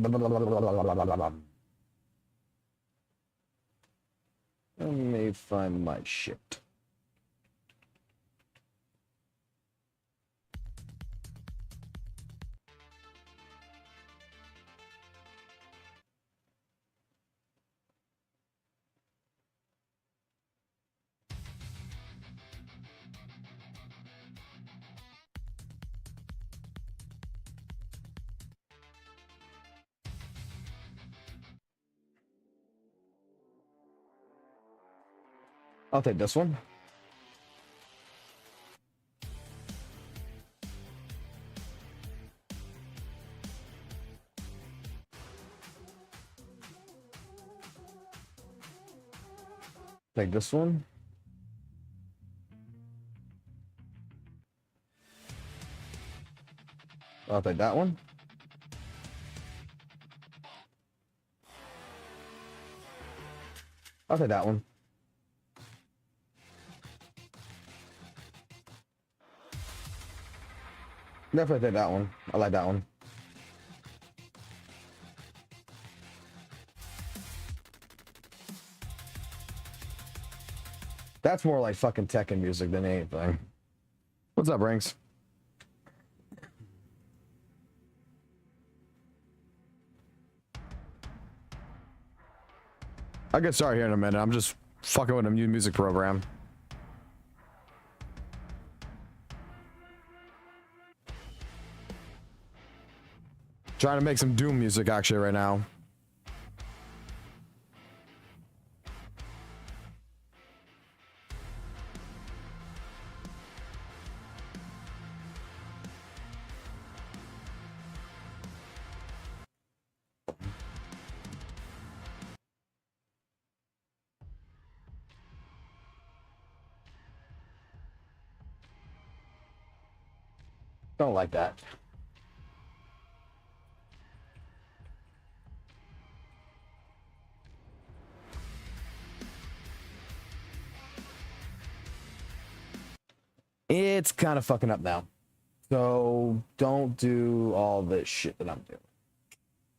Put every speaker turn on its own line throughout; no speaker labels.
Let me find my shit. I'll take this one. Take this one. I'll take that one. I'll take that one. Definitely take that one. I like that one. That's more like fucking Tekken music than anything. What's up, Rings? I'll get started here in a minute. I'm just fucking with a new music program. Trying to make some Doom music actually right now. Don't like that. It's kind of fucking up now. So don't do all this shit that I'm doing.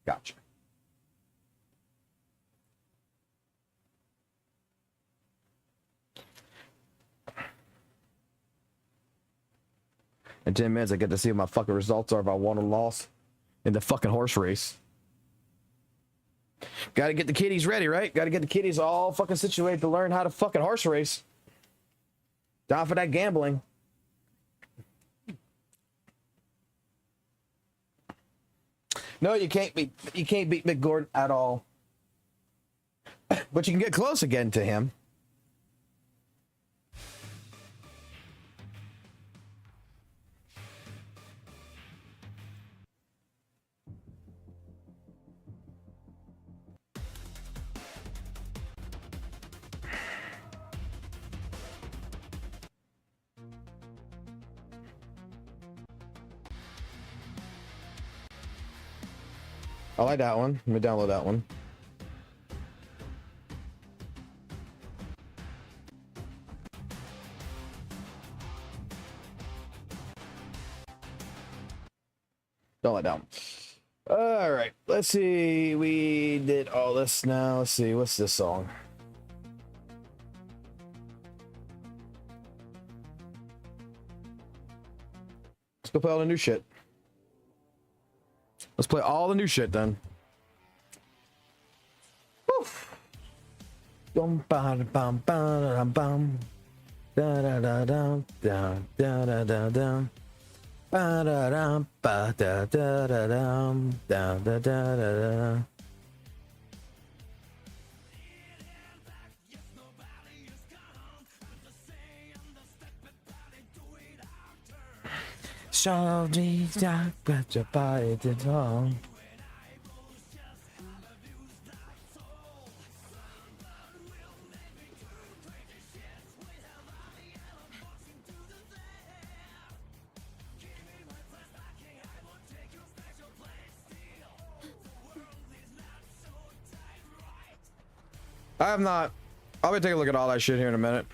Gotcha. In 10 minutes, I get to see what my fucking results are if I won or lost in the fucking horse race. Gotta get the kiddies ready, right? Gotta get the kiddies all fucking situated to learn how to fucking horse race. Down for that gambling. No, you can't beat Mick Gordon at all. But you can get close again to him. I like that one. Let me download that one. Don't like that one. All right, let's see. We did all this now. Let's see. What's this song? Let's go play all the new shit. Let's play all the new shit then. Woof. Dum ba bum ba bum. Da da da da da da da da. Ba da da ba da da da da da da da da. So these dark but your body did wrong. I have not. I'll be taking a look at all that shit here in a minute.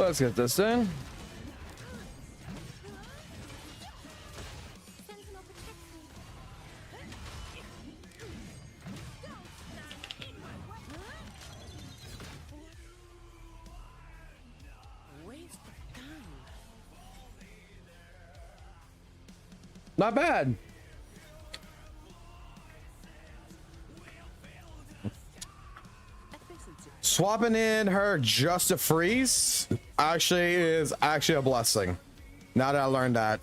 Let's get this in. Not bad. Swapping in her just to freeze actually is actually a blessing. Now that I learned that.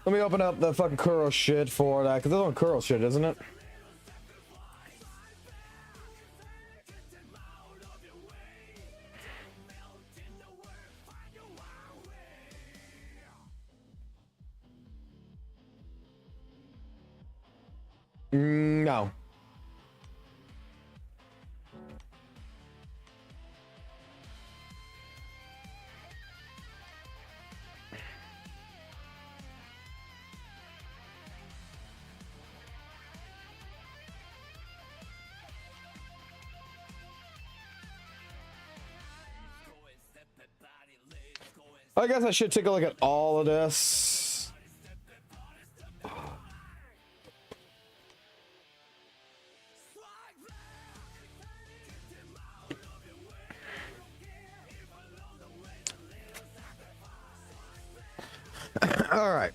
Let me open up the fucking Kuro shit for that, because this one Kuro shit, isn't it? No. I guess I should take a look at all of this. All right.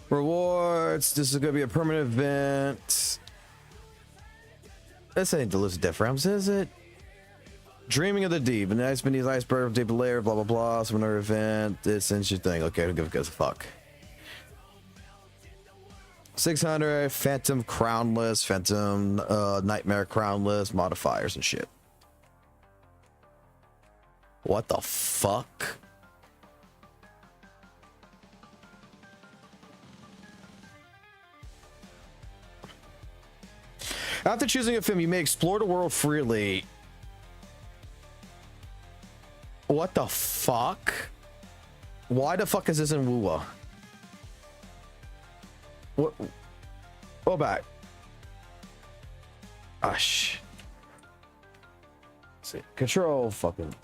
Rewards. This is going to be a permanent event. This ain't the list of death realms, is it? Dreaming of the Deep. An ice beneath iceberg, deep layer, blah, blah, blah. Some another event. This interesting thing. Okay, I don't give a fuck. 600. Phantom Crownless. Phantom Nightmare Crownless. Modifiers and shit. What the fuck? After choosing a film, you may explore the world freely. What the fuck? Why the fuck is this in WuWa? What? Go back. Ah, shit. See, control fucking.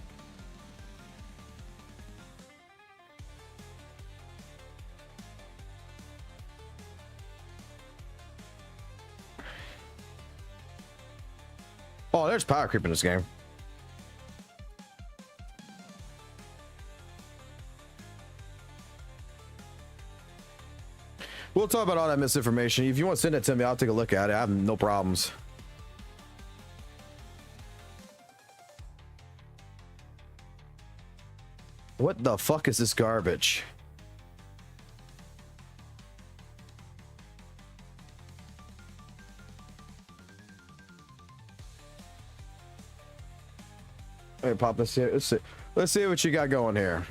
Oh, there's power creep in this game. We'll talk about all that misinformation. If you want to send it to me, I'll take a look at it. I have no problems. What the fuck is this garbage? Hey, pop this here. Let's see what you got going here.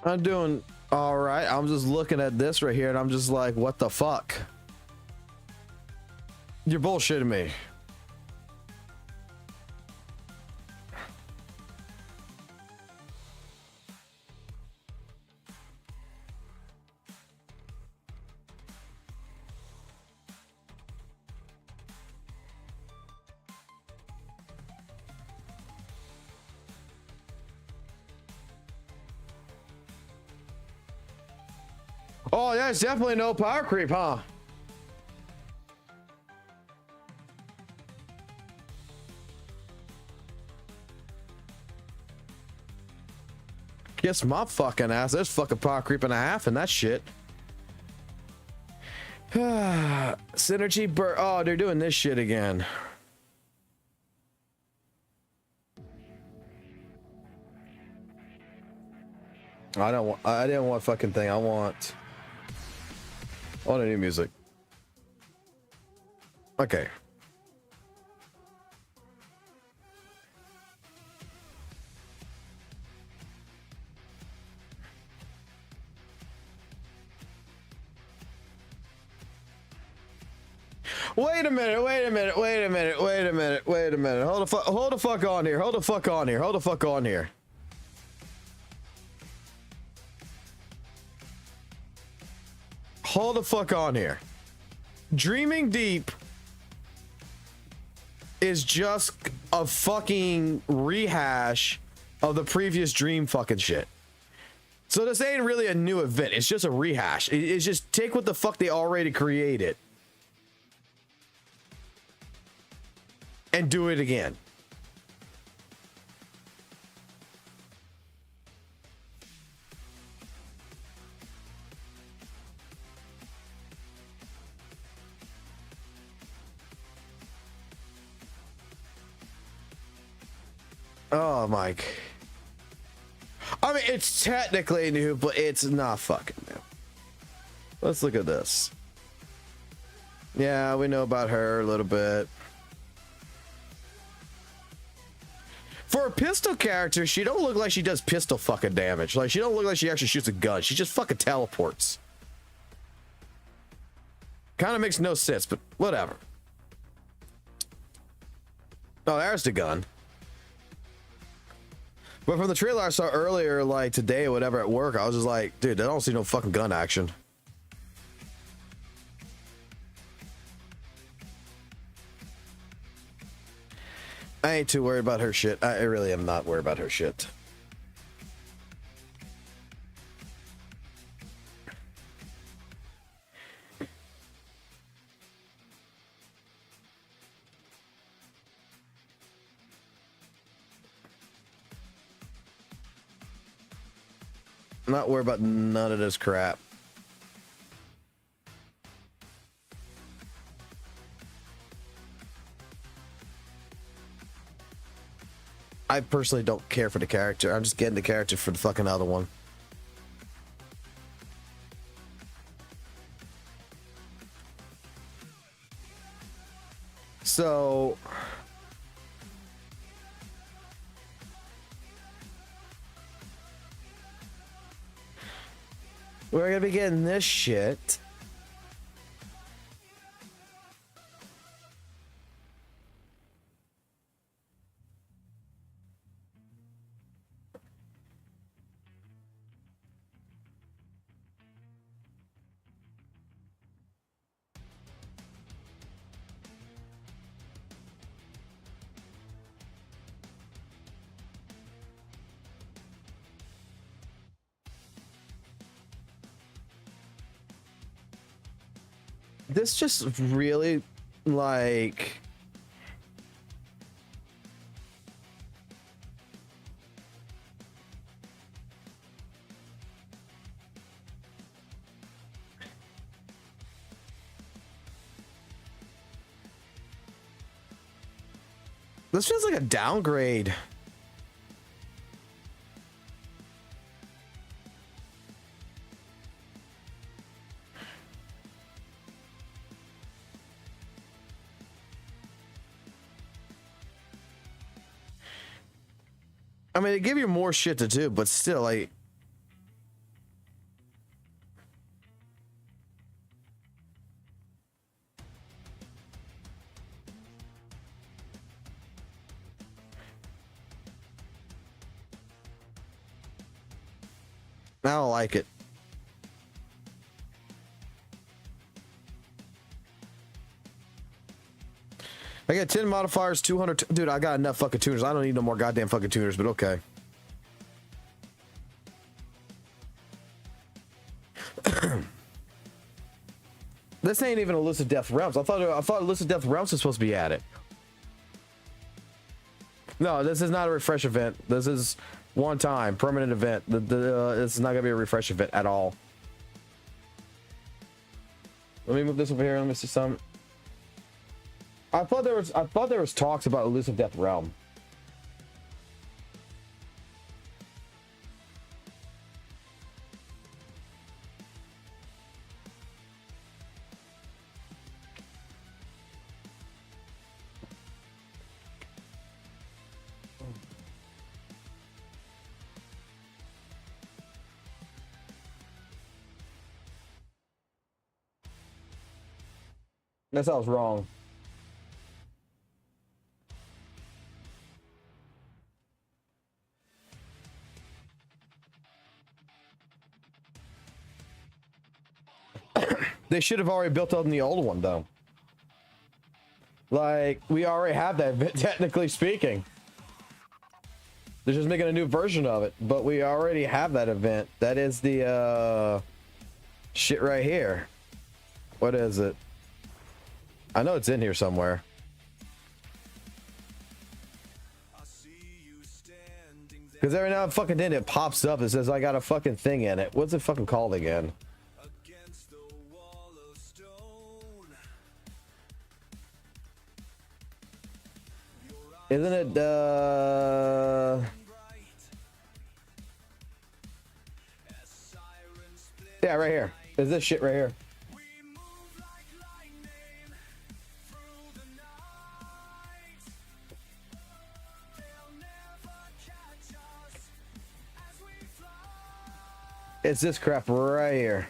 I'm doing all right. I'm just looking at this right here and I'm just like, what the fuck? You're bullshitting me. Oh, yeah, it's definitely no power creep, huh? Kiss my fucking ass. There's fucking power creep and a half in that shit. Synergy burst. Oh, they're doing this shit again. I didn't want fucking thing. I want a new music. Okay. Wait a minute. Hold the fuck on here. Hold the fuck on here. Dreaming Deep is just a fucking rehash of the previous Dream fucking shit. So this ain't really a new event. It's just a rehash. It's just take what the fuck they already created and do it again. Oh, Mike. I mean, it's technically new, but it's not fucking new. Let's look at this. Yeah, we know about her a little bit. For a pistol character, she don't look like she does pistol fucking damage. Like, she don't look like she actually shoots a gun. She just fucking teleports. Kind of makes no sense, but whatever. Oh, there's the gun. But from the trailer I saw earlier, like today or whatever at work, I was just like, dude, I don't see no fucking gun action. I ain't too worried about her shit. I really am not worried about her shit. I'm not worried about none of this crap. I personally don't care for the character. I'm just getting the character for the fucking other one. So we're gonna be getting this shit. This just really, like... This feels like a downgrade. I mean, they give you more shit to do, but still, like... I don't like it. I got 10 modifiers, 200... Dude, I got enough fucking tuners. I don't need no more goddamn fucking tuners, but okay. This ain't even Elusive Death Realms. I thought Elusive Death Realms was supposed to be added. No, this is not a refresh event. This is one time permanent event. This is not gonna be a refresh event at all. Let me move this over here. Let me see some. I thought there was talks about Elusive Death Realm. Guess I was wrong. They should have already built on the old one, though. Like, we already have that, technically speaking. They're just making a new version of it, but we already have that event. That is the, shit right here. What is it? I know it's in here somewhere. Because every now and fucking then it pops up and says I got a fucking thing in it. What's it fucking called again? Isn't it yeah, right here. Is this shit right here? It's this crap right here.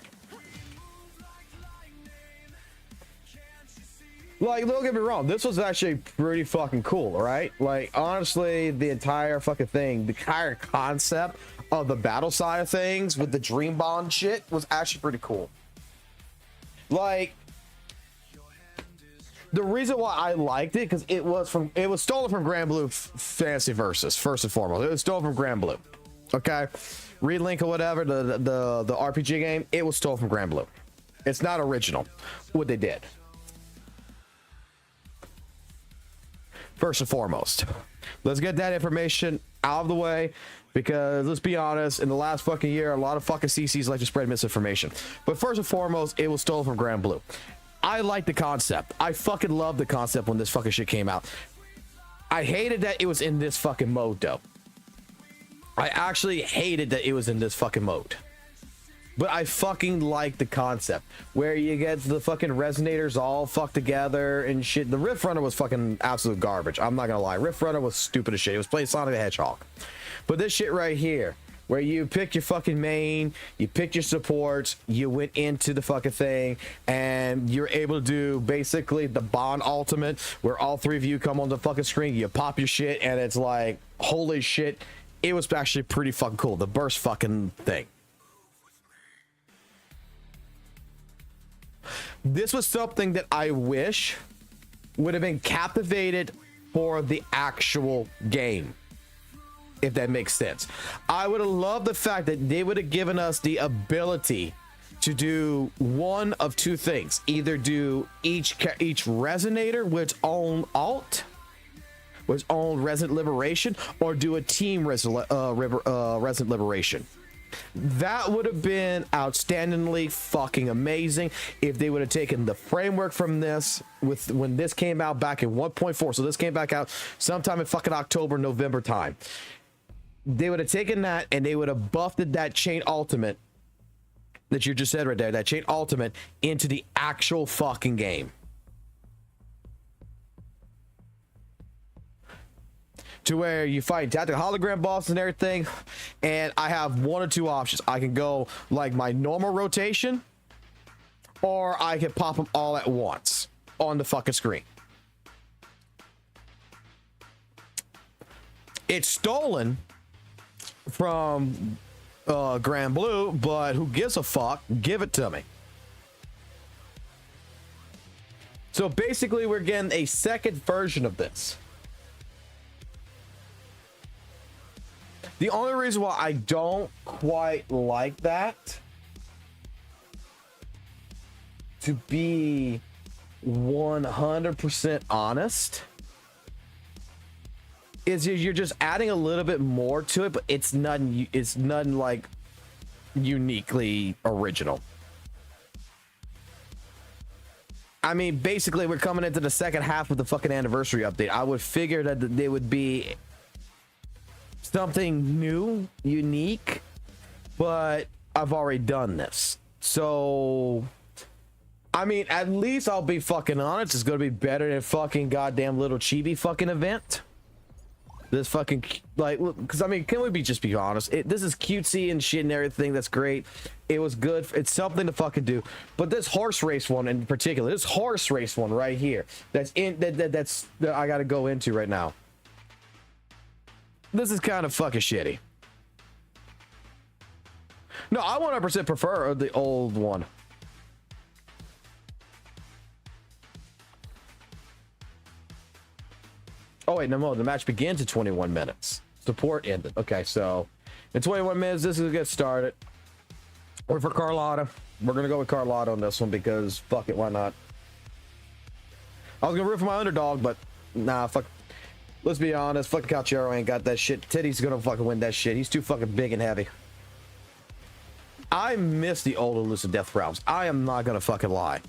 Like, don't get me wrong, this was actually pretty fucking cool, right? Like, honestly, the entire fucking thing, the entire concept of the battle side of things with the Dream Bond shit was actually pretty cool. Like, the reason why I liked it, because it was stolen from Grand Blue Fantasy Versus, first and foremost. It was stolen from Grand Blue. Okay? Relink or whatever, the RPG game, it was stolen from Grand Blue. It's not original, what they did. First and foremost, let's get that information out of the way, because let's be honest, in the last fucking year, a lot of fucking CCs like to spread misinformation. But first and foremost, it was stolen from Grand Blue. I like the concept. I fucking loved the concept when this fucking shit came out. I hated that it was in this fucking mode, though. I actually hated that it was in this fucking mode. But I fucking like the concept where you get the fucking Resonators all fucked together and shit. The Rift Runner was fucking absolute garbage. I'm not gonna lie. Rift Runner was stupid as shit. It was playing Sonic the Hedgehog. But this shit right here, where you pick your fucking main, you pick your supports, you went into the fucking thing, and you're able to do basically the Bond ultimate, where all three of you come on the fucking screen, you pop your shit, and it's like, holy shit. It was actually pretty fucking cool. The burst fucking thing. This was something that I wish would have been captivated for the actual game, if that makes sense. I would have loved the fact that they would have given us the ability to do one of two things: either do each resonator with its own alt, with its own Resident Liberation, or do a team Resident Liberation. That would have been outstandingly fucking amazing if they would have taken the framework from this with when this came out back in 1.4. So this came back out sometime in fucking October, November time. They would have taken that and they would have buffed that chain ultimate that you just said right there, that chain ultimate, into the actual fucking game. To where you fight tactical hologram bosses and everything, and I have one or two options. I can go like my normal rotation, or I can pop them all at once on the fucking screen. It's stolen from Grand Blue, but who gives a fuck? Give it to me. So basically, we're getting a second version of this. The only reason why I don't quite like that to be 100% honest, is you're just adding a little bit more to it, but it's none like uniquely original. I mean, basically, we're coming into the second half of the fucking anniversary update. I would figure that they would be something new, unique, but I've already done this. So, I mean, at least I'll be fucking honest. It's going to be better than fucking goddamn little chibi fucking event. This fucking, like, because I mean, can we just be honest? This is cutesy and shit and everything. That's great. It was good. It's something to fucking do. But this horse race one in particular, this horse race one right here, that I got to go into right now. This is kind of fucking shitty. No, I 100% prefer the old one. Oh wait, no, the match begins in 21 minutes. Support ended. Okay, so in 21 minutes, this is a good start. Or for Carlotta. We're gonna go with Carlotta on this one because fuck it, why not? I was gonna root for my underdog, but nah, fuck. Let's be honest, fucking Calchero ain't got that shit. Teddy's gonna fucking win that shit. He's too fucking big and heavy. I miss the old Elusive Death Realms. I am not gonna fucking lie.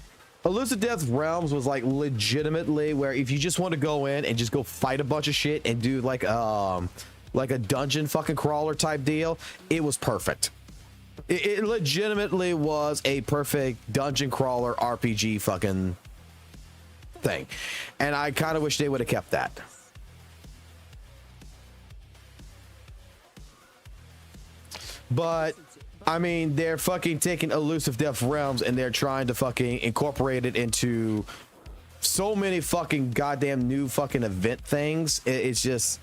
Elusive Death Realms was like legitimately where if you just want to go in and just go fight a bunch of shit and do like a dungeon fucking crawler type deal, it was perfect. It legitimately was a perfect dungeon crawler RPG fucking thing. And I kind of wish they would have kept that. But I mean, they're fucking taking Elusive Death Realms and they're trying to fucking incorporate it into so many fucking goddamn new fucking event things. It's just,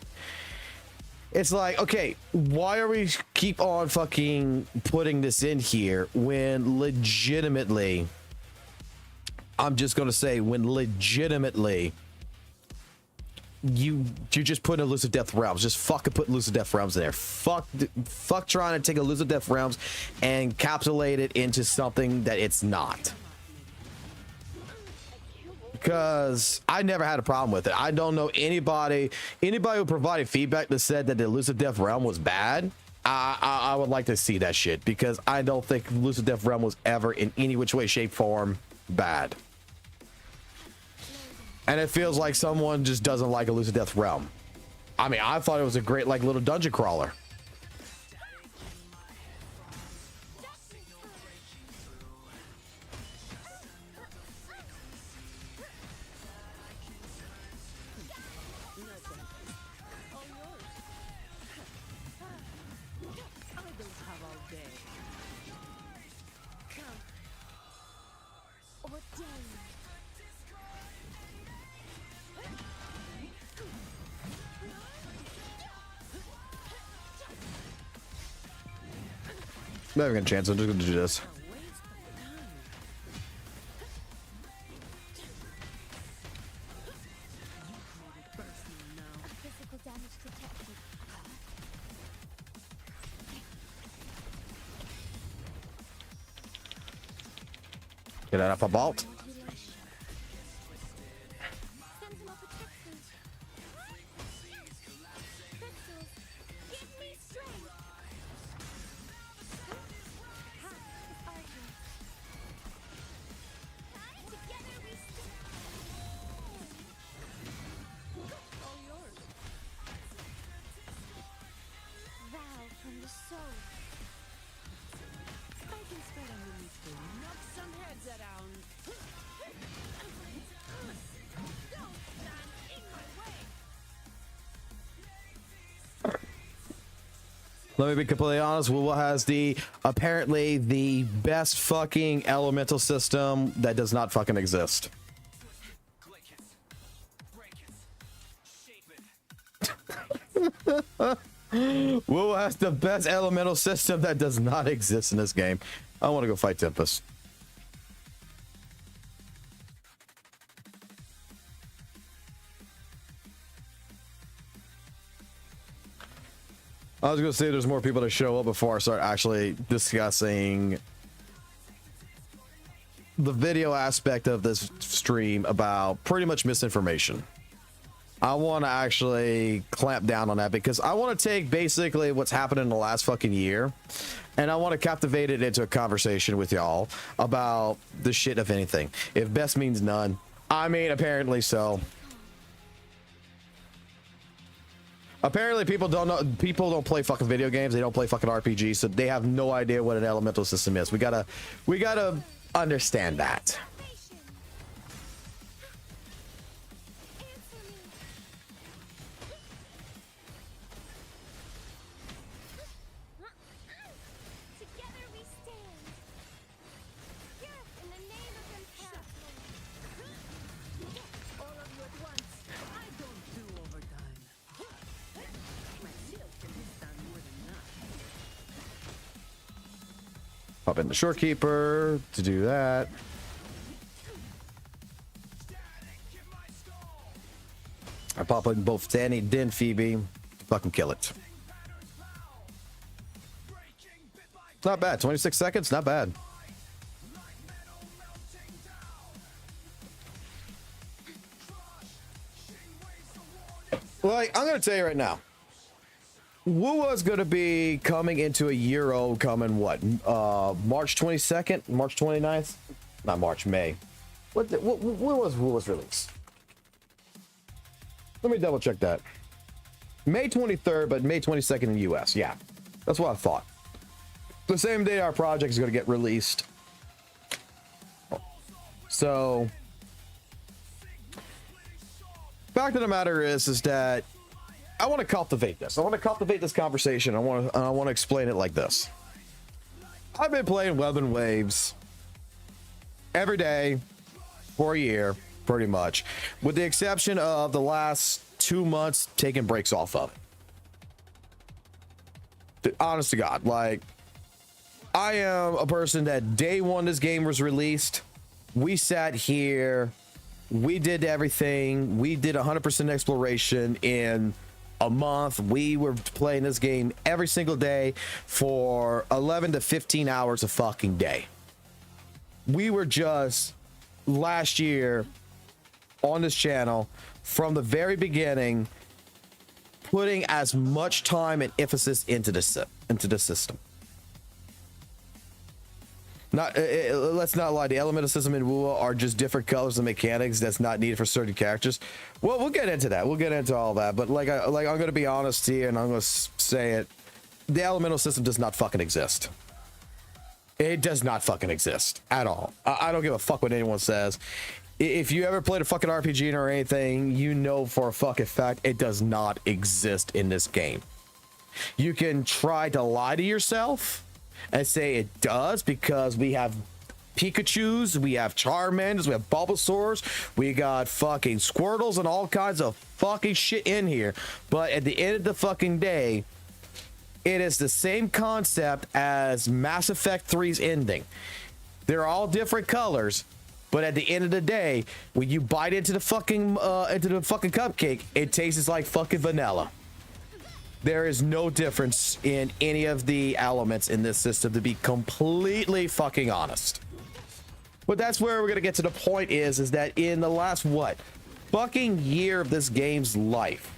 it's like, okay, why are we keep on fucking putting this in here when legitimately, I'm just going to say, when legitimately you just put Elusive Death Realms, just fucking put Elusive Death Realms in there. Fuck trying to take Elusive Death Realms and encapsulate it into something that it's not. Because I never had a problem with it. I don't know anybody who provided feedback that said that the Elusive Death Realm was bad. I would like to see that shit because I don't think Elusive Death Realm was ever in any which way, shape, form bad. And it feels like someone just doesn't like Elusive Death Realm. I mean, I thought it was a great, like, little dungeon crawler. Not even gonna chance. I'm just gonna do this. Get out of a vault. Let me be completely honest. WuWa has apparently the best fucking elemental system that does not fucking exist. WuWa has the best elemental system that does not exist in this game. I want to go fight Tempest. I was gonna say there's more people to show up before I start actually discussing the video aspect of this stream about pretty much misinformation. I want to actually clamp down on that because I want to take basically what's happened in the last fucking year and I want to captivate it into a conversation with y'all about the shit of anything. If best means none, I mean, apparently so. Apparently people don't know, people don't play fucking video games. They don't play fucking RPGs, so they have no idea what an elemental system is. We gotta understand that. Pop in the shorekeeper to do that. I pop in both Danny and Phoebe to fucking kill it. Not bad. 26 seconds, not bad. Like, I'm gonna tell you right now, WuWa is going to be coming into a year old coming what? March 22nd? March 29th? Not March, May. When was WuWa's release? Let me double check that. May 23rd, but May 22nd in the US. Yeah, that's what I thought. The same day our project is going to get released. So, fact of the matter is that I want to cultivate this. I want to cultivate this conversation. I want to explain it like this. I've been playing Wuthering Waves every day for a year, pretty much, with the exception of the last 2 months taking breaks off of it. Honest to God, like, I am a person that day one this game was released, we sat here, we did everything, we did 100% exploration in a month. We were playing this game every single day for 11 to 15 hours a fucking day. We were just last year on this channel from the very beginning putting as much time and emphasis into the system. Let's not lie, the elemental system in WuWa are just different colors and mechanics that's not needed for certain characters. Well, we'll get into that. We'll get into all that. But like I'm going to be honest here and I'm going to say it. The elemental system does not fucking exist. It does not fucking exist at all. I don't give a fuck what anyone says. If you ever played a fucking RPG or anything, you know for a fucking fact it does not exist in this game. You can try to lie to yourself and say it does because we have Pikachus, we have Charmanders, we have Bulbasaurs, we got fucking Squirtles and all kinds of fucking shit in here. But at the end of the fucking day, it is the same concept as Mass Effect 3's ending. They're all different colors, but at the end of the day, when you bite into the fucking cupcake, it tastes like fucking vanilla. There is no difference in any of the elements in this system, to be completely fucking honest. But that's where we're gonna get to the point is that in the last fucking year of this game's life,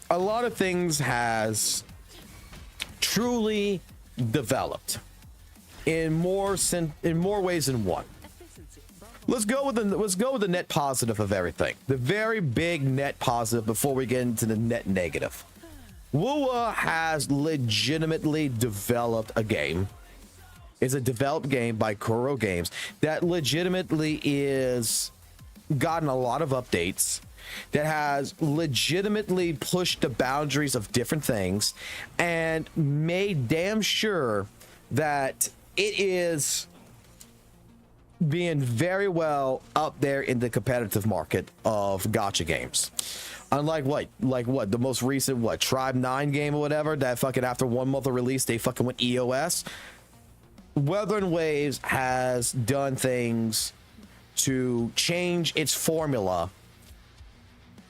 a lot of things has truly developed in more ways than one. Let's go with the net positive of everything. The very big net positive before we get into the net negative. WuWa has legitimately developed a game. It's a developed game by Kuro Games that legitimately is gotten a lot of updates, that has legitimately pushed the boundaries of different things and made damn sure that it is being very well up there in the competitive market of gacha games. Unlike what the most recent Tribe 9 game or whatever that fucking after 1 month of release they fucking went EOS. Wuthering Waves has done things to change its formula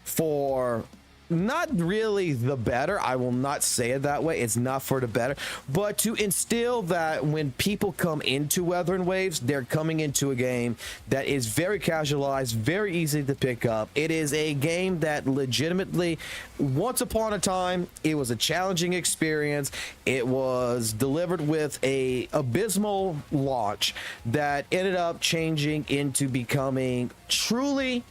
for not really the better. I will not say it that way. It's not for the better, but to instill that when people come into Wuthering Waves, they're coming into a game that is very casualized, very easy to pick up. It is a game that legitimately, once upon a time, it was a challenging experience. It was delivered with a abysmal launch that ended up changing into becoming truly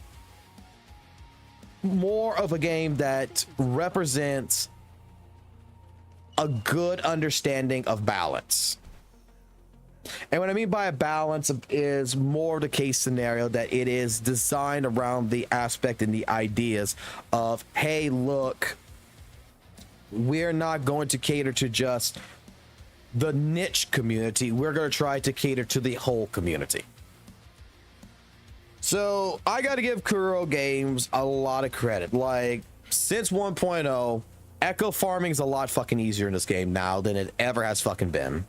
more of a game that represents a good understanding of balance. And what I mean by a balance is more the case scenario that it is designed around the aspect and the ideas of, hey, look, we're not going to cater to just the niche community. We're going to try to cater to the whole community. So I got to give Kuro Games a lot of credit. Like, since 1.0, echo farming is a lot fucking easier in this game now than it ever has fucking been.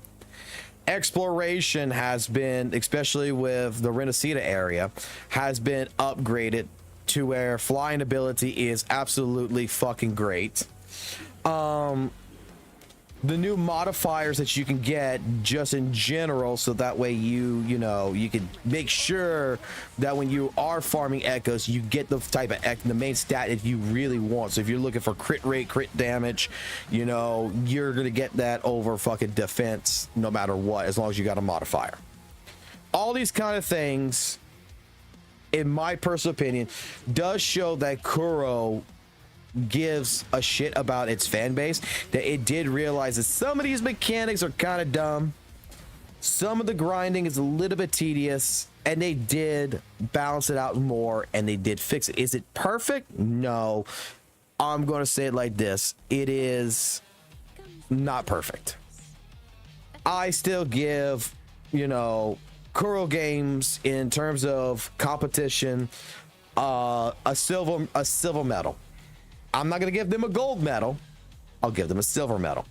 Exploration has been, especially with the Renacida area, has been upgraded to where flying ability is absolutely fucking great. The new modifiers that you can get just in general, so that way you can make sure that when you are farming echoes, you get the type of the main stat that you really want. So if you're looking for crit rate, crit damage, you're gonna get that over fucking defense no matter what, as long as you got a modifier. All these kind of things, in my personal opinion, does show that Kuro gives a shit about its fan base, that it did realize that some of these mechanics are kind of dumb, some of the grinding is a little bit tedious, and they did balance it out more, and they did fix it. Is it perfect? No. I'm going to say it like this: it is not perfect. I still give Kuro Games, in terms of competition, a silver medal. I'm not going to give them a gold medal. I'll give them a silver medal.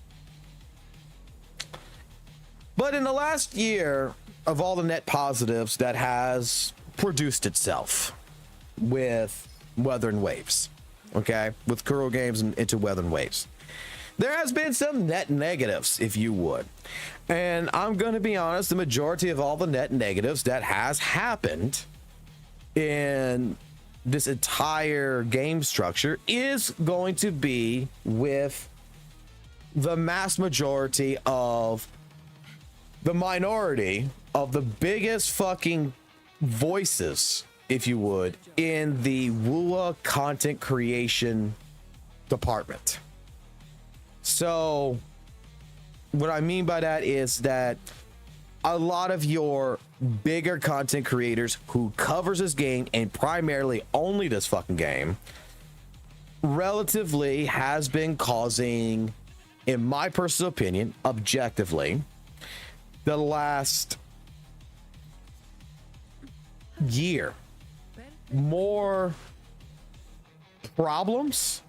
But in the last year of all the net positives that has produced itself with Wuthering Waves, okay, with Kuro Games and into Wuthering Waves, there has been some net negatives, if you would. And I'm going to be honest, the majority of all the net negatives that has happened in this entire game structure is going to be with the mass majority of the minority of the biggest fucking voices, if you would, in the WuWa content creation department. So what I mean by that is that a lot of your bigger content creators who covers this game, and primarily only this fucking game, relatively has been causing, in my personal opinion, objectively, the last year, more problems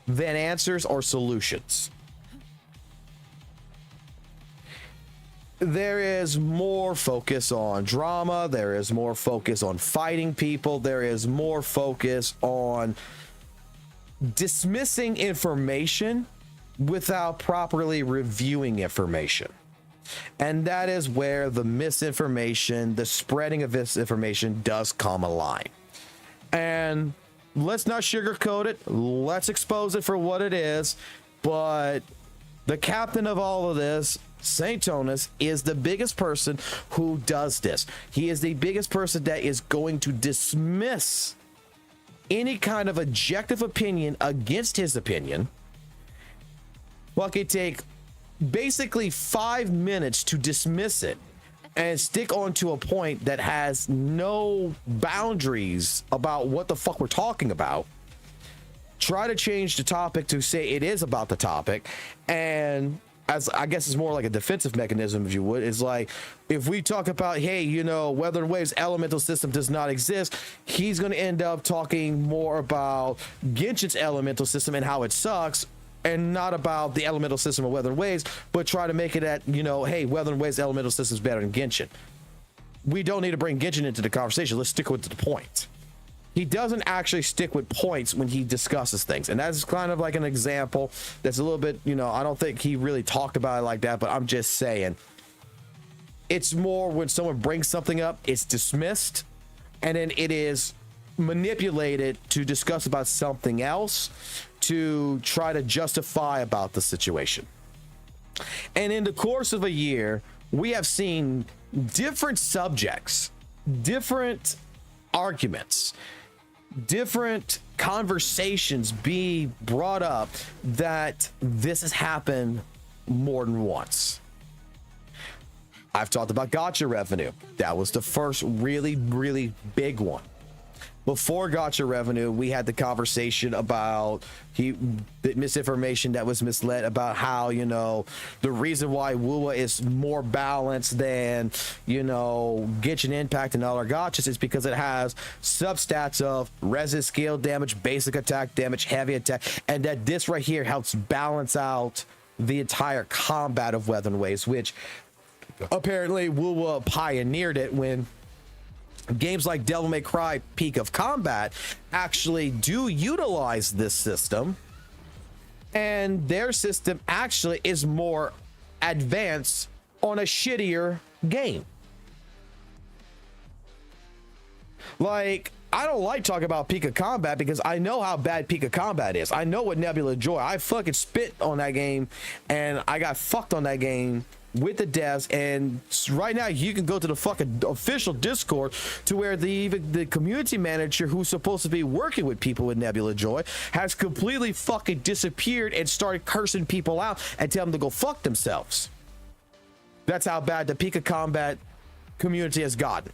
than answers or solutions. There is more focus on drama. There is more focus on fighting people. There is more focus on dismissing information without properly reviewing information. And that is where the misinformation, the spreading of this information does come alive. And let's not sugarcoat it. Let's expose it for what it is. But the captain of all of this, Saint Tonus, is the biggest person who does this. He is the biggest person that is going to dismiss any kind of objective opinion against his opinion. Well, it could take basically 5 minutes to dismiss it and stick on to a point that has no boundaries about what the fuck we're talking about. Try to change the topic to say it is about the topic, and as I guess it's more like a defensive mechanism, if you would. It's like, if we talk about, hey, Wuthering Waves elemental system does not exist, he's going to end up talking more about Genshin's elemental system and how it sucks, and not about the elemental system of Wuthering Waves, but try to make it at, hey, Wuthering Waves elemental system is better than Genshin. We don't need to bring Genshin into the conversation. Let's stick with the point. he doesn't actually stick with points when he discusses things. And that's kind of like an example that's a little bit, you know, I don't think he really talked about it like that, but I'm just saying. It's more when someone brings something up, it's dismissed, and then it is manipulated to discuss about something else to try to justify about the situation. And in the course of a year, we have seen different subjects, different arguments, different conversations be brought up that this has happened more than once. I've talked about gacha revenue. That was the first really, really big one. Before gacha revenue, we had the conversation about the misinformation that was misled about how, you know, the reason why WuWa is more balanced than, you know, Genshin Impact and other gachas is because it has substats of resist scale damage, basic attack damage, heavy attack, and that this right here helps balance out the entire combat of Wuthering Waves, which apparently WuWa pioneered it when games like Devil May Cry Peak of Combat actually do utilize this system, and their system actually is more advanced on a shittier game. Like, I don't like talking about Peak of Combat because I know how bad Peak of Combat is. I know what Nebula Joy, I fucking spit on that game and I got fucked on that game with the devs, and right now you can go to the fucking official Discord to where the community manager who's supposed to be working with people with Nebula Joy has completely fucking disappeared and started cursing people out and telling them to go fuck themselves. That's how bad the Peak of Combat community has gotten.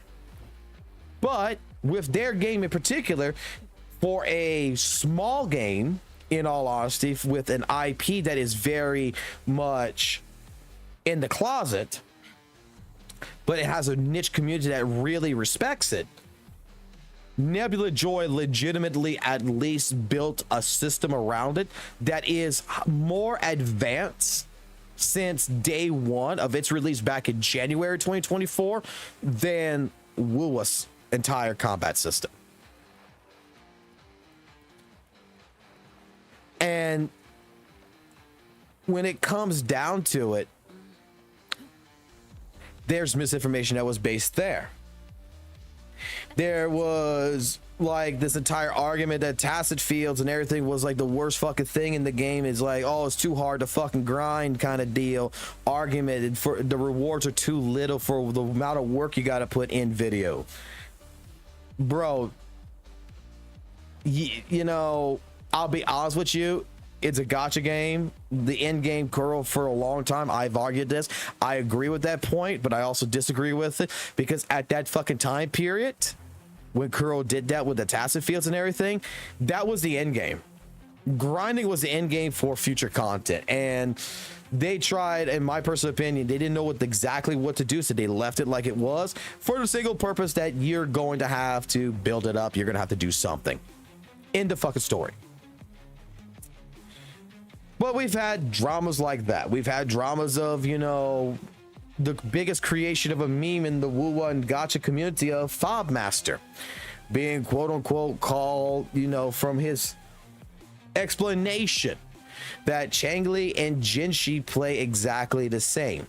But with their game in particular, for a small game, in all honesty, with an IP that is very much in the closet, but it has a niche community that really respects it, Nebula Joy legitimately at least built a system around it that is more advanced since day one of its release back in January 2024 than WuWa's entire combat system. And when it comes down to it, there's misinformation that was based there. There was like this entire argument that tacit fields and everything was like the worst fucking thing in the game. Is like, oh, it's too hard to fucking grind kind of deal argument, and for the rewards are too little for the amount of work you got to put in video. Bro, you know, I'll be honest with you, it's a gacha game. The end game Kuro for a long time, I've argued this. I agree with that point, but I also disagree with it because at that fucking time period, when Kuro did that with the tacit fields and everything, that was the end game. Grinding was the end game for future content, and they tried, in my personal opinion, they didn't know exactly what to do, so they left it like it was for the single purpose that you're going to have to build it up. You're going to have to do something. End of fucking story. But we've had dramas like that. We've had dramas of, you know, the biggest creation of a meme in the WuWa and gacha community of Fob Master being quote unquote called, you know, from his explanation that Changli and Jinshi play exactly the same.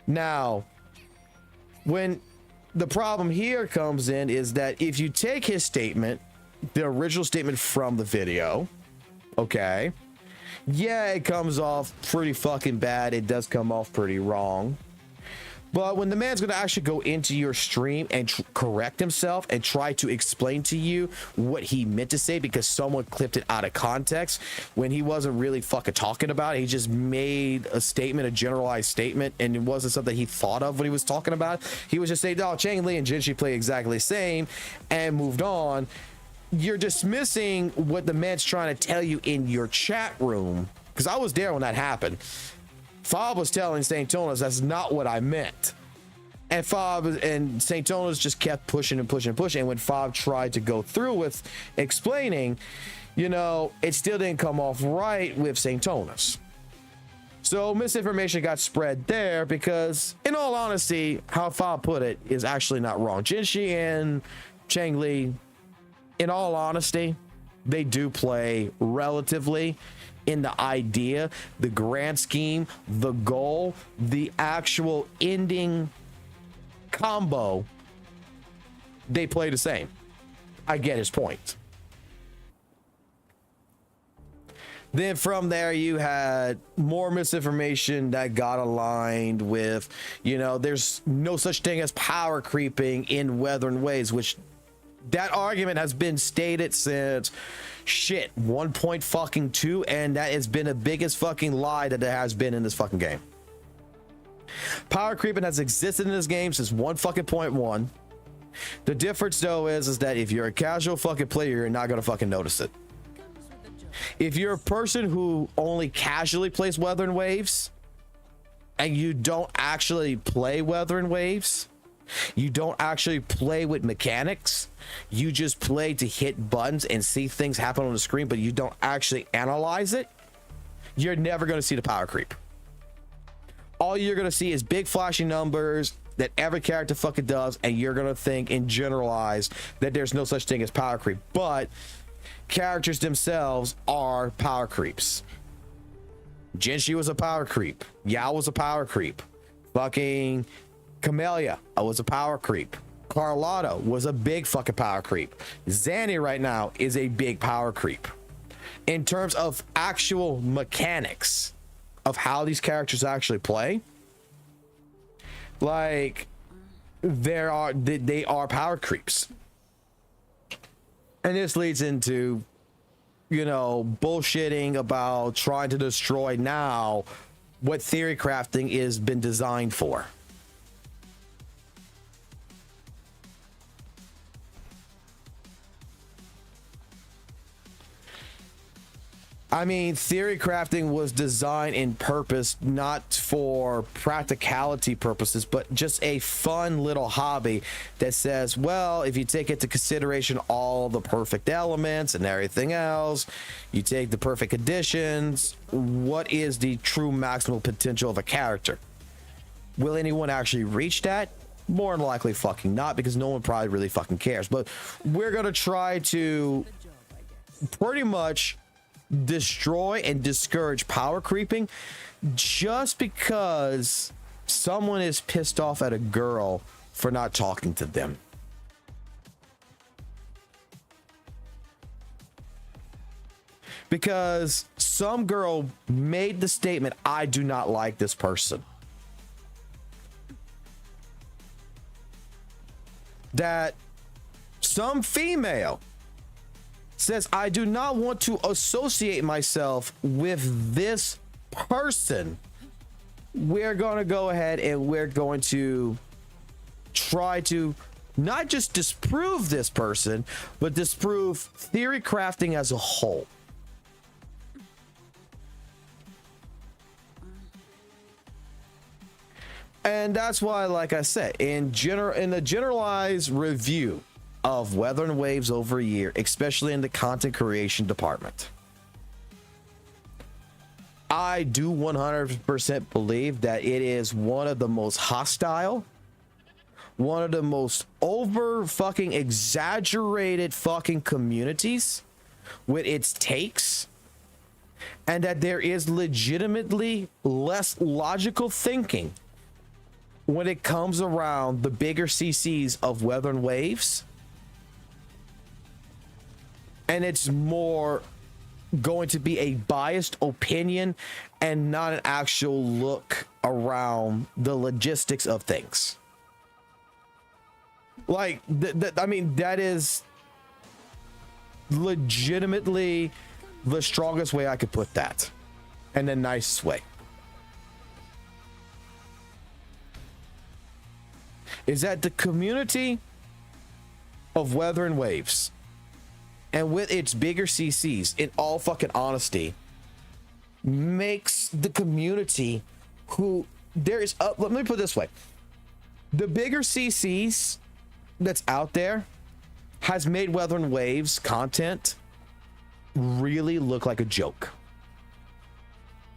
Now, when the problem here comes in is that if you take his statement, the original statement from the video, okay, yeah, it comes off pretty fucking bad. It does come off pretty wrong. But when the man's going to actually go into your stream and correct himself and try to explain to you what he meant to say because someone clipped it out of context when he wasn't really fucking talking about it, he just made a statement, a generalized statement, and it wasn't something he thought of when he was talking about it. He was just saying, oh, Changli and Jinshi play exactly the same, and moved on. You're dismissing what the man's trying to tell you in your chat room, because I was there when that happened. Fob was telling St. Tonas that's not what I meant, and Fob and St. Tonas just kept pushing and pushing and pushing, and when Fob tried to go through with explaining, you know, it still didn't come off right with St. Tonas. So misinformation got spread there because, in all honesty, how Fob put it is actually not wrong. Jinshi and Changli in all honesty, they do play relatively in the idea, the grand scheme, the goal, the actual ending combo. They play the same. I get his point. Then from there, you had more misinformation that got aligned with, you know, there's no such thing as power creeping in Wuthering Waves, which that argument has been stated since shit 1.2, and that has been the biggest fucking lie that there has been in this fucking game. Power creeping has existed in this game since 1.1. The difference though is that if you're a casual fucking player, you're not gonna fucking notice it. If you're a person who only casually plays Wuthering Waves and you don't actually play Wuthering Waves, you don't actually play with mechanics, you just play to hit buttons and see things happen on the screen, but you don't actually analyze it, you're never going to see the power creep. All you're going to see is big flashing numbers that every character fucking does, and you're going to think and generalize that there's no such thing as power creep. But characters themselves are power creeps. Jinshi was a power creep. Yao was a power creep. Fucking Camellia was a power creep. Carlotta was a big fucking power creep. Zanny right now is a big power creep. In terms of actual mechanics of how these characters actually play, like they are power creeps. And this leads into, you know, bullshitting about trying to destroy now what theory crafting is been designed for. I mean, theory crafting was designed in purpose, not for practicality purposes, but just a fun little hobby that says, well, if you take into consideration all the perfect elements and everything else, you take the perfect additions, what is the true maximal potential of a character? Will anyone actually reach that? More than likely fucking not, because no one probably really fucking cares. But we're going to try to pretty much destroy and discourage power creeping just because someone is pissed off at a girl for not talking to them. Because some girl made the statement, I do not like this person. That some female says, I do not want to associate myself with this person. We're going to go ahead and we're going to try to not just disprove this person, but disprove theory crafting as a whole. And that's why, like I said, in the generalized review of Wuthering Waves over a year, especially in the content creation department, I do 100% believe that it is one of the most hostile, one of the most over fucking exaggerated fucking communities with its takes, and that there is legitimately less logical thinking when it comes around the bigger CCs of Wuthering Waves. And it's more going to be a biased opinion and not an actual look around the logistics of things. Like, I mean, that is legitimately the strongest way I could put that, and the nicest way. Is that the community of Wuthering Waves, and with its bigger CCs, in all fucking honesty, makes the community who there is up. Let me put it this way: the bigger CCs that's out there has made Wuthering Waves content really look like a joke.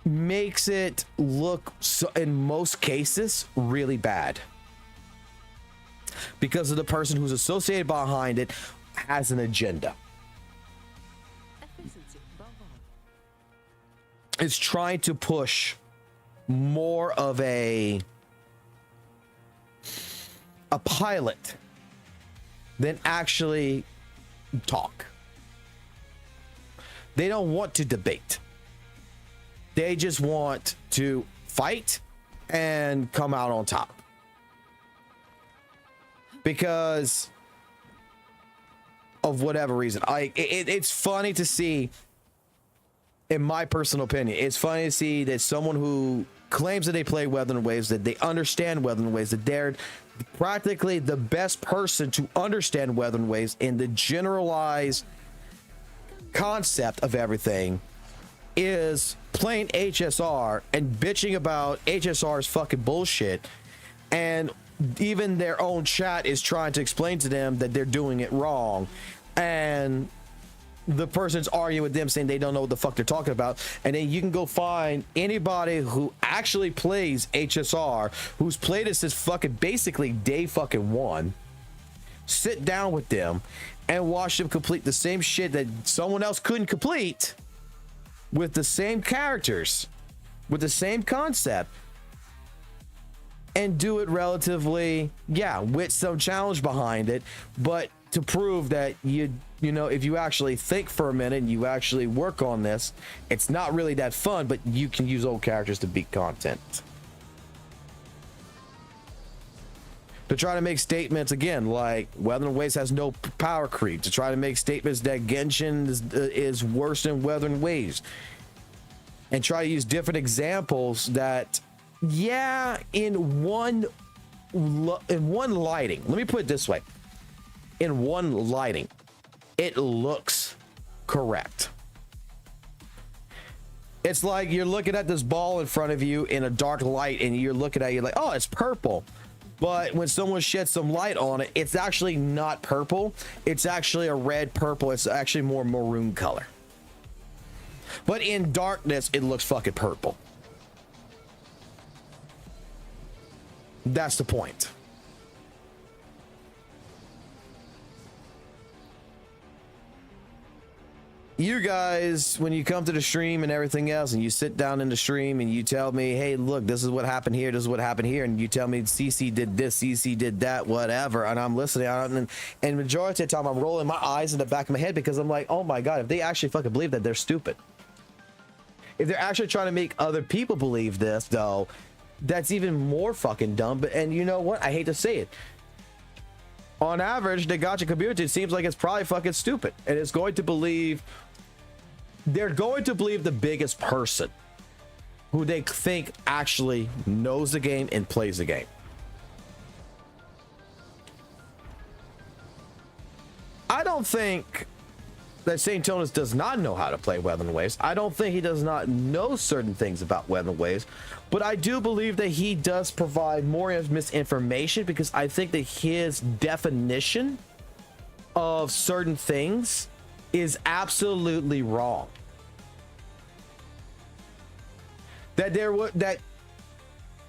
Makes it look, so, in most cases, really bad. Because of the person who's associated behind it, has an agenda. It's trying to push more of a pilot than actually talk. They don't want to debate. They just want to fight and come out on top. Because of whatever reason. It's funny to see, in my personal opinion, it's funny to see that someone who claims that they play Wuthering Waves, that they understand Wuthering Waves, that they're practically the best person to understand Wuthering Waves in the generalized concept of everything, is playing HSR and bitching about HSR's fucking bullshit, and even their own chat is trying to explain to them that they're doing it wrong, and the person's arguing with them saying they don't know what the fuck they're talking about. And then you can go find anybody who actually plays HSR, who's played it since fucking basically day fucking one, sit down with them and watch them complete the same shit that someone else couldn't complete, with the same characters, with the same concept, and do it relatively, with some challenge behind it, but to prove that you know, if you actually think for a minute and you actually work on this, it's not really that fun, but you can use old characters to beat content. To try to make statements again like Wuthering Waves has no power creep, to try to make statements that Genshin is worse than Wuthering Waves, and try to use different examples that, in one lighting, let me put it this way, in one lighting, it looks correct. It's like you're looking at this ball in front of you in a dark light, and you're looking at it, you're like, oh, it's purple. But when someone sheds some light on it, it's actually not purple. It's actually a red purple. It's actually more maroon color. But in darkness, it looks fucking purple. That's the point. You guys, when you come to the stream and everything else, and you sit down in the stream and you tell me, hey, look, this is what happened here, this is what happened here, and you tell me CC did this, CC did that, whatever, and I'm listening, and majority of the time I'm rolling my eyes in the back of my head, because I'm like, oh my god, if they actually fucking believe that, they're stupid. If they're actually trying to make other people believe this, though, that's even more fucking dumb. And you know what? I hate to say it. On average, the gacha community, it seems like it's probably fucking stupid, and it's going to believe, they're going to believe the biggest person who they think actually knows the game and plays the game. I don't think that St. Tonus does not know how to play Wuthering Waves. I don't think he does not know certain things about Wuthering Waves, but I do believe that he does provide more misinformation, because I think that his definition of certain things is absolutely wrong. That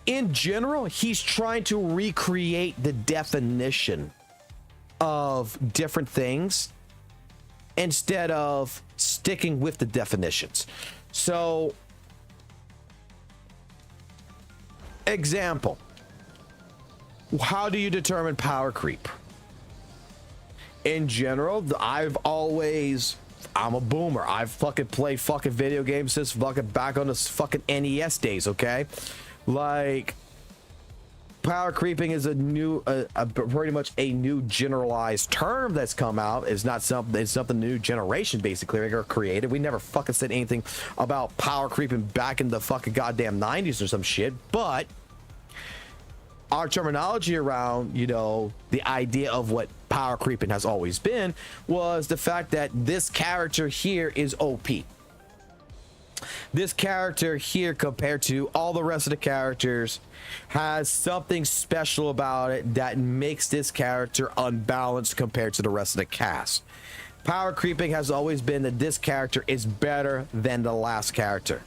in general, he's trying to recreate the definition of different things instead of sticking with the definitions. So, example, how do you determine power creep? In general, I'm a boomer. I've fucking played fucking video games since fucking back on the fucking NES days, okay? Like, power creeping is a new, pretty much a new generalized term that's come out. It's not something, it's something new generation basically created. We never fucking said anything about power creeping back in the fucking goddamn 90s or some shit, but our terminology around, you know, the idea of what power creeping has always been was the fact that this character here is OP. This character here, compared to all the rest of the characters, has something special about it that makes this character unbalanced compared to the rest of the cast. Power creeping has always been that this character is better than the last character.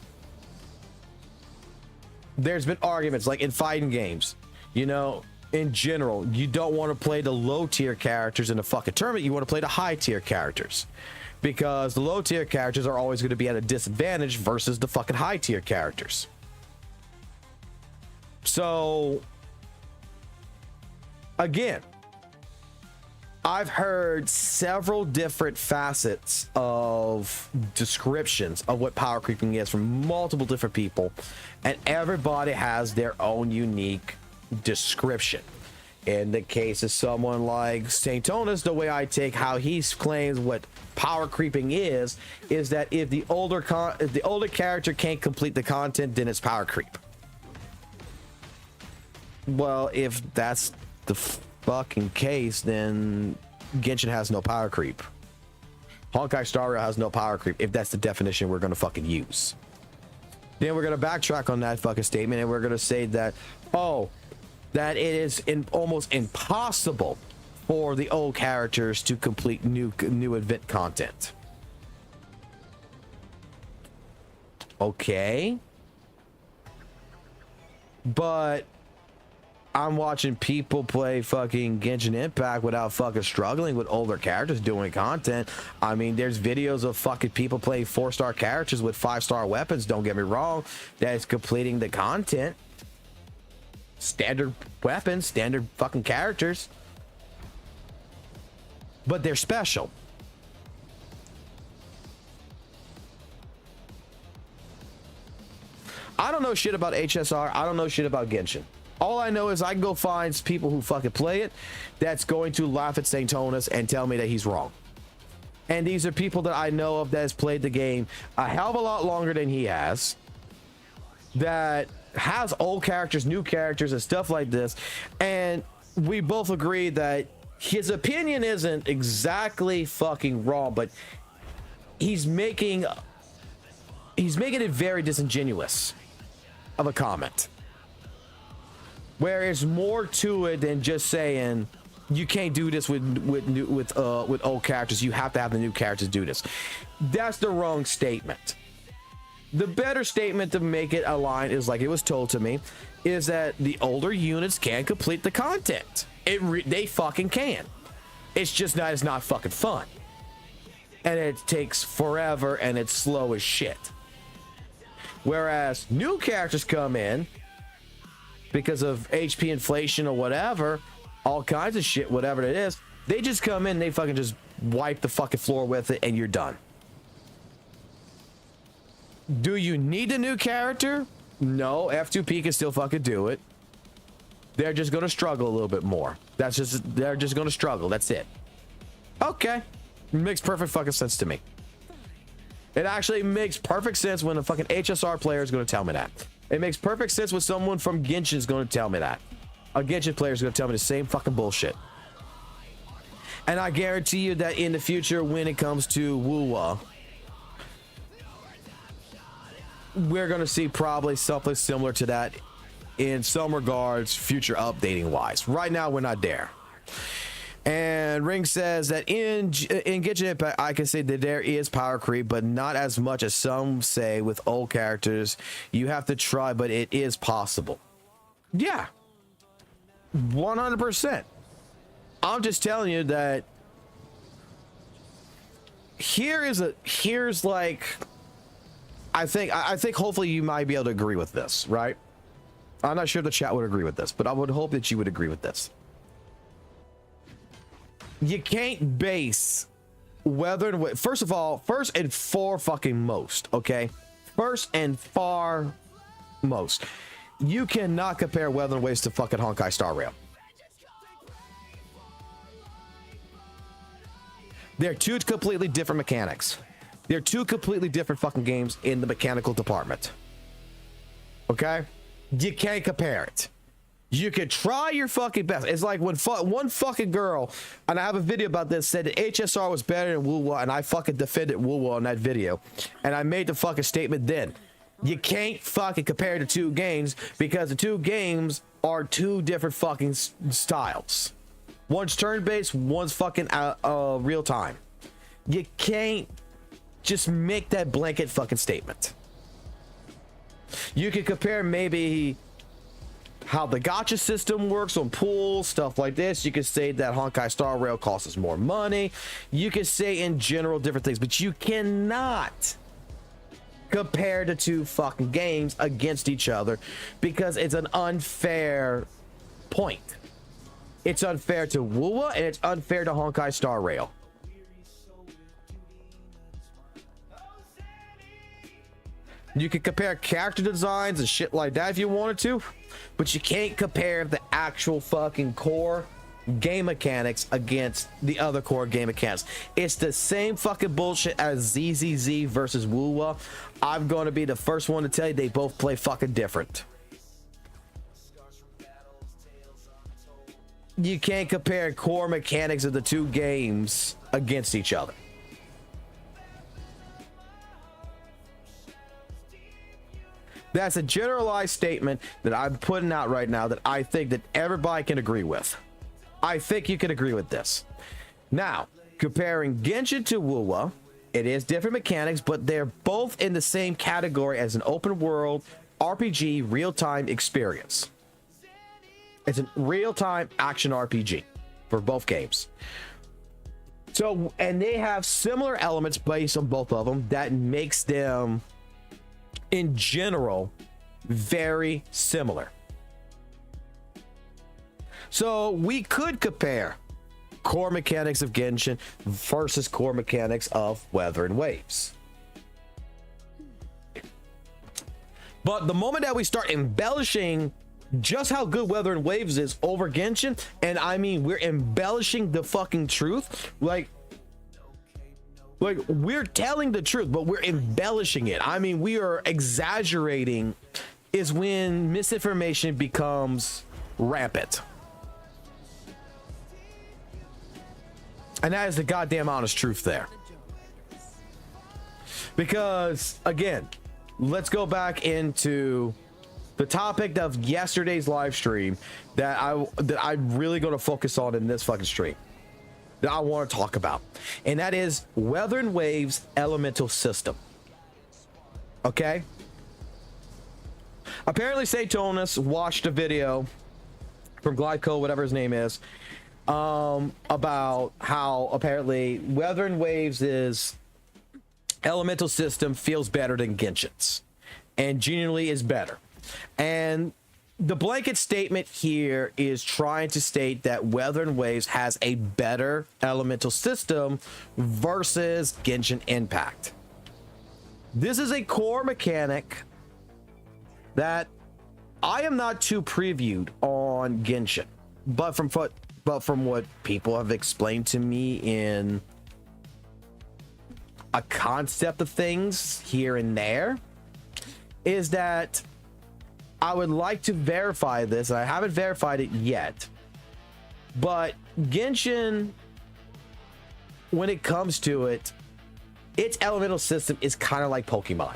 There's been arguments like in fighting games, you know, in general, you don't want to play the low tier characters in the fucking tournament. You want to play the high tier characters, because the low tier characters are always going to be at a disadvantage versus the fucking high tier characters. So again, I've heard several different facets of descriptions of what power creeping is from multiple different people, and everybody has their own unique description. In the case of someone like St. Tonus, the way I take how he claims what power creeping is that if the older character can't complete the content, then it's power creep. Well, if that's the fucking case, then Genshin has no power creep. Honkai Star Rail has no power creep, if that's the definition we're gonna fucking use. Then we're gonna backtrack on that fucking statement, and we're gonna say that, oh, that it is almost impossible for the old characters to complete new event content. Okay, but I'm watching people play fucking Genshin Impact without fucking struggling with older characters doing content. I mean, there's videos of fucking people playing 4-star characters with 5-star weapons, don't get me wrong, that is completing the content. Standard weapons, standard fucking characters. But they're special. I don't know shit about HSR. I don't know shit about Genshin. All I know is I can go find people who fucking play it that's going to laugh at St. Tonus and tell me that he's wrong. And these are people that I know of that has played the game a hell of a lot longer than he has, that has old characters, new characters, and stuff like this. And we both agree that his opinion isn't exactly fucking wrong, but he's making it very disingenuous of a comment. Where there's more to it than just saying you can't do this with old characters. You have to have the new characters do this. That's the wrong statement. The better statement to make it align is, like it was told to me, is that the older units can complete the content. They fucking can. It's just not. It's not fucking fun, and it takes forever, and it's slow as shit. Whereas new characters come in because of HP inflation or whatever, all kinds of shit, whatever it is, they just come in, they fucking just wipe the fucking floor with it, and you're done. Do you need a new character? No, F2P can still fucking do it. They're just gonna struggle a little bit more. They're just gonna struggle, that's it. Okay, makes perfect fucking sense to me. It actually makes perfect sense when a fucking HSR player is gonna tell me that. It makes perfect sense when someone from Genshin is going to tell me that. A Genshin player is going to tell me the same fucking bullshit. And I guarantee you that in the future, when it comes to WuWa, we're going to see probably something similar to that in some regards, future updating wise. Right now, we're not there. And Ring says that in Genshin Impact, I can say that there is power creep, but not as much as some say with old characters. You have to try, but it is possible. Yeah, 100%. I'm just telling you that here's like, I think hopefully you might be able to agree with this, right? I'm not sure the chat would agree with this, but I would hope that you would agree with this. You can't base whether and first of all, first and far fucking most, okay? First and far most. You cannot compare Wuthering Waves to fucking Honkai Star Rail. They're two completely different mechanics. They're two completely different fucking games in the mechanical department. Okay? You can't compare it. You could try your fucking best. It's like when one fucking girl, and I have a video about this, said that HSR was better than WuWa, and I fucking defended WuWa on that video. And I made the fucking statement then. You can't fucking compare the two games because the two games are two different fucking styles. One's turn-based, one's fucking real time. You can't just make that blanket fucking statement. You could compare maybe how the gacha system works on pools, stuff like this. You could say that Honkai Star Rail costs us more money. You could say in general different things, but you cannot compare the two fucking games against each other because it's an unfair point. It's unfair to WuWa and it's unfair to Honkai Star Rail. You could compare character designs and shit like that if you wanted to, but you can't compare the actual fucking core game mechanics against the other core game mechanics. It's the same fucking bullshit as ZZZ versus WuWa. I'm going to be the first one to tell you they both play fucking different. You can't compare core mechanics of the two games against each other. That's a generalized statement that I'm putting out right now that I think that everybody can agree with. I think you can agree with this. Now, comparing Genshin to WuWa, it is different mechanics, but they're both in the same category as an open world RPG real-time experience. It's a real-time action RPG for both games. So, and they have similar elements based on both of them that makes them, in general, very similar. So we could compare core mechanics of Genshin versus core mechanics of Wuthering Waves. But the moment that we start embellishing just how good Wuthering Waves is over Genshin, and I mean we're embellishing the fucking truth, like we're telling the truth, but we're embellishing it. I mean, we are exaggerating, is when misinformation becomes rampant. And that is the goddamn honest truth there. Because, again, let's go back into the topic of yesterday's live stream that I'm really going to focus on in this fucking stream. That I want to talk about, and that is Wuthering Waves elemental system. Okay, apparently Satonus watched a video from Glyco, whatever his name is, about how apparently Wuthering Waves' elemental system feels better than Genshin's and genuinely is better. And the blanket statement here is trying to state that Wuthering Waves has a better elemental system versus Genshin Impact. This is a core mechanic that I am not too previewed on Genshin, but from what people have explained to me in a concept of things here and there, is that I would like to verify this, and I haven't verified it yet, but Genshin, when it comes to it, its elemental system is kind of like Pokemon.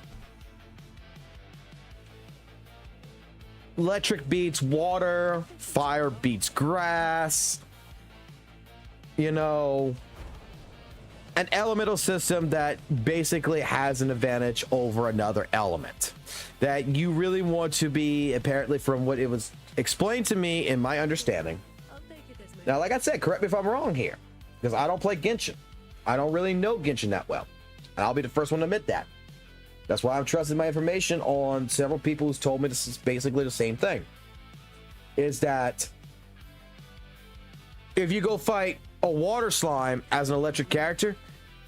Electric beats water, fire beats grass, you know, an elemental system that basically has an advantage over another element. That you really want to be, apparently from what it was explained to me in my understanding. Now, like I said, correct me if I'm wrong here, because I don't play Genshin. I don't really know Genshin that well. And I'll be the first one to admit that. That's why I'm trusting my information on several people who's told me this is basically the same thing. Is that if you go fight a water slime as an electric character,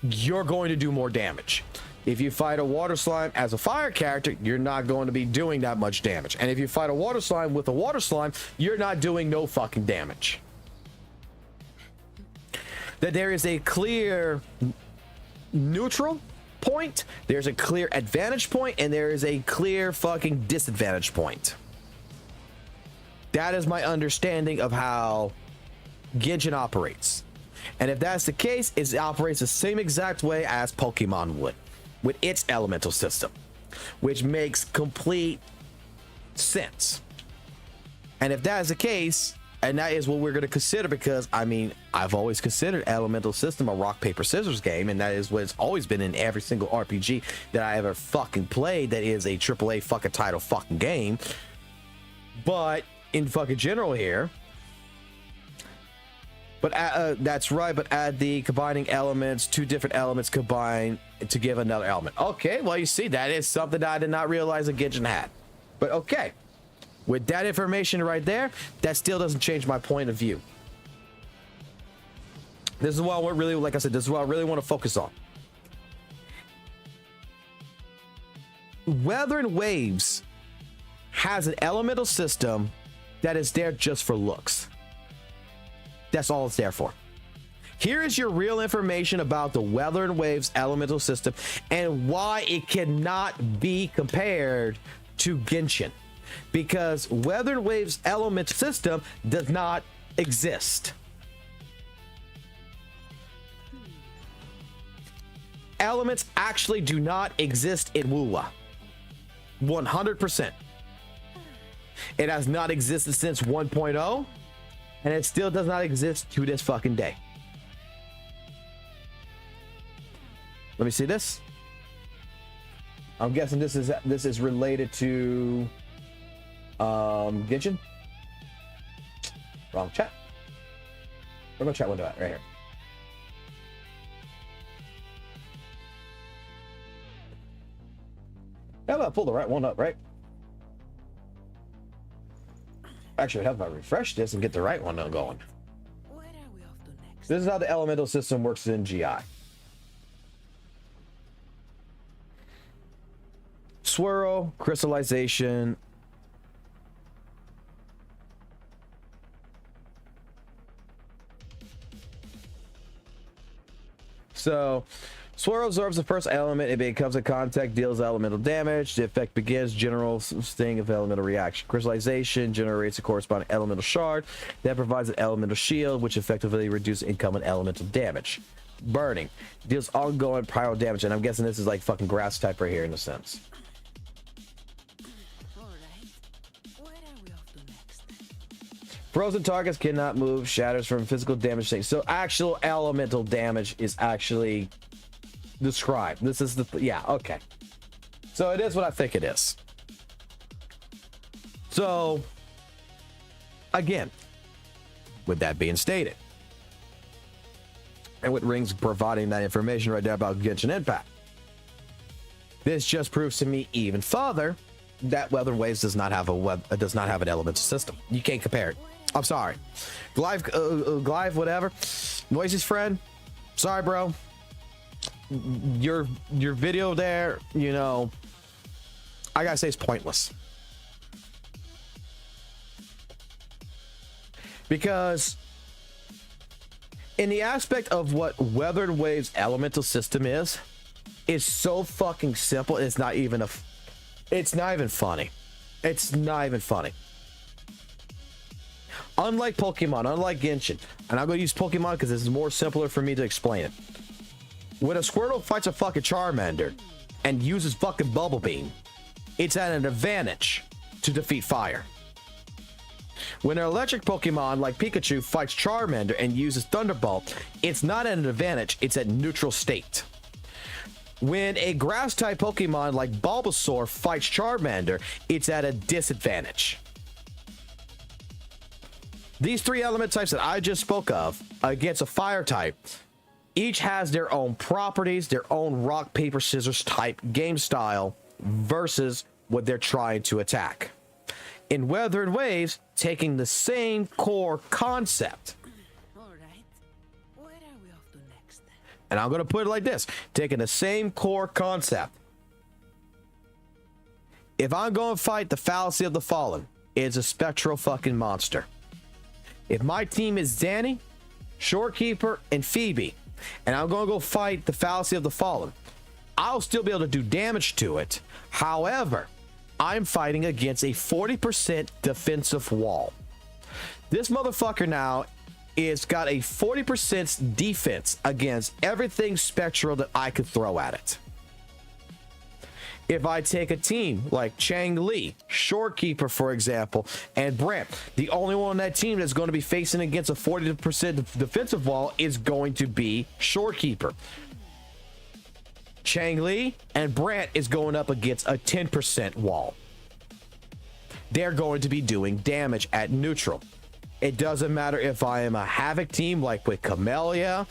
you're going to do more damage. If you fight a water slime as a fire character, you're not going to be doing that much damage. And if you fight a water slime with a water slime, you're not doing no fucking damage. That there is a clear neutral point, there's a clear advantage point, and there is a clear fucking disadvantage point. That is my understanding of how Genshin operates. And if that's the case, it operates the same exact way as Pokemon would, with its elemental system, which makes complete sense. And if that is the case, and that is what we're going to consider, because I mean, I've always considered elemental system a rock paper scissors game, and that is what it's always been in every single RPG that I ever fucking played that is a AAA fucking title fucking game. But in fucking general here. But that's right, but add the combining elements, 2 different elements combine to give another element. Okay, well, you see, that is something that I did not realize that Genshin had. But okay, with that information right there, that still doesn't change my point of view. This is what I really, like I said, this is what I really want to focus on. Wuthering Waves has an elemental system that is there just for looks. That's all it's there for. Here is your real information about the Wuthering Waves elemental system and why it cannot be compared to Genshin. Because Wuthering Waves element system does not exist. Elements actually do not exist in WuWa. 100%. It has not existed since 1.0. And it still does not exist to this fucking day. Let me see this. I'm guessing this is related to Genshin. Wrong chat. Where's my chat window at? Right here. How about I pull the right one up, right? Actually, how about I refresh this and get the right one going? Where are we off to next? This is how the elemental system works in GI. Swirl, crystallization. So, swirl absorbs the first element. It becomes a contact, deals elemental damage. The effect begins general sting of elemental reaction. Crystallization generates a corresponding elemental shard that provides an elemental shield, which effectively reduces incumbent elemental damage. Burning deals ongoing pyro damage, and I'm guessing this is like fucking grass type right here in a sense. Frozen targets cannot move. Shatters from physical damage. So actual elemental damage is actually described. This is the yeah, okay. So it is what I think it is. So again, with that being stated, and with Rings providing that information right there about Genshin Impact, this just proves to me even further that Wuthering Waves does not have an elemental system. You can't compare it. I'm sorry, Glyve, whatever, Noisy's friend. Sorry, bro. Your video there, you know, I gotta say it's pointless. Because in the aspect of what Wuthering Waves elemental system is so fucking simple. It's not even funny. It's not even funny. Unlike Pokemon, unlike Genshin, and I'm going to use Pokemon because this is more simpler for me to explain it. When a Squirtle fights a fucking Charmander and uses fucking Bubble Beam, it's at an advantage to defeat fire. When an electric Pokemon like Pikachu fights Charmander and uses Thunderbolt, it's not at an advantage, it's at neutral state. When a grass type Pokemon like Bulbasaur fights Charmander, it's at a disadvantage. These 3 element types that I just spoke of against a fire type, each has their own properties, their own rock, paper, scissors type game style versus what they're trying to attack. In Wuthering Waves, taking the same core concept. All right. Where are we off to next? And I'm going to put it like this. Taking the same core concept. If I'm going to fight the Fallacy of the Fallen, it's a spectral fucking monster. If my team is Danny, Shorekeeper, and Phoebe, and I'm going to go fight the Fallacy of the Fallen, I'll still be able to do damage to it. However, I'm fighting against a 40% defensive wall. This motherfucker now is got a 40% defense against everything spectral that I could throw at it. If I take a team like Chang Li, Shorekeeper, for example, and Brant, the only one on that team that's going to be facing against a 40% defensive wall is going to be Shorekeeper. Chang Li and Brant is going up against a 10% wall. they're going to be doing damage at neutral. It doesn't matter if I am a Havoc team like with Camellia.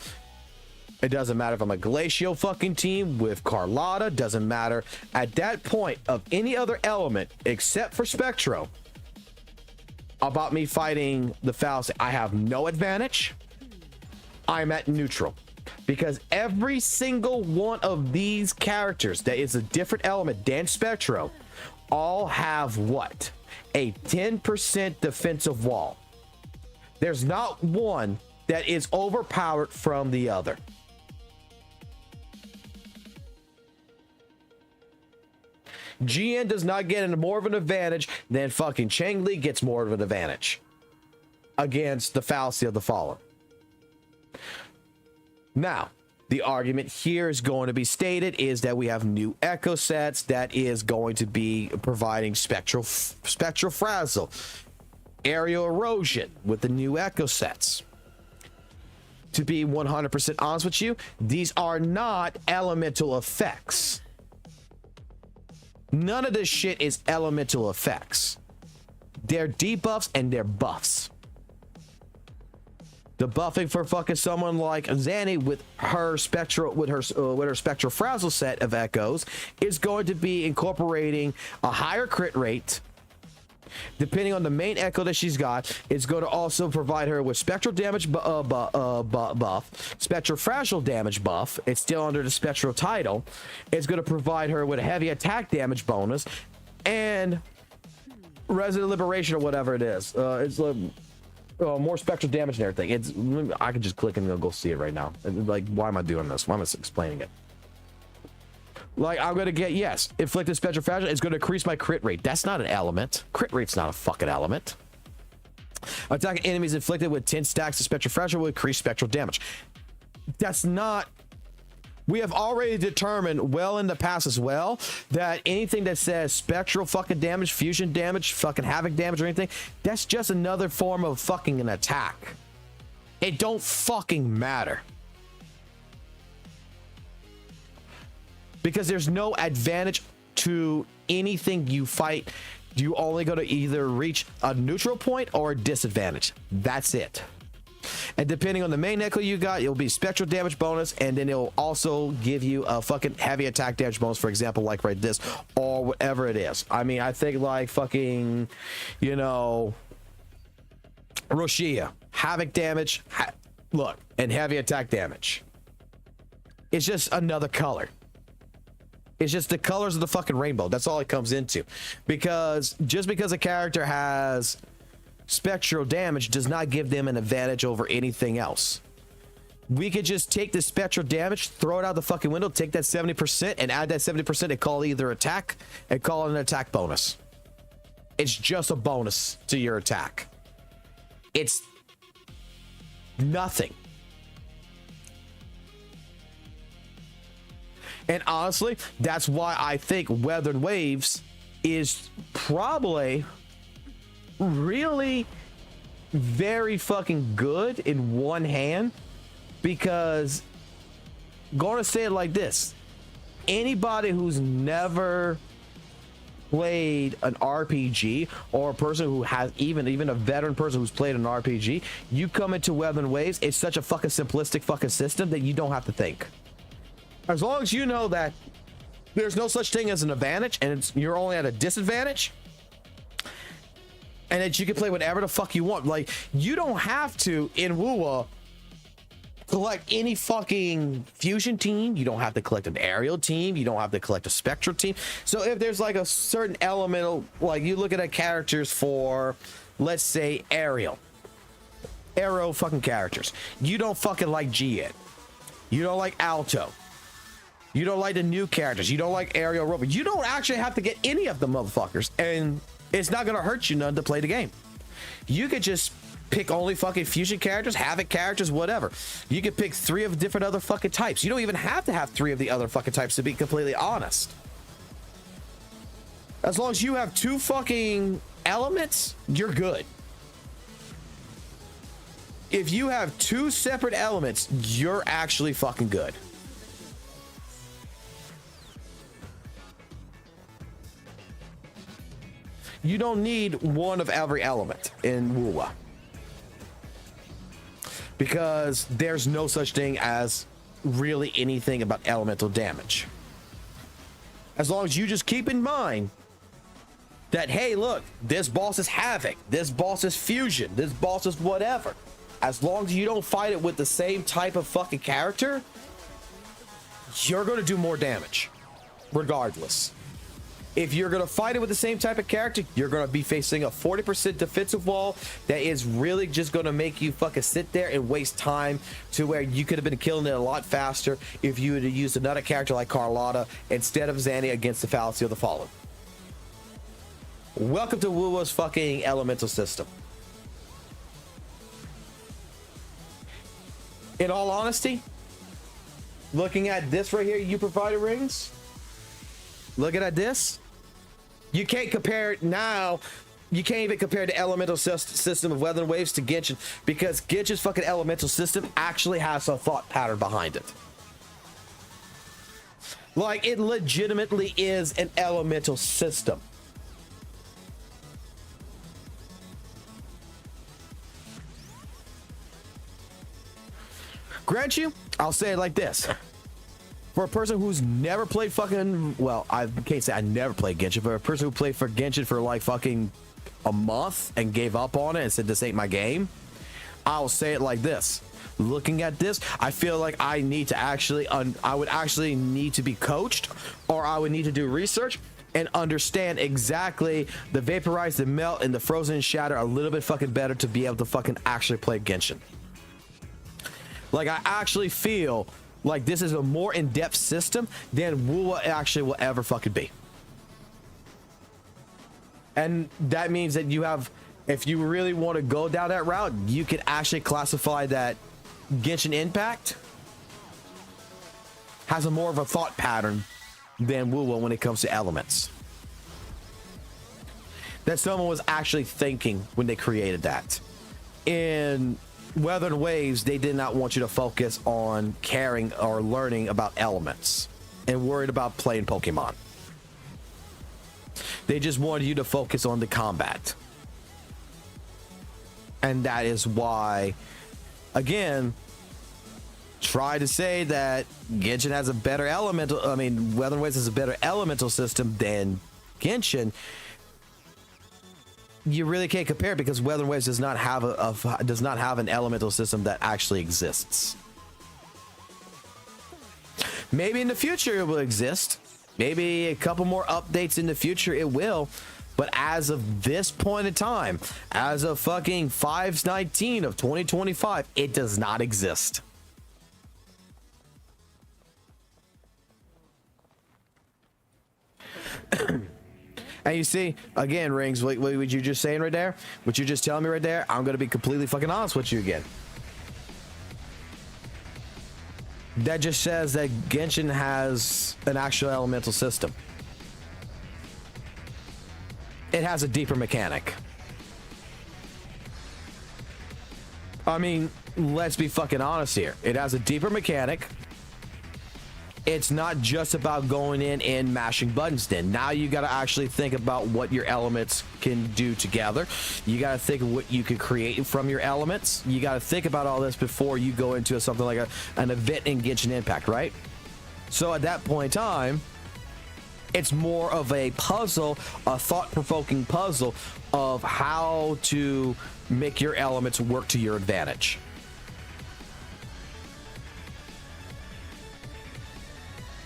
It doesn't matter if I'm a Glacial fucking team with Carlotta. Doesn't matter at that point of any other element except for Spectro. About me fighting the Faust, I have no advantage. I'm at neutral. Because every single one of these characters that is a different element than Spectro all have what? A 10% defensive wall. There's not one that is overpowered from the other. GN does not get more of an advantage than fucking Chang Li gets more of an advantage against the Fallacy of the Fallen. Now, the argument here is going to be stated is that we have new echo sets that is going to be providing spectral frazzle, aerial erosion with the new echo sets. To be 100% honest with you, these are not elemental effects. None of this shit is elemental effects. They're debuffs and they're buffs. The buffing for fucking someone like Zanny with her spectral spectral frazzle set of echoes is going to be incorporating a higher crit rate. Depending on the main echo that she's got, it's going to also provide her with spectral damage buff, spectral fragile damage buff. It's still under the spectral title. It's going to provide her with a heavy attack damage bonus and resident liberation or whatever it is. It's more spectral damage and everything. I can just click and go see it right now. Like, why am I doing this? Why am I explaining it? Like, I'm gonna get, yes, inflicted spectral fragile. It's gonna increase my crit rate. That's not an element. Crit rate's not a fucking element. Attacking enemies inflicted with 10 stacks of spectral fragile will increase spectral damage. That's not. We have already determined well in the past as well that anything that says spectral fucking damage, fusion damage, fucking havoc damage or anything, that's just another form of fucking an attack. It don't fucking matter. Because there's no advantage to anything you fight. You only go to either reach a neutral point or a disadvantage. That's it. And depending on the main echo you got, it'll be spectral damage bonus, and then it'll also give you a fucking heavy attack damage bonus, for example, like right this, or whatever it is. I mean, I think like fucking, you know, Roshia, havoc damage, look, and heavy attack damage. It's just another color. It's just the colors of the fucking rainbow. That's all it comes into. Because just because a character has spectral damage does not give them an advantage over anything else. We could just take the spectral damage, throw it out the fucking window, take that 70% and add that 70% and call it either attack and call it an attack bonus. It's just a bonus to your attack. It's nothing. And honestly, that's why I think Wuthering Waves is probably really very fucking good in one hand, because gonna say it like this, anybody who's never played an RPG, or a person who has even a veteran person who's played an RPG, you come into Wuthering Waves, it's such a fucking simplistic fucking system that you don't have to think. As long as you know that there's no such thing as an advantage and you're only at a disadvantage, and that you can play whatever the fuck you want. Like, you don't have to, in WuWa, collect any fucking fusion team. You don't have to collect an aerial team. You don't have to collect a spectral team. So if there's like a certain elemental, like you look at characters for, let's say, aerial fucking characters. You don't fucking like G-Ed. You don't like Alto. You don't like the new characters. You don't like Aerial Rover. You don't actually have to get any of the motherfuckers, and it's not gonna hurt you none to play the game. You could just pick only fucking fusion characters, havoc characters, whatever. You could pick 3 of different other fucking types. You don't even have to have 3 of the other fucking types, to be completely honest. As long as you have 2 fucking elements, you're good. If you have 2 separate elements, you're actually fucking good. You don't need one of every element in WuWa, because there's no such thing as really anything about elemental damage. As long as you just keep in mind that, hey, look, this boss is Havoc, this boss is Fusion, this boss is whatever. As long as you don't fight it with the same type of fucking character, you're going to do more damage regardless. If you're going to fight it with the same type of character, you're going to be facing a 40% defensive wall that is really just going to make you fucking sit there and waste time, to where you could have been killing it a lot faster if you would have used another character like Carlotta instead of Zanny against the Fallacy of the Fallen. Welcome to WuWa's fucking elemental system. In all honesty, looking at this right here, you provided rings. Looking at this, you can't compare it now. You can't even compare the elemental system of Wuthering Waves to Genshin, because Genshin's fucking elemental system actually has a thought pattern behind it. Like, it legitimately is an elemental system. Grant you, I'll say it like this. For a person who's never played fucking, well, I can't say I never played Genshin, but a person who played for Genshin for like fucking a month and gave up on it and said this ain't my game, I'll say it like this. Looking at this, I feel like I need to actually, I would actually need to be coached, or I would need to do research and understand exactly the vaporize, the melt, and the frozen and shatter a little bit fucking better to be able to fucking actually play Genshin. Like, I actually feel like this is a more in-depth system than WuWa actually will ever fucking be. And that means that you have, if you really want to go down that route, you can actually classify that Genshin Impact has a more of a thought pattern than WuWa when it comes to elements. That someone was actually thinking when they created that. In Wuthering Waves, they did not want you to focus on caring or learning about elements and worried about playing Pokemon. They just wanted you to focus on the combat. And that is why, again, try to say that Genshin has a better elemental, I mean, Wuthering Waves has a better elemental system than Genshin. You really can't compare, because Wuthering Waves does not have an elemental system that actually exists. Maybe in the future it will exist. Maybe a couple more updates in the future it will. But as of this point in time, as of fucking 5/19 of 2025, it does not exist. And you see, again, Rings, what you just saying right there, what you're just telling me right there, I'm going to be completely fucking honest with you again. That just says that Genshin has an actual elemental system. It has a deeper mechanic. I mean, let's be fucking honest here. It has a deeper mechanic. It's not just about going in and mashing buttons. Then now you got to actually think about what your elements can do together. You got to think of what you can create from your elements. You got to think about all this before you go into something like an event in Genshin Impact, right? So at that point in time, it's more of a puzzle, a thought-provoking puzzle of how to make your elements work to your advantage.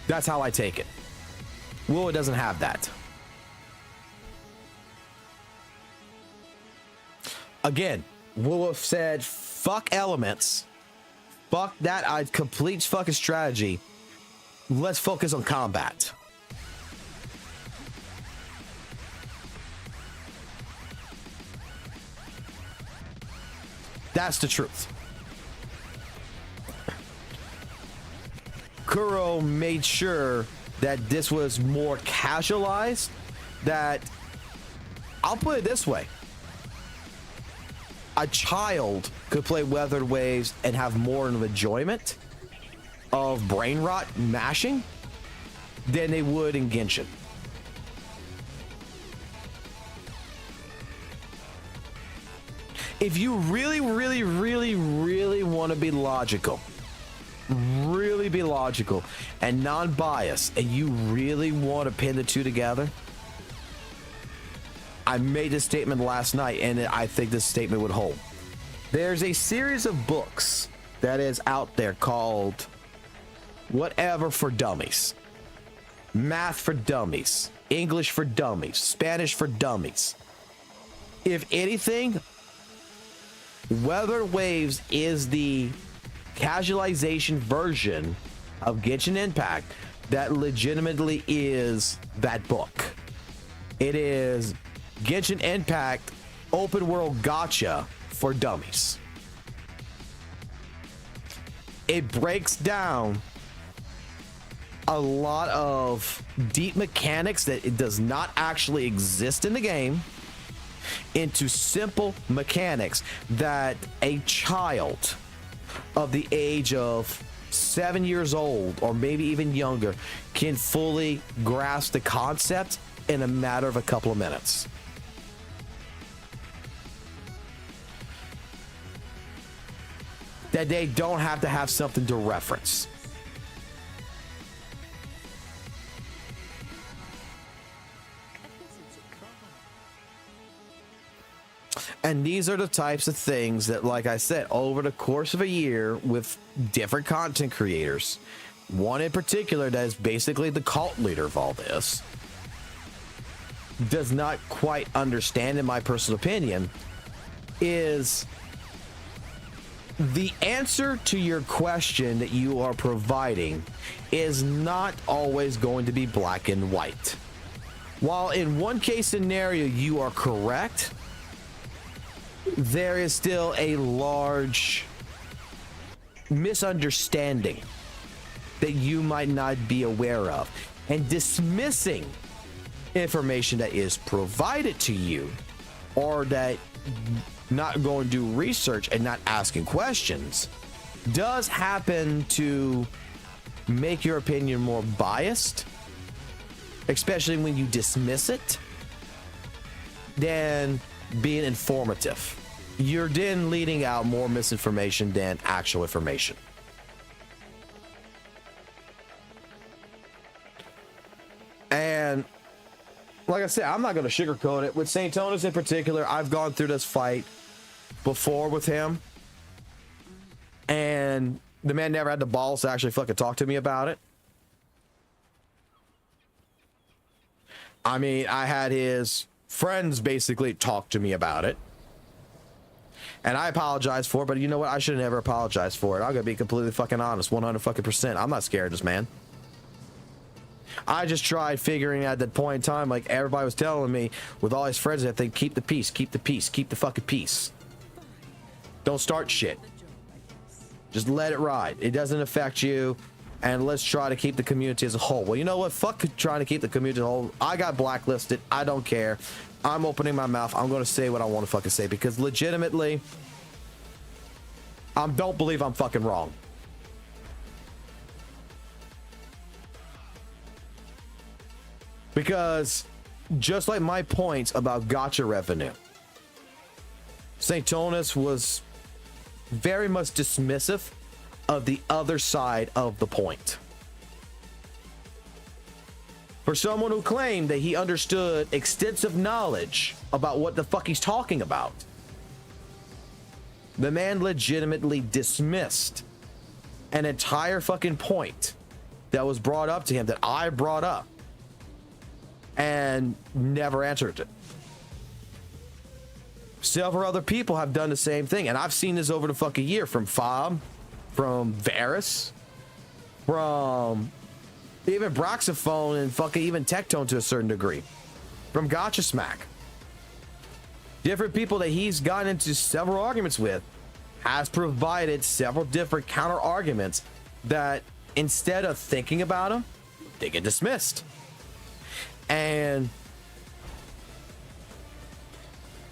That's how I take it. WuWa doesn't have that. Again, WuWa said, fuck elements. Fuck that complete fucking strategy. Let's focus on combat. That's the truth. Kuro made sure that this was more casualized, that, I'll put it this way, a child could play Wuthering Waves and have more of enjoyment of brain rot mashing than they would in Genshin. if you really want to be logical, and non-biased, and you really want to pin the two together, I made this statement last night, and I think this statement would hold. There's a series of books that is out there called Whatever for Dummies. Math for Dummies. English for Dummies. Spanish for Dummies. If anything, Wuthering Waves is the casualization version of Genshin Impact that legitimately is that book. It is Genshin Impact open world gacha for dummies. It breaks down a lot of deep mechanics that it does not actually exist in the game into simple mechanics that a child of the age of 7 years old or maybe even younger can fully grasp the concept in a matter of a couple of minutes. That they don't have to have something to reference. And these are the types of things that, like I said, over the course of a year with different content creators, one in particular that is basically the cult leader of all this, does not quite understand, in my personal opinion, is the answer to your question that you are providing is not always going to be black and white. While in one case scenario you are correct, there is still a large misunderstanding that you might not be aware of, and dismissing information that is provided to you, or that not going to do research and not asking questions, does happen to make your opinion more biased, especially when you dismiss it, than being informative. You're then leading out more misinformation than actual information. And like I said, I'm not going to sugarcoat it. With St. Tonis in particular, I've gone through this fight before with him, and the man never had the balls to actually fucking talk to me about it. I mean, I had his friends basically talk to me about it, and I apologized for it, but you know what? I should have never apologized for it. I'm gonna be completely fucking honest, 100%. I'm not scared of this man. I just tried figuring out at that point in time, like everybody was telling me with all his friends, that they keep the peace, keep the peace, keep the fucking peace. Don't start shit. Just let it ride. It doesn't affect you, and let's try to keep the community as a whole. Well, you know what? Fuck trying to keep the community as a whole. I got blacklisted. I don't care. I'm opening my mouth. I'm going to say what I want to fucking say, because legitimately, I don't believe I'm fucking wrong. Because just like my points about gacha revenue, St. Tonis was very much dismissive of the other side of the point. For someone who claimed that he understood extensive knowledge about what the fuck he's talking about, the man legitimately dismissed an entire fucking point that was brought up to him, that I brought up, and never answered it. Several other people have done the same thing, and I've seen this over the fucking year, from Fob, from Varus, from even Broxophone, and fucking even Tectone to a certain degree, from Gotcha Smack. Different people that he's gotten into several arguments with has provided several different counter arguments that, instead of thinking about them, they get dismissed. And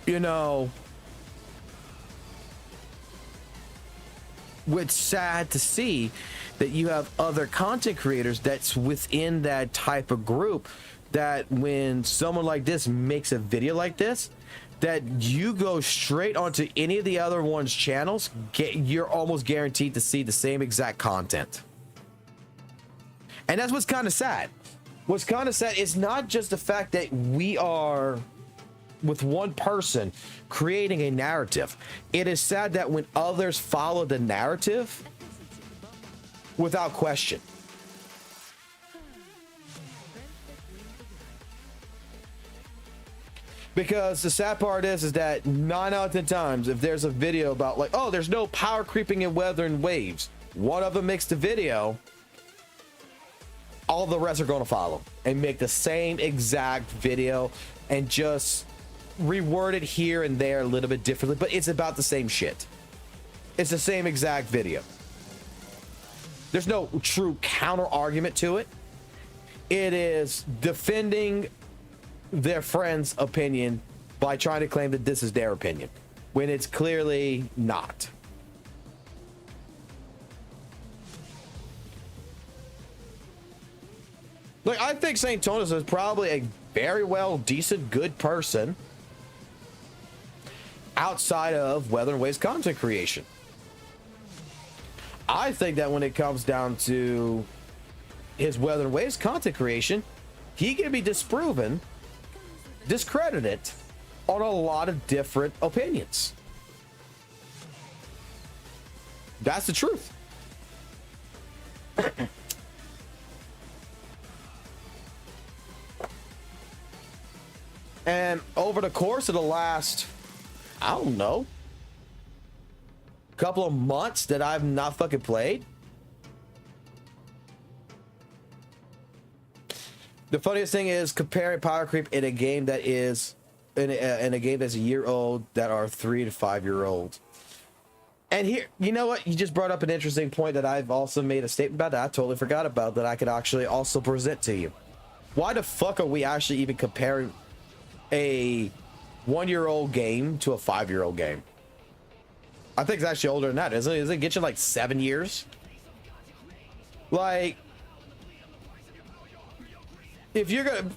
you know, it's sad to see that you have other content creators that's within that type of group, that when someone like this makes a video like this, that you go straight onto any of the other one's channels, you're almost guaranteed to see the same exact content. And that's what's kind of sad. What's kind of sad is not just the fact that we are with one person creating a narrative. It is sad that when others follow the narrative without question. Because the sad part is that 9 out of 10 times, if there's a video about like, oh, there's no power creeping in Wuthering Waves, one of them makes the video, all the rest are going to follow and make the same exact video and just reword it here and there a little bit differently, but it's about the same shit. It's the same exact video. There's no true counter argument to it. It is defending their friend's opinion by trying to claim that this is their opinion when it's clearly not. Like, I think St. Tonis is probably a very well decent good person outside of Wuthering Waves content creation. I think that when it comes down to his Wuthering Waves content creation, he can be disproven, discredited on a lot of different opinions. That's the truth. And over the course of the last, I don't know, couple of months that I've not fucking played, the funniest thing is comparing power creep in a game that is in a game that's a year old that are 3 to 5 year old. And here, you know what? You just brought up an interesting point that I've also made a statement about that I totally forgot about that I could actually also present to you. Why the fuck are we actually even comparing a 1-year-old game to a 5-year-old game? I think it's actually older than that, isn't it? Does it get you like 7 years? Like, if you're gonna,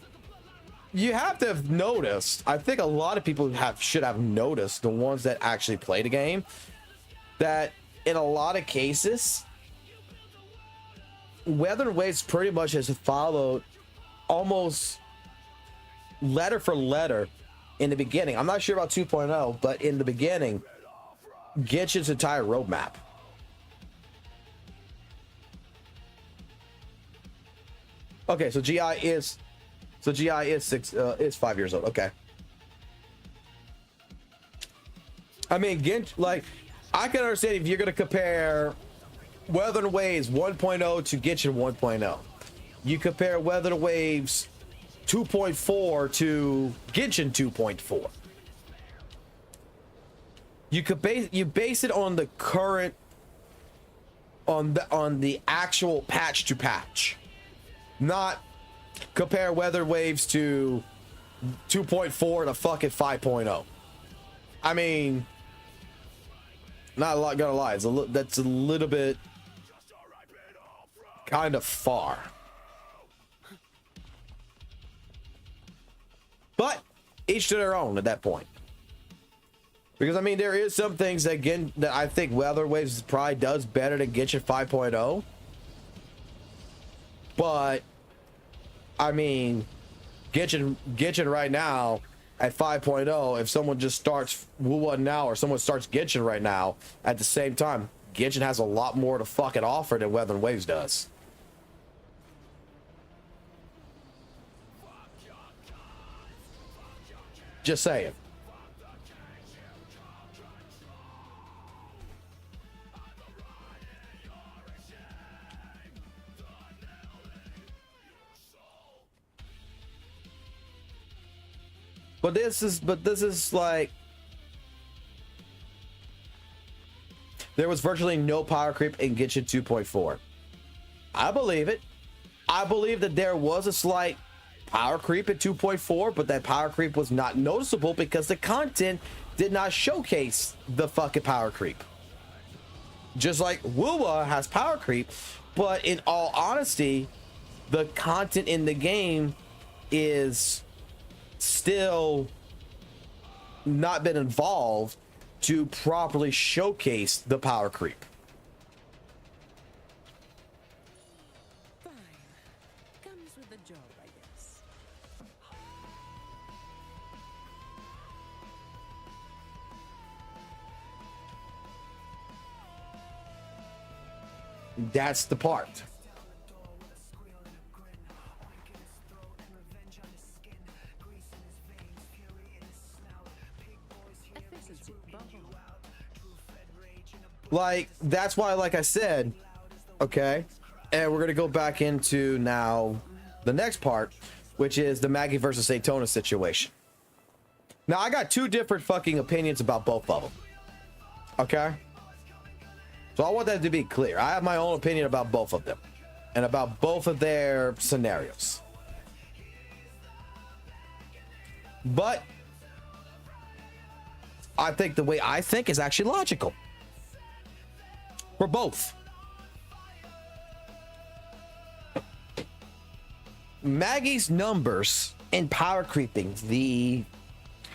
you have to have noticed. I think a lot of people should have noticed, the ones that actually play the game, that in a lot of cases, Wuthering Waves pretty much has followed almost letter for letter in the beginning. I'm not sure about 2.0, but in the beginning, Genshin's entire roadmap. Okay, so GI is 5 years old. Okay. I mean, like, I can understand if you're gonna compare Wuthering Waves 1.0 to Genshin 1.0. You compare Wuthering Waves 2.4 to Genshin 2.4. You base it on the current, on the actual patch to patch, not compare Wuthering Waves to 2.4 to fucking 5.0. I mean, not a lot, gonna lie, that's a little bit kind of far. But each to their own at that point. Because I mean, there is some things that, again, that I think Wuthering Waves probably does better than Genshin 5.0. But I mean, Genshin right now at 5.0, if someone just starts WuWa now or someone starts Genshin right now at the same time, Genshin has a lot more to fucking offer than Wuthering Waves does. Just saying. But this is like, there was virtually no power creep in Genshin 2.4. I believe it. I believe that there was a slight power creep at 2.4, but that power creep was not noticeable because the content did not showcase the fucking power creep. Just like WuWa has power creep, but in all honesty, the content in the game is still not been involved to properly showcase the power creep.
Fine. Comes with the job, I guess.
That's the part.
Efficiency bubble.
Like, that's why, like I said, okay, and we're gonna go back into now the next part, which is the Maggie versus Daytona situation. Now, I got two different fucking opinions about both of them, okay? So I want that to be clear. I have my own opinion about both of them and about both of their scenarios. But I think the way I think is actually logical for both. Maggie's numbers and power creeping, the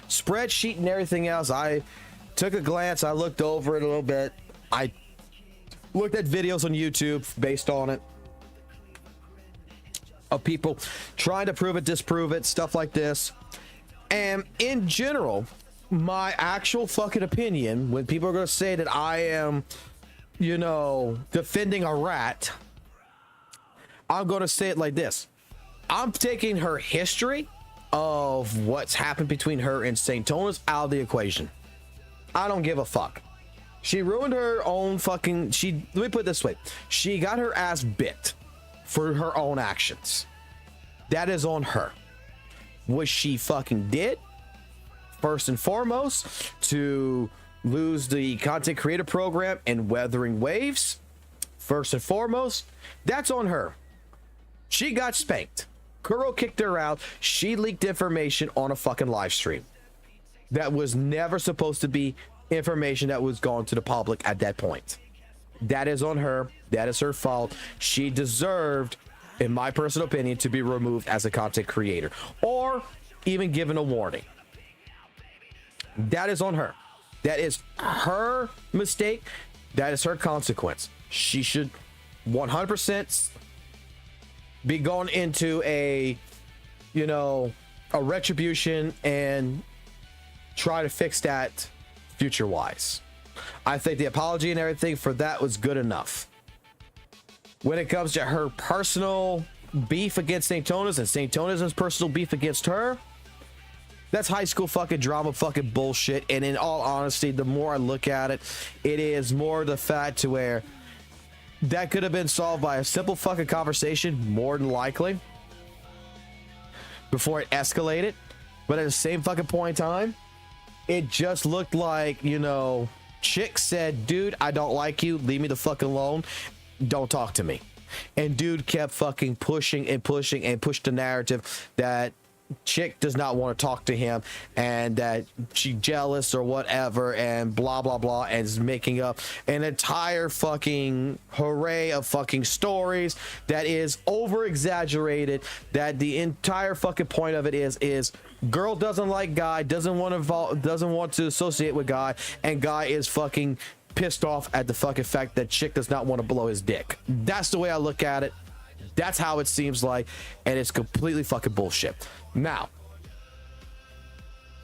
spreadsheet and everything else, I took a glance, I looked over it a little bit, I looked at videos on YouTube based on it of people trying to prove it, disprove it, stuff like this. And in general, my actual fucking opinion, when people are going to say that I am, you know, defending a rat, I'm going to say it like this. I'm taking her history of what's happened between her and St. Tona's out of the equation. I don't give a fuck. She ruined her own fucking, let me put it this way. She got her ass bit for her own actions. That is on her. What she fucking did, first and foremost, to lose the content creator program in Wuthering Waves, first and foremost, that's on her. She got spanked. Kuro kicked her out. She leaked information on a fucking live stream that was never supposed to be information that was going to the public at that point. That is on her. That is her fault. She deserved, in my personal opinion, to be removed as a content creator or even given a warning. That is on her. That is her mistake. That is her consequence. She should 100% be going into a, you know, a retribution and try to fix that future wise. I think the apology and everything for that was good enough. When it comes to her personal beef against St. Tona's and St. Tona's personal beef against her, that's high school fucking drama fucking bullshit. And in all honesty, the more I look at it, it is more the fact to where that could have been solved by a simple fucking conversation, more than likely, before it escalated. But at the same fucking point in time, it just looked like, you know, chick said, dude, I don't like you, leave me the fuck alone, don't talk to me. And dude kept fucking pushing and pushing and pushed the narrative that chick does not want to talk to him and that she's jealous or whatever and blah blah blah, and is making up an entire fucking array of fucking stories that is over exaggerated, that the entire fucking point of it is girl doesn't like guy, doesn't want to associate with guy, and guy is fucking pissed off at the fucking fact that chick does not want to blow his dick. That's the way I look at it. That's how it seems like, and it's completely fucking bullshit. Now,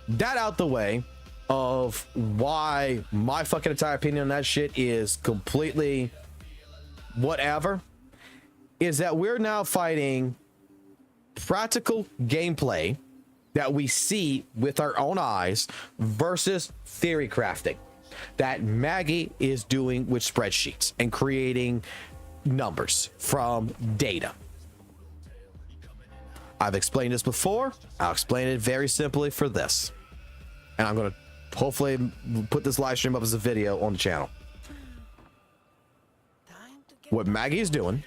that out the way of why my fucking entire opinion on that shit is completely whatever, is that we're now fighting practical gameplay that we see with our own eyes versus theory crafting that Maggie is doing with spreadsheets and creating numbers from data. I've explained this before. I'll explain it very simply for this. And I'm going to hopefully put this live stream up as a video on the channel. What Maggie is doing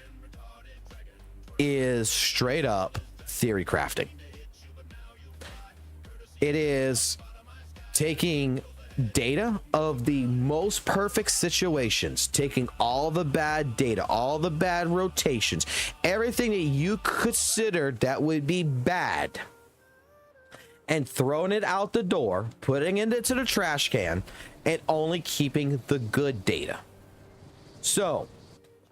is straight up theory crafting. It is taking data of the most perfect situations, taking all the bad data, all the bad rotations, everything that you consider that would be bad, and throwing it out the door, putting it into the trash can, and only keeping the good data. So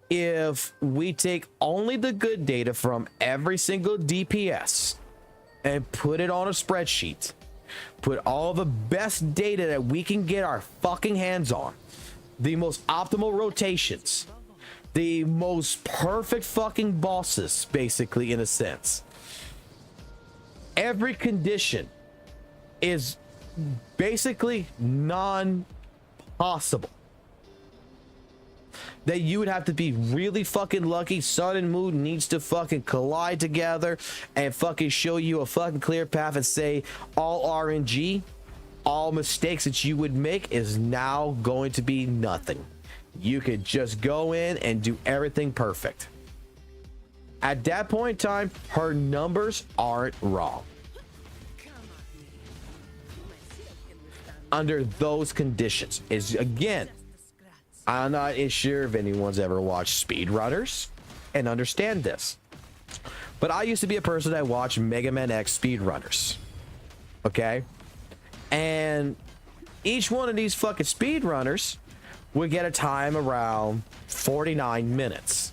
if we take only the good data from every single DPS and put it on a spreadsheet, put all the best data that we can get our fucking hands on, the most optimal rotations, the most perfect fucking bosses, basically, in a sense, every condition is basically non-possible. That you would have to be really fucking lucky. Sun and moon needs to fucking collide together and fucking show you a fucking clear path and say all RNG, all mistakes that you would make is now going to be nothing. You could just go in and do everything perfect. At that point in time, her numbers aren't wrong. Under those conditions, is again, I'm not sure if anyone's ever watched speedrunners and understand this, but I used to be a person that watched Mega Man X speedrunners. Okay, and each one of these fucking speedrunners would get a time around 49 minutes.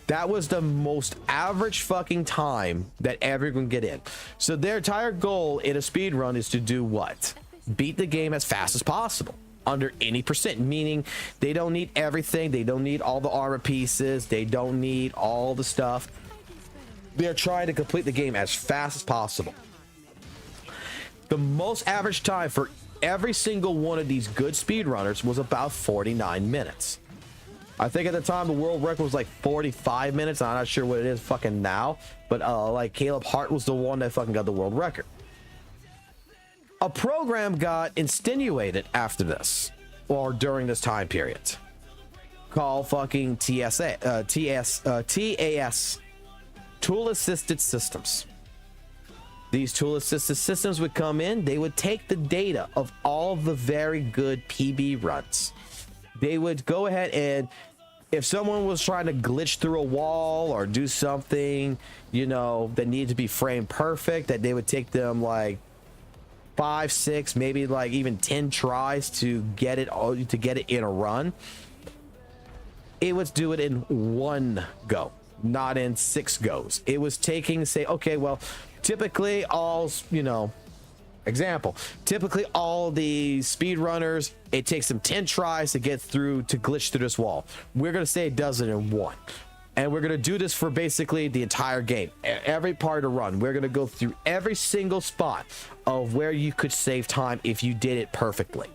That was the most average fucking time that everyone get in. So their entire goal in a speed run is to do what? Beat the game as fast as possible under any percent, meaning they don't need everything. They don't need all the armor pieces. They don't need all the stuff. They're trying to complete the game as fast as possible. The most average time for every single one of these good speedrunners was about 49 minutes. I think at the time the world record was like 45 minutes. I'm not sure what it is fucking now, but like Caleb Hart was the one that fucking got the world record. A program got insinuated after this, or during this time period, called fucking TAS, Tool Assisted Systems. These tool assisted systems would come in, they would take the data of all the very good PB runs. They would go ahead and if someone was trying to glitch through a wall or do something, you know, that needed to be frame perfect, that they would take them like 5, 6, maybe like even 10 tries to get it in a run. It would do it in one go, not in 6 goes. It was taking, say, okay, well, typically all, you know, example, typically all the speedrunners, it takes them 10 tries to get through, to glitch through this wall. We're going to say it does it in 1. And we're going to do this for basically the entire game. Every part of the run, we're going to go through every single spot of where you could save time if you did it perfectly.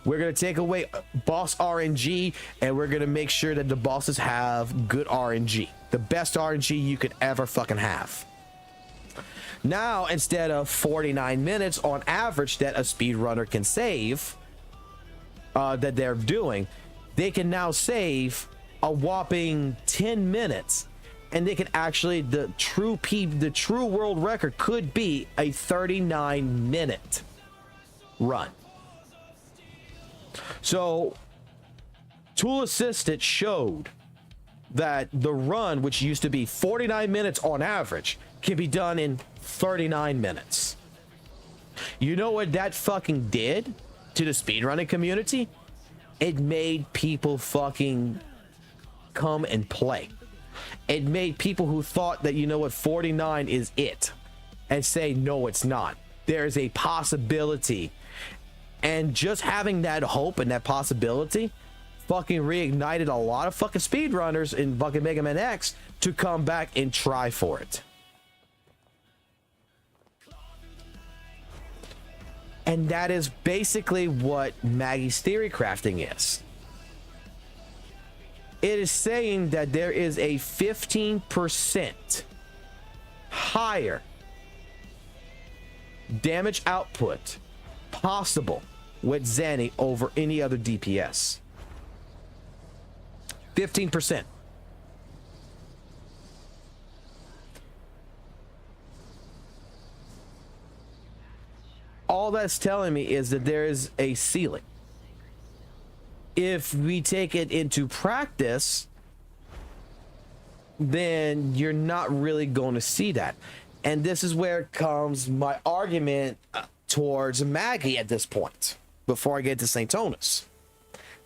We're going to take away boss RNG, and we're going to make sure that the bosses have good RNG. The best RNG you could ever fucking have. Now, instead of 49 minutes on average that a speedrunner can save, that they're doing, they can now save a whopping 10 minutes, and they can actually, the true world record could be a 39-minute run. So Tool Assisted showed that the run, which used to be 49 minutes on average, can be done in 39 minutes. You know what that fucking did to the speedrunning community? It made people fucking come and play. It made people who thought that, you know what, 49 is it, and say, no, it's not. There's a possibility. And just having that hope and that possibility fucking reignited a lot of fucking speedrunners in fucking Mega Man X to come back and try for it. And that is basically what Maggie's theory crafting is. It is saying that there is a 15% higher damage output possible with Zanny over any other DPS. 15%. All that's telling me is that there is a ceiling. If we take it into practice, then you're not really going to see that. And this is where comes my argument towards Maggie at this point, before I get to St. Tonus.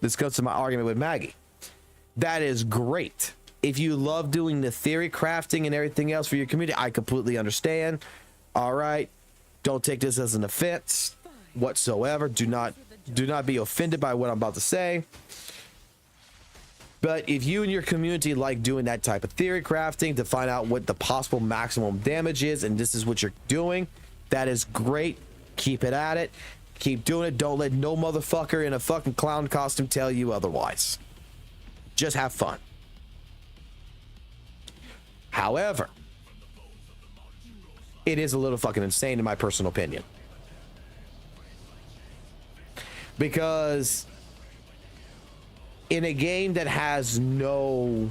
This goes to my argument with Maggie. That is great. If you love doing the theory crafting and everything else for your community, I completely understand. All right. Don't take this as an offense whatsoever. Do not be offended by what I'm about to say. But if you and your community like doing that type of theory crafting to find out what the possible maximum damage is, and this is what you're doing, that is great. Keep it at it. Keep doing it. Don't let no motherfucker in a fucking clown costume tell you otherwise. Just have fun. However, it is a little fucking insane in my personal opinion. Because in a game that has no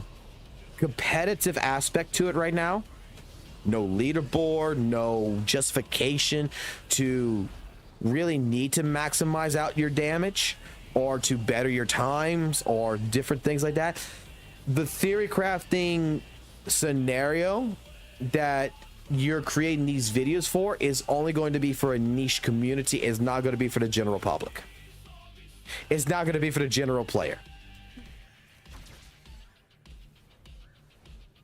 competitive aspect to it right now, no leaderboard, no justification to really need to maximize out your damage or to better your times or different things like that, the theory crafting scenario that you're creating these videos for is only going to be for a niche community. It's not going to be for the general public. It's not going to be for the general player.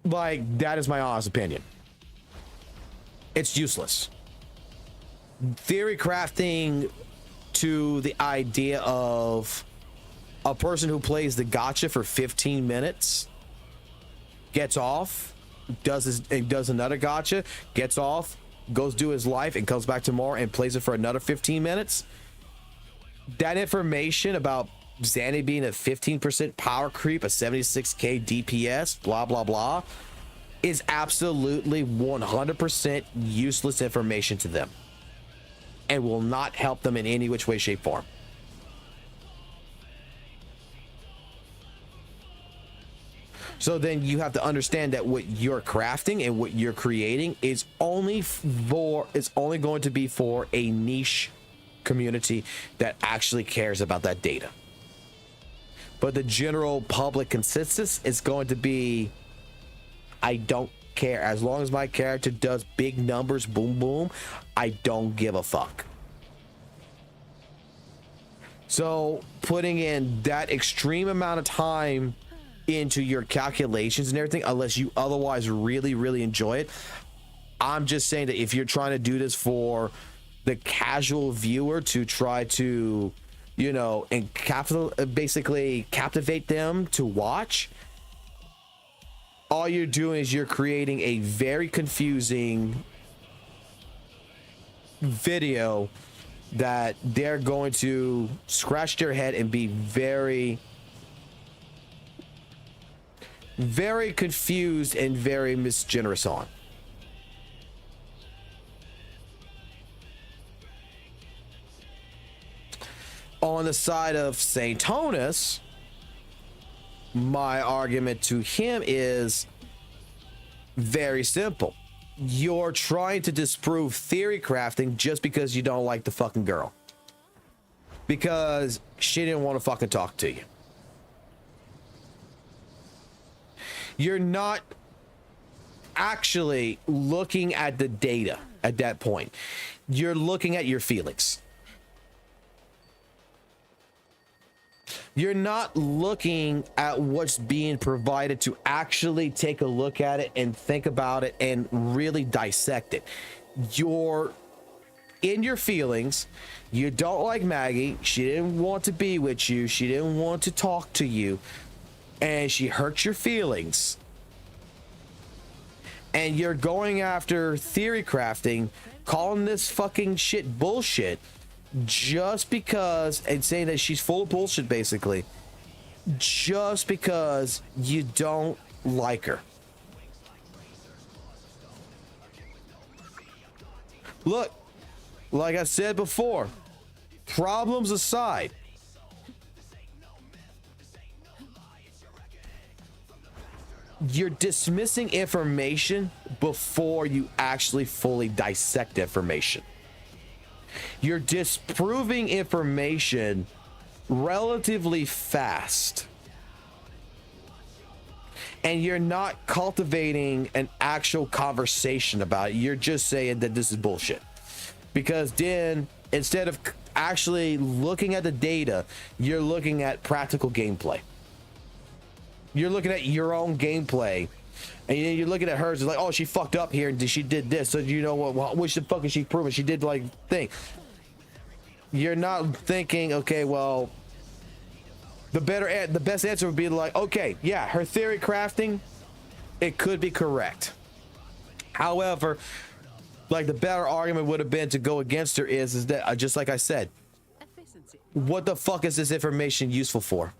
Like, that is my honest opinion. It's useless. Theory crafting to the idea of a person who plays the gacha for 15 minutes, gets off, does another gacha, gets off, goes do his life, and comes back tomorrow and plays it for another 15 minutes. That information about Zanny being a 15% power creep, a 76k DPS, blah, blah, blah, is absolutely 100% useless information to them and will not help them in any which way, shape, form. So then you have to understand that what you're crafting and what you're creating is only going to be for a niche community that actually cares about that data. But the general public consensus is going to be, I don't care. As long as my character does big numbers, boom, boom, I don't give a fuck. So putting in that extreme amount of time into your calculations and everything, unless you otherwise really, really enjoy it, I'm just saying that if you're trying to do this for the casual viewer to try to, you know, and basically captivate them to watch, all you're doing is you're creating a very confusing video that they're going to scratch their head and be very, very confused and very misgenerous on. On the side of St. Tonus, my argument to him is very simple. You're trying to disprove theory crafting just because you don't like the fucking girl. Because she didn't want to fucking talk to you. You're not actually looking at the data at that point. You're looking at your feelings. You're not looking at what's being provided to actually take a look at it and think about it and really dissect it. You're in your feelings. You don't like Maggie. She didn't want to be with you. She didn't want to talk to you. And she hurt your feelings. And you're going after theory crafting, calling this fucking shit bullshit, just because, and saying that she's full of bullshit, basically, just because you don't like her. Look, like I said before, problems aside, you're dismissing information before you actually fully dissect information. You're disproving information relatively fast. and you're not cultivating an actual conversation about it. You're just saying that this is bullshit. Because then instead of actually looking at the data, you're looking at practical gameplay. You're looking at your own gameplay, and you're looking at hers. It's like, oh, she fucked up here and she did this. So you know what? Which the fuck is she proving? She did like thing. You're not thinking, okay, well, the best answer would be like, okay, yeah, her theory crafting, it could be correct. However, like the better argument would have been to go against her is that just like I said, what the fuck is this information useful for?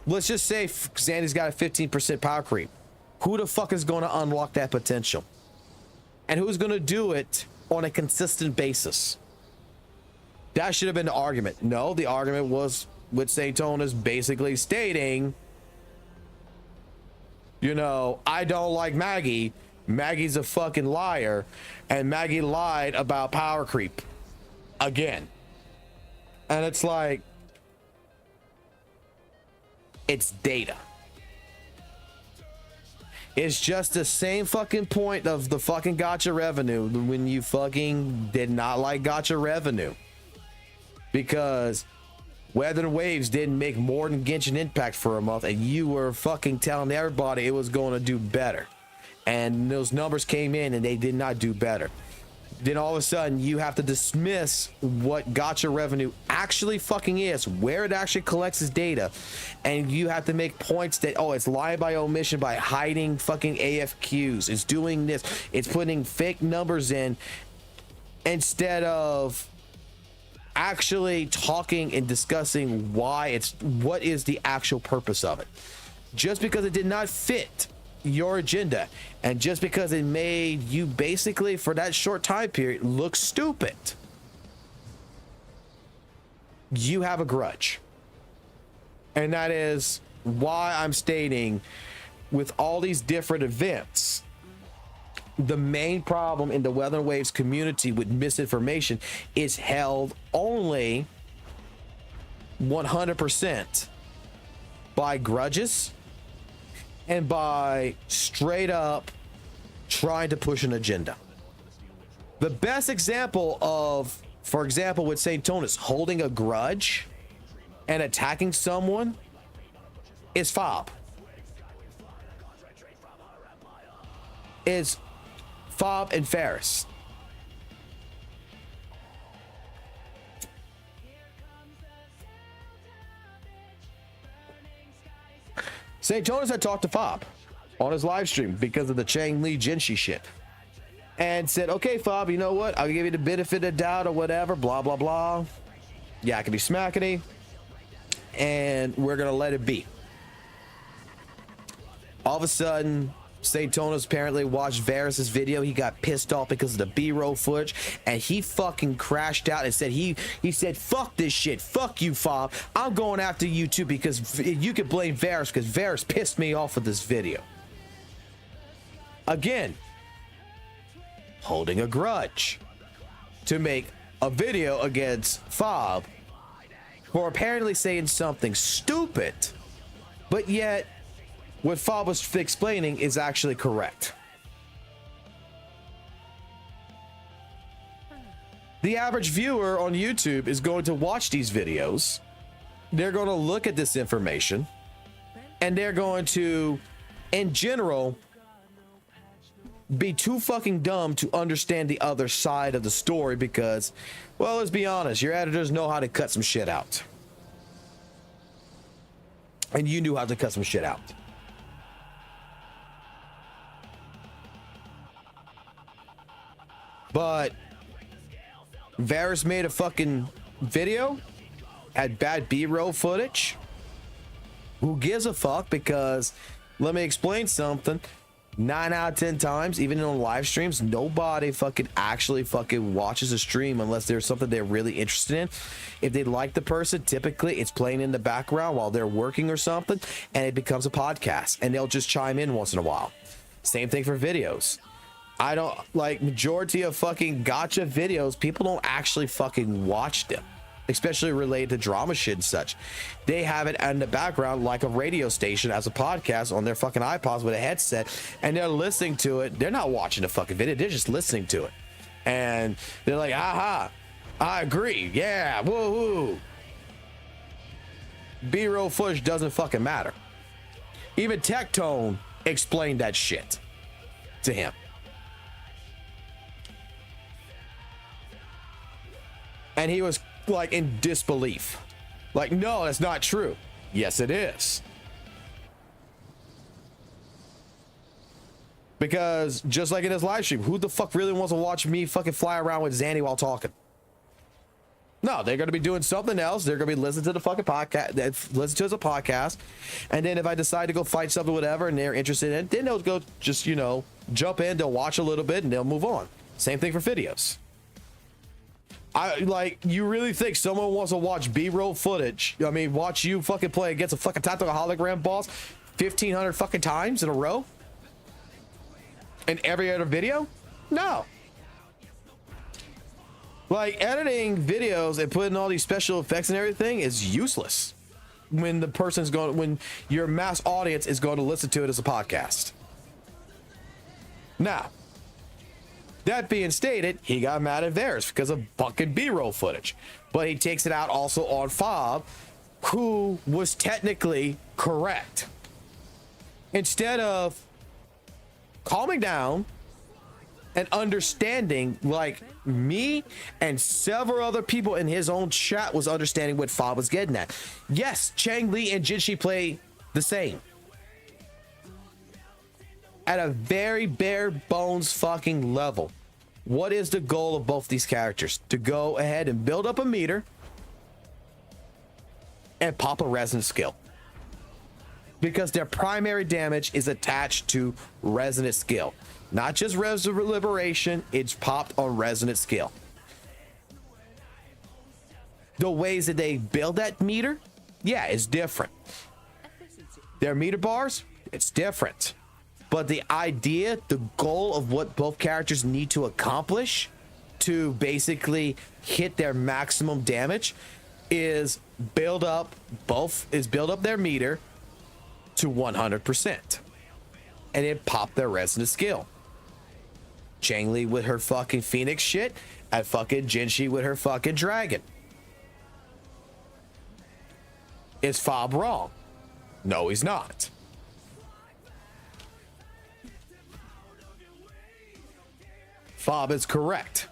Let's just say Xandy's got a 15% power creep. Who the fuck is going to unlock that potential? And who's going to do it on a consistent basis? That should have been the argument. No, the argument was with St. Tona's basically stating, you know, I don't like Maggie. Maggie's a fucking liar. And Maggie lied about power creep again. And it's like, it's data. It's just the same fucking point of the fucking gacha revenue when you fucking did not like gacha revenue. Because Wuthering Waves didn't make more than Genshin Impact for a month, and you were fucking telling everybody it was going to do better. And those numbers came in and they did not do better. Then all of a sudden you have to dismiss what gacha revenue actually fucking is, where it actually collects its data, and you have to make points that, oh, it's lying by omission by hiding fucking AFQs, it's doing this, it's putting fake numbers in, instead of actually talking and discussing what is the actual purpose of it. Just because it did not fit your agenda, and just because it made you basically for that short time period look stupid, you have a grudge. And that is why I'm stating, with all these different events, the main problem in the Wuthering Waves community with misinformation is held only 100% by grudges and by straight up trying to push an agenda. The best example of, for example, with St. Tonas holding a grudge and attacking someone is Fob. Is Fob and Ferris. St. Tonas had talked to Fob on his live stream because of the Chang Li Jinshi shit, and said, okay, Fob, you know what? I'll give you the benefit of the doubt or whatever, blah, blah, blah. Yakety smackety. And we're going to let it be. All of a sudden, St. Tonas apparently watched Varys' video. He got pissed off because of the B-roll footage, and he fucking crashed out and said, he said, fuck this shit. Fuck you, Fob. I'm going after you too, because you can blame Varys because Varys pissed me off with this video. Again, holding a grudge to make a video against Fob for apparently saying something stupid, but yet what Fob was explaining is actually correct. The average viewer on YouTube is going to watch these videos. They're going to look at this information, and they're going to, in general, be too fucking dumb to understand the other side of the story because, well, let's be honest, your editors know how to cut some shit out. And you knew how to cut some shit out. But Varys made a fucking video, had bad B-roll footage. Who gives a fuck? Because let me explain something. 9 out of 10 times, even on live streams, nobody fucking actually fucking watches a stream unless there's something they're really interested in. If they like the person, typically it's playing in the background while they're working or something, and it becomes a podcast, and they'll just chime in once in a while. Same thing for videos. I don't like majority of fucking gacha videos. People don't actually fucking watch them. especially related to drama shit and such. They have it in the background like a radio station as a podcast on their fucking iPods with a headset, and they're listening to it. They're not watching the fucking video, they're just listening to it. And they're like, aha, I agree, yeah, woohoo. B-roll footage doesn't fucking matter. Even Tectone explained that shit to him. And he was like in disbelief. Like, no, that's not true. Yes, it is. Because just like in his live stream, who the fuck really wants to watch me fucking fly around with Zanny while talking? No, they're going to be doing something else. They're going to be listening to the fucking podcast, listen to it as a podcast. And then if I decide to go fight something, whatever, and they're interested in it, then they'll go just, you know, jump in, they'll watch a little bit, and they'll move on. Same thing for videos. You really think someone wants to watch B-roll footage? I mean, watch you fucking play against a fucking tactical hologram boss 1,500 fucking times in a row? In every other video? No. Like, editing videos and putting all these special effects and everything is useless when when your mass audience is going to listen to it as a podcast. Now, that being stated, he got mad at theirs because of fucking B-roll footage. But he takes it out also on Fob, who was technically correct. Instead of calming down and understanding, like me and several other people in his own chat was understanding what Fob was getting at. Yes, Chang Li and Jinshi play the same. At a very bare bones fucking level. What is the goal of both these characters? To go ahead and build up a meter and pop a resonant skill. Because their primary damage is attached to resonant skill. Not just liberation, it's popped on resonant skill. The ways that they build that meter, yeah, it's different. Their meter bars, it's different. But the idea, the goal of what both characters need to accomplish to basically hit their maximum damage is build up their meter to 100%. And it pop their resonant skill. Chang Li with her fucking Phoenix shit, and fucking Jinshi with her fucking dragon. Is Fob wrong? No, he's not. Fob is correct.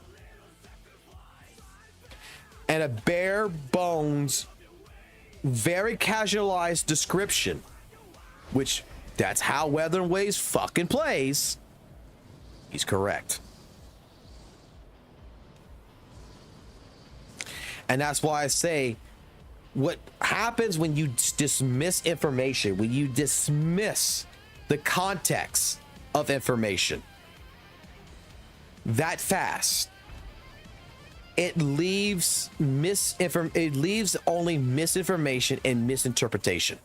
And a bare bones, very casualized description, which that's how Wuthering Waves fucking plays. He's correct. And that's why I say, what happens when you dismiss information, when you dismiss the context of information that fast, it leaves only misinformation and misinterpretation.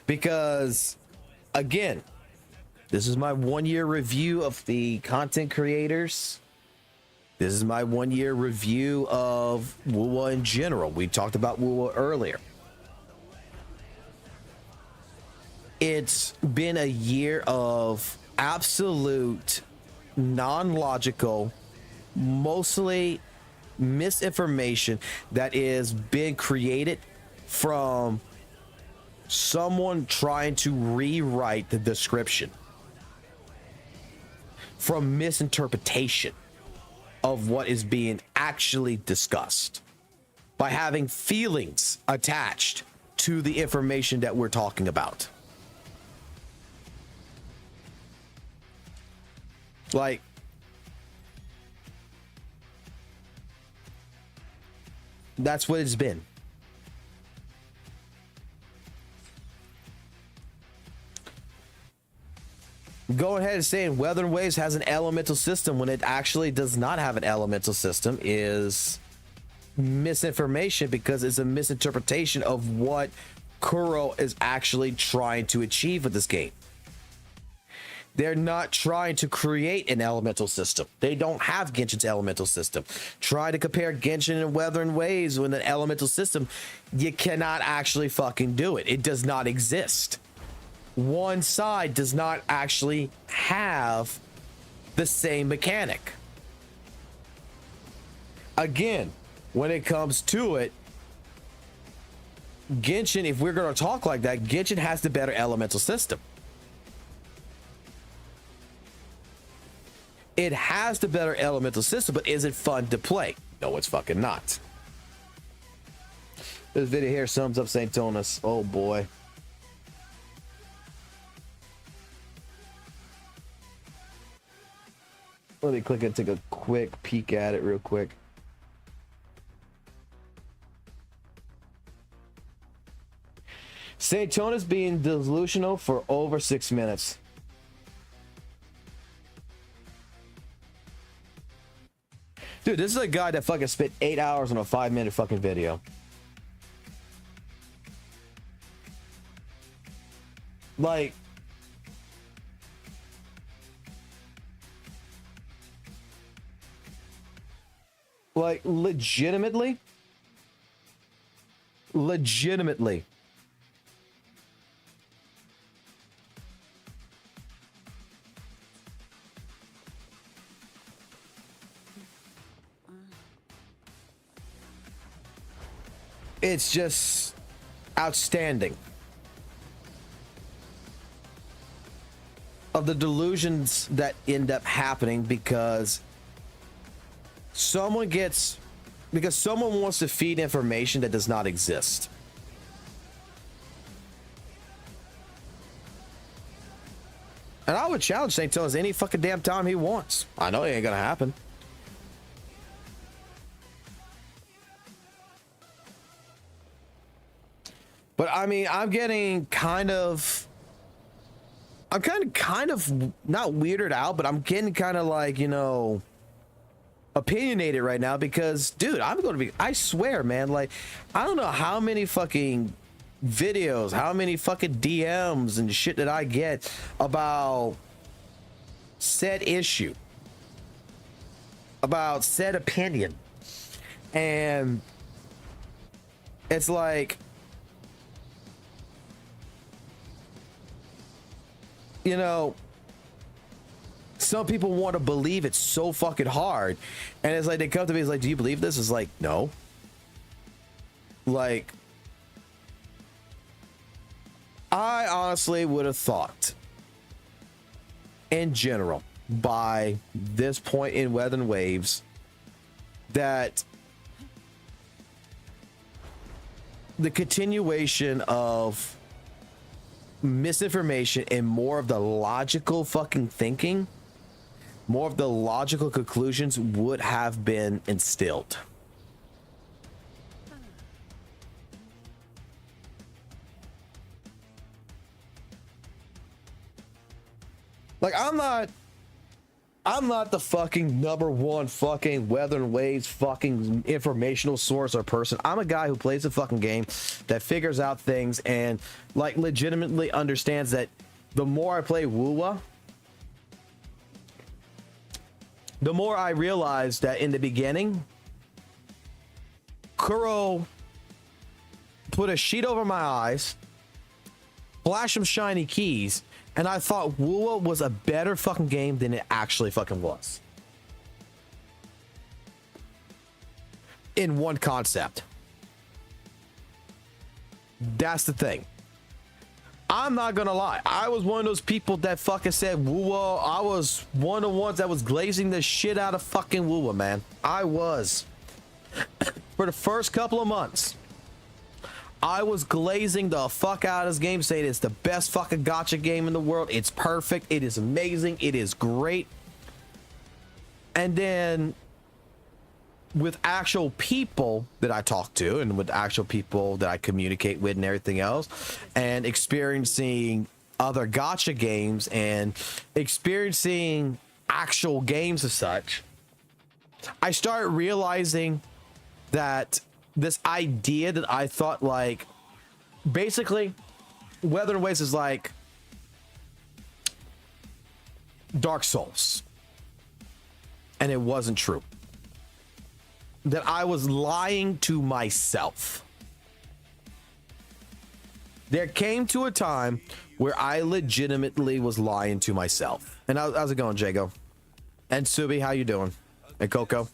Because again, this is my 1 year review of the content creators. This is my 1 year review of WuWa in general. We talked about WuWa earlier. It's been a year of absolute non-logical, mostly misinformation that is being created from someone trying to rewrite the description, from misinterpretation of what is being actually discussed, by having feelings attached to the information that we're talking about. Like, that's what it's been. Going ahead and saying Wuthering Waves has an elemental system when it actually does not have an elemental system is misinformation, because it's a misinterpretation of what Kuro is actually trying to achieve with this game. They're not trying to create an elemental system. They don't have Genshin's elemental system. Try to compare Genshin and Wuthering Waves with an elemental system. You cannot actually fucking do it. It does not exist. One side does not actually have the same mechanic. Again, when it comes to it, Genshin, if we're going to talk like that, Genshin has the better elemental system. It has the better elemental system, but is it fun to play? No, it's fucking not. This video here sums up St. Tonus. Oh boy. Let me click and take a quick peek at it real quick. St. Tonus being delusional for over 6 minutes. Dude, this is a guy that fucking spent 8 hours on a 5-minute fucking video. Like, legitimately, it's just outstanding. Of the delusions that end up happening because someone wants to feed information that does not exist. And I would challenge St. Tonus any fucking damn time he wants. I know it ain't gonna happen. But I mean, I'm kind of not weirded out, but I'm getting kind of like, you know, opinionated right now because, dude, I swear, man, like, I don't know how many fucking videos, how many fucking DMs and shit that I get about said issue, about said opinion. And it's like, you know, some people want to believe it's so fucking hard, and it's like they come to me, it's like, do you believe this? It's like, no. Like, I honestly would have thought, in general, by this point in Wuthering Waves, that the continuation of misinformation and more of the logical fucking thinking, more of the logical conclusions would have been instilled. Like, I'm not the fucking #1 fucking Wuthering Waves fucking informational source or person. I'm a guy who plays a fucking game that figures out things and like legitimately understands that the more I play WuWa, the more I realize that in the beginning, Kuro put a sheet over my eyes, flashed some shiny keys, and I thought WuWa was a better fucking game than it actually fucking was. In one concept. That's the thing. I'm not gonna lie. I was one of those people that fucking said WuWa. I was one of the ones that was glazing the shit out of fucking WuWa, man. I was. For the first couple of months, I was glazing the fuck out of this game, saying it's the best fucking gacha game in the world. It's perfect. It is amazing. It is great. And then with actual people that I talk to and with actual people that I communicate with and everything else, and experiencing other gacha games and experiencing actual games as such, I started realizing that this idea that I thought, like, basically Wuthering Waves is like Dark Souls. And it wasn't true. That I was lying to myself. There came to a time where I legitimately was lying to myself. And how's it going, Jago? And Subi, how you doing? And Coco?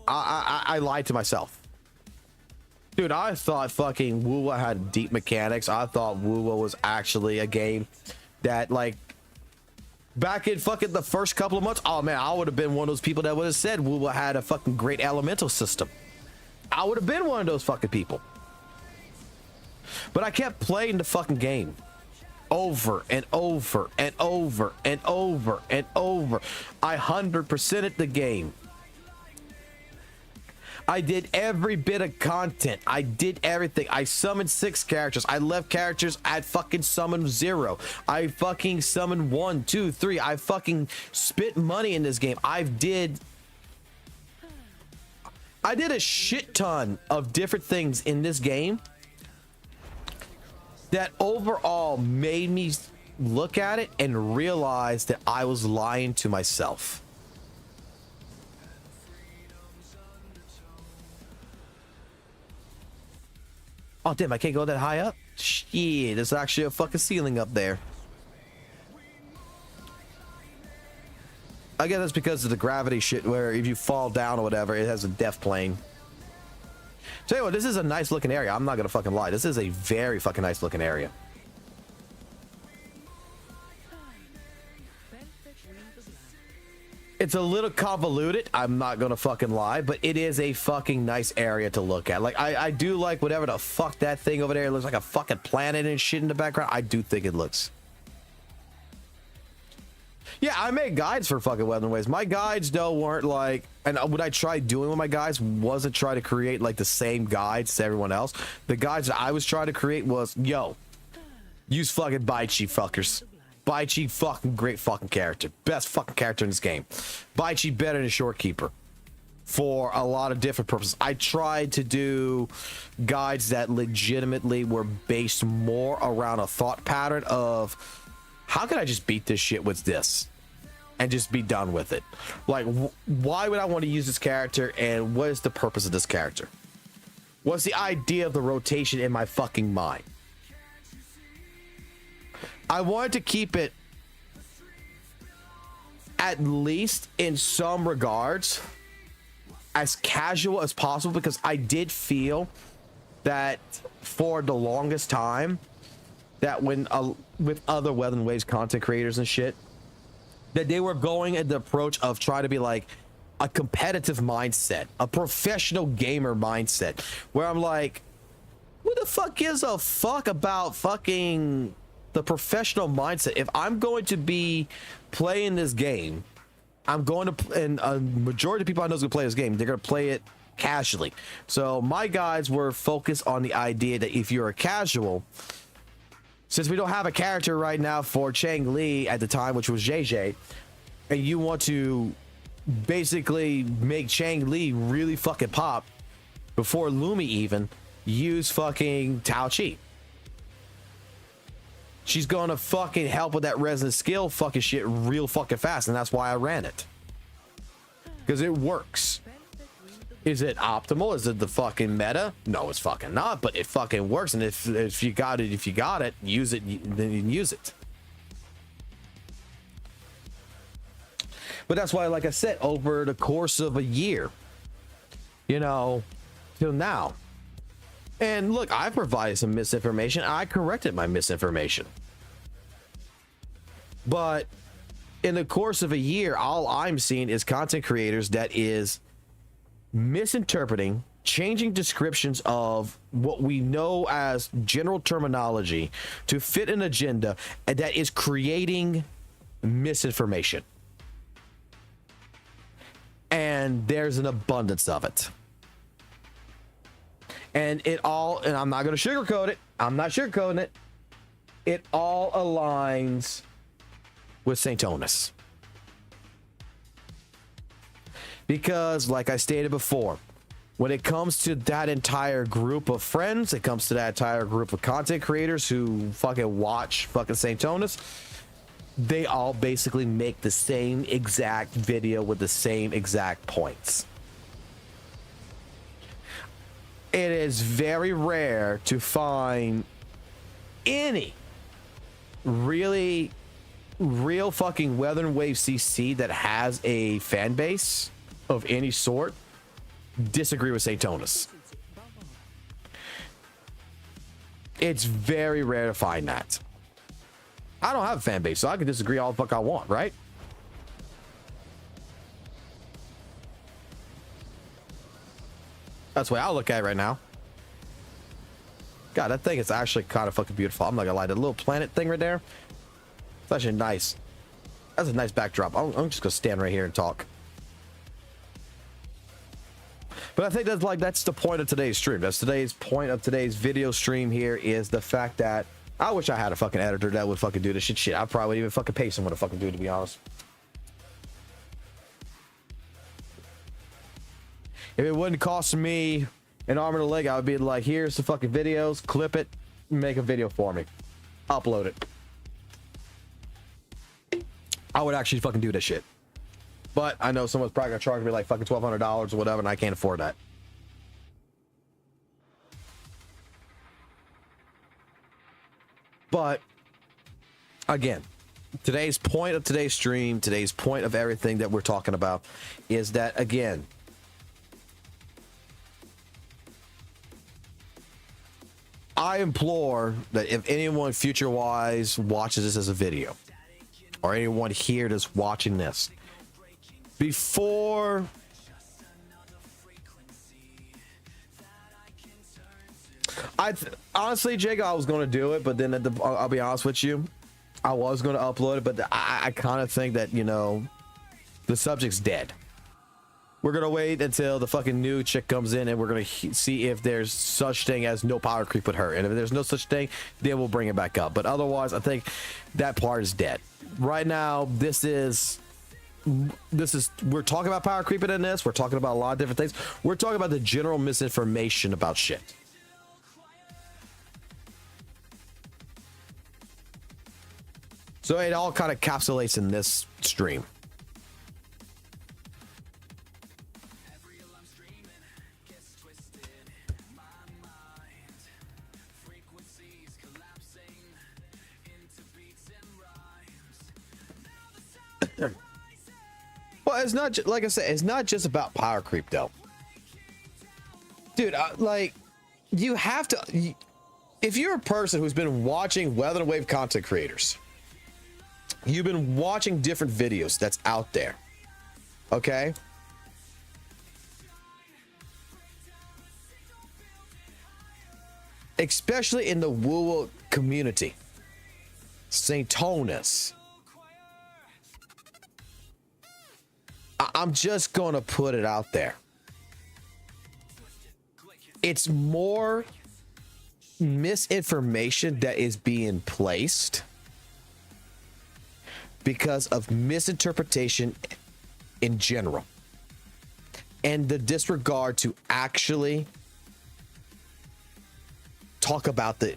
I lied to myself. Dude, I thought fucking WuWa had deep mechanics. I thought WuWa was actually a game that, like, back in fucking the first couple of months, oh man, I would have been one of those people that would have said WuWa had a fucking great elemental system. I would have been one of those fucking people. But I kept playing the fucking game over and over and over and over and over. I 100%ed the game. I did every bit of content. I did everything. I summoned 6 characters. I left characters at fucking summon 0. I fucking summoned 1, 2, 3. I fucking spent money in this game. I did a shit ton of different things in this game that overall made me look at it and realize that I was lying to myself. Oh, damn, I can't go that high up? Shit, there's actually a fucking ceiling up there. I guess that's because of the gravity shit where if you fall down or whatever, it has a death plane. Tell you what, this is a nice looking area. I'm not gonna fucking lie. This is a very fucking nice looking area. It's a little convoluted, I'm not gonna fucking lie, but it is a fucking nice area to look at. Like, I do like whatever the fuck that thing over there looks like, a fucking planet and shit in the background. I do think it looks. Yeah, I made guides for fucking Wuthering Waves. My guides, though, weren't like, and what I tried doing with my guides wasn't try to create like the same guides to everyone else. The guides that I was trying to create was, yo, use fucking Baichi fuckers. Baichi fucking great fucking character. Best fucking character in this game. Baichi better than Shorekeeper for a lot of different purposes. I tried to do guides that legitimately were based more around a thought pattern of how can I just beat this shit with this and just be done with it? Like, why would I want to use this character and what is the purpose of this character? What's the idea of the rotation in my fucking mind? I wanted to keep it, at least in some regards, as casual as possible, because I did feel that for the longest time that when with other Wuthering Waves content creators and shit, that they were going at the approach of trying to be like a competitive mindset, a professional gamer mindset, where I'm like, who the fuck gives a fuck about fucking the professional mindset? If I'm going to be playing this game, I'm going to, and a majority of people I know is going to play this game, they're going to play it casually. So my guides were focused on the idea that if you're a casual, since we don't have a character right now for Chang Li at the time, which was JJ, and you want to basically make Chang Li really fucking pop before Lumi even, use fucking Tao Chi. She's gonna fucking help with that resonant skill fucking shit real fucking fast, and that's why I ran it. Because it works. Is it optimal? Is it the fucking meta? No, it's fucking not, but it fucking works, and if you got it, use it, then you can use it. But that's why, like I said, over the course of a year, you know, till now. And look, I provided some misinformation. I corrected my misinformation. But in the course of a year, all I'm seeing is content creators that is misinterpreting, changing descriptions of what we know as general terminology to fit an agenda, and that is creating misinformation. And there's an abundance of it. And it all, and I'm not going to sugarcoat it. I'm not sugarcoating it. It all aligns with St. Onus. Because, like I stated before, when it comes to that entire group of friends, it comes to that entire group of content creators who fucking watch fucking St. Onus, they all basically make the same exact video with the same exact points. It is very rare to find any really real fucking Wuthering Waves CC that has a fan base of any sort disagree with Saintonus. It's very rare to find that. I don't have a fan base, so I can disagree all the fuck I want, right? That's the way I look at it right now. God, that thing is actually kind of fucking beautiful. I'm not gonna lie, the little planet thing right there, it's actually nice. That's a nice backdrop. I'm just gonna stand right here and talk. But I think that's the point of today's stream. That's today's point of today's video stream here, is the fact that I wish I had a fucking editor that would fucking do this shit. I probably would even fucking pay someone to fucking do it, to be honest. If it wouldn't cost me an arm and a leg, I would be like, here's the fucking videos, clip it, make a video for me, upload it. I would actually fucking do this shit. But I know someone's probably gonna charge me like fucking $1,200 or whatever, and I can't afford that. But again, today's point of today's stream, today's point of everything that we're talking about is that, again, I implore that if anyone future-wise watches this as a video, or anyone here that's watching this, before honestly, Jake, I was going to do it, but then I'll be honest with you, I was going to upload it, but I kind of think that, you know, the subject's dead. We're going to wait until the fucking new chick comes in, and we're going to see if there's such thing as no power creep with her. And if there's no such thing, then we'll bring it back up. But otherwise, I think that part is dead. Right now, this is we're talking about power creeping in this. We're talking about a lot of different things. We're talking about the general misinformation about shit. So it all kind of encapsulates in this stream. Well, it's not like I said, it's not just about power creep though, dude. Like, you have to, if you're a person who's been watching Wuthering Wave content creators, you've been watching different videos that's out there, okay? Especially in the WuWa community, Saintonus. I'm just gonna put it out there. It's more misinformation that is being placed because of misinterpretation in general, and the disregard to actually talk about the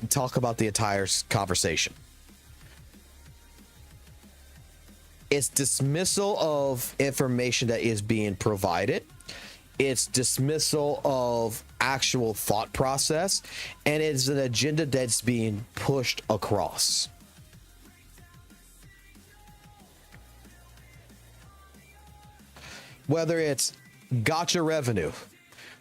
entire conversation. It's dismissal of information that is being provided. It's dismissal of actual thought process, and it's an agenda that's being pushed across. Whether it's gacha revenue,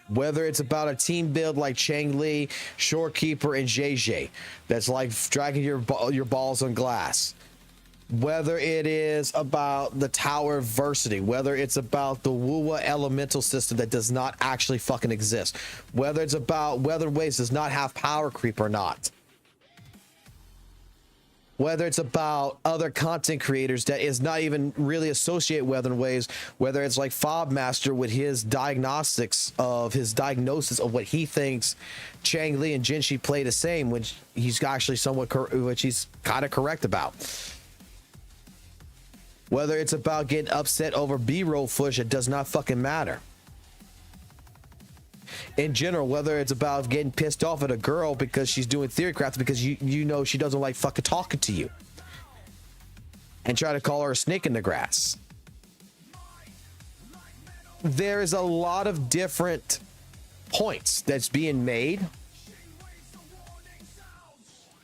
whether it's about a team build like Chang Li, Shorekeeper, and JJ, that's like dragging your balls on glass. Whether it is about the tower versity, whether it's about the WuWa elemental system that does not actually fucking exist, whether it's about Wuthering Waves does not have power creep or not, whether it's about other content creators that is not even really associate Wuthering Waves, whether it's like Fob Master with his diagnosis of what he thinks Chang Li and Jinshi play the same, which he's actually which he's kind of correct about. Whether it's about getting upset over B-roll footage, it does not fucking matter. In general, whether it's about getting pissed off at a girl because she's doing theory crafts because you know she doesn't like fucking talking to you. and try to call her a snake in the grass. There is a lot of different points that's being made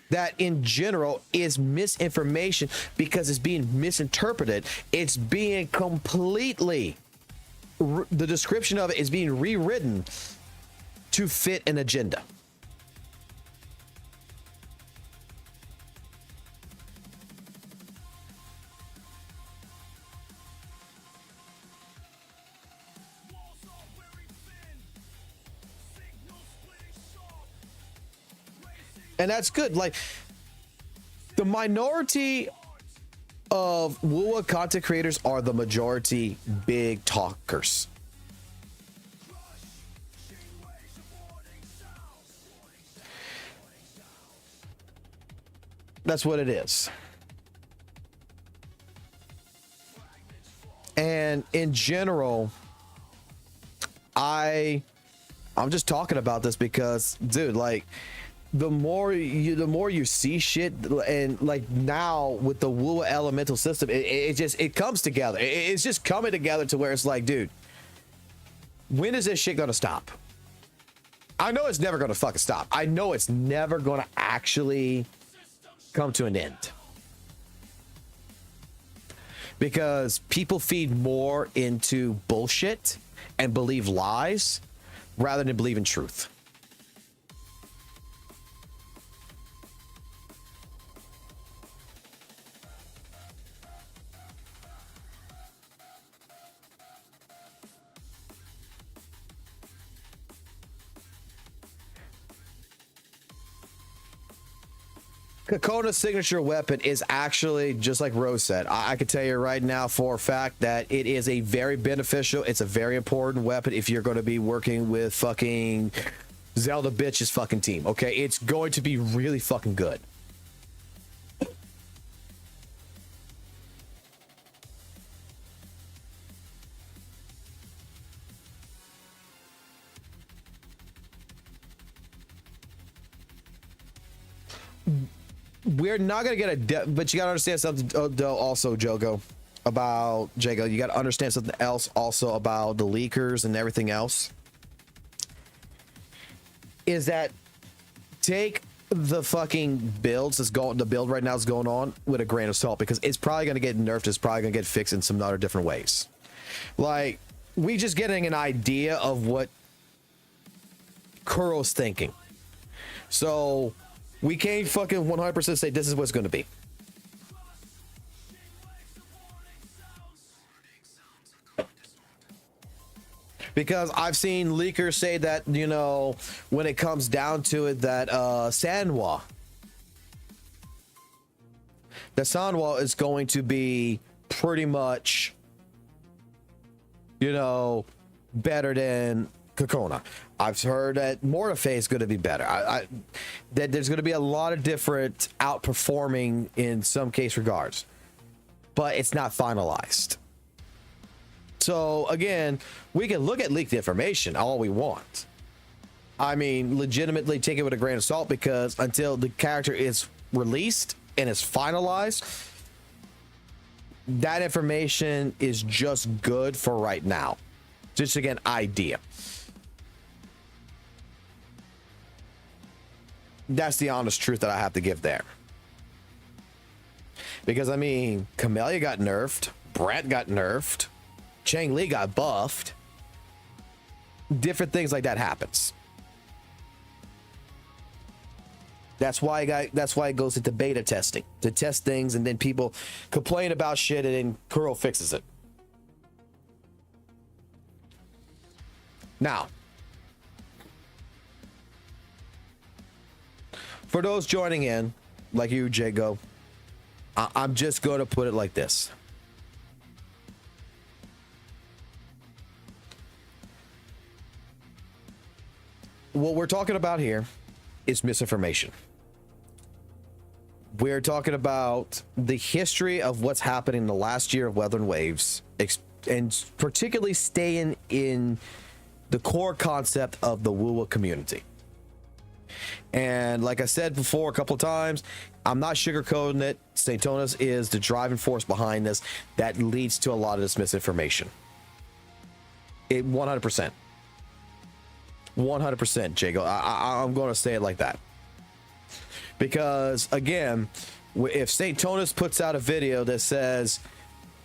that in general is misinformation because it's being misinterpreted. It's being completely, the description of it is being rewritten to fit an agenda. And that's good. Like, the minority of WuWa content creators are the majority big talkers. That's what it is. And in general, I'm just talking about this because, dude, like, the more you see shit, and like now with the WuWa elemental system, it comes together. It's just coming together to where it's like, dude, when is this shit gonna stop? I know it's never gonna fucking stop. I know it's never gonna actually come to an end, because people feed more into bullshit and believe lies rather than believe in truth. Kakona's signature weapon is actually, just like Rose said, I can tell you right now for a fact that it is a very beneficial, it's a very important weapon if you're going to be working with fucking Zelda bitch's fucking team, okay? It's going to be really fucking good. We're not gonna get but you gotta understand something also, Jago, you gotta understand something else also about the leakers and everything else, is that take the fucking builds the build right now is going on with a grain of salt, because it's probably gonna get nerfed, it's probably gonna get fixed in some other different ways. Like, we just getting an idea of what Kuro's thinking, so we can't fucking 100% say this is what's going to be. Because I've seen leakers say that, you know, when it comes down to it, that Sanwa is going to be pretty much, you know, better than Kakona. I've heard that Mortefae is going to be better. That there's going to be a lot of different outperforming in some case regards, but it's not finalized. So again, we can look at leaked information all we want. I mean, legitimately take it with a grain of salt, because until the character is released and is finalized, that information is just good for right now. Just again, idea. That's the honest truth that I have to give there. Because, I mean, Camellia got nerfed, Brett got nerfed, Chang Li got buffed. Different things like that happens. That's why it goes into beta testing, to test things, and then people complain about shit, and then Kuro fixes it. Now, for those joining in, like you, Jago, I'm just going to put it like this. What we're talking about here is misinformation. We're talking about the history of what's happening in the last year of Wuthering Waves, and particularly staying in the core concept of the WuWa community. And like I said before a couple of times, I'm not sugarcoating it. Saintonis is the driving force behind this that leads to a lot of this misinformation. It 100%. 100%, Jago. I'm going to say it like that. Because, again, if Saintonis puts out a video that says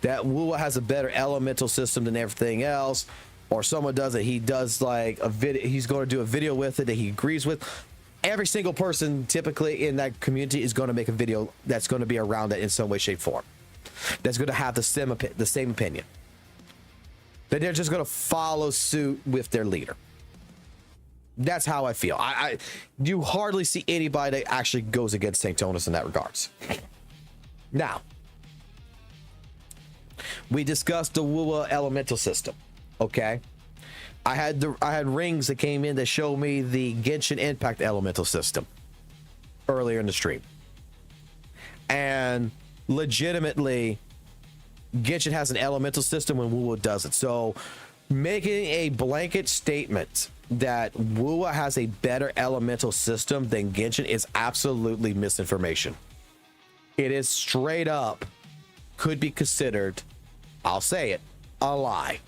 that WuWa has a better elemental system than everything else, or someone does it, he does like a video, he's going to do a video with it that he agrees with, every single person typically in that community is going to make a video that's going to be around that in some way, shape, form. That's going to have the same opinion. That they're just going to follow suit with their leader. That's how I feel. You hardly see anybody that actually goes against Saintonis in that regards. Now, we discussed the WuWa elemental system. Okay, I had rings that came in that showed me the Genshin Impact elemental system earlier in the stream, and legitimately, Genshin has an elemental system when WuWa doesn't. So, making a blanket statement that WuWa has a better elemental system than Genshin is absolutely misinformation. It is straight up, could be considered, I'll say it, a lie.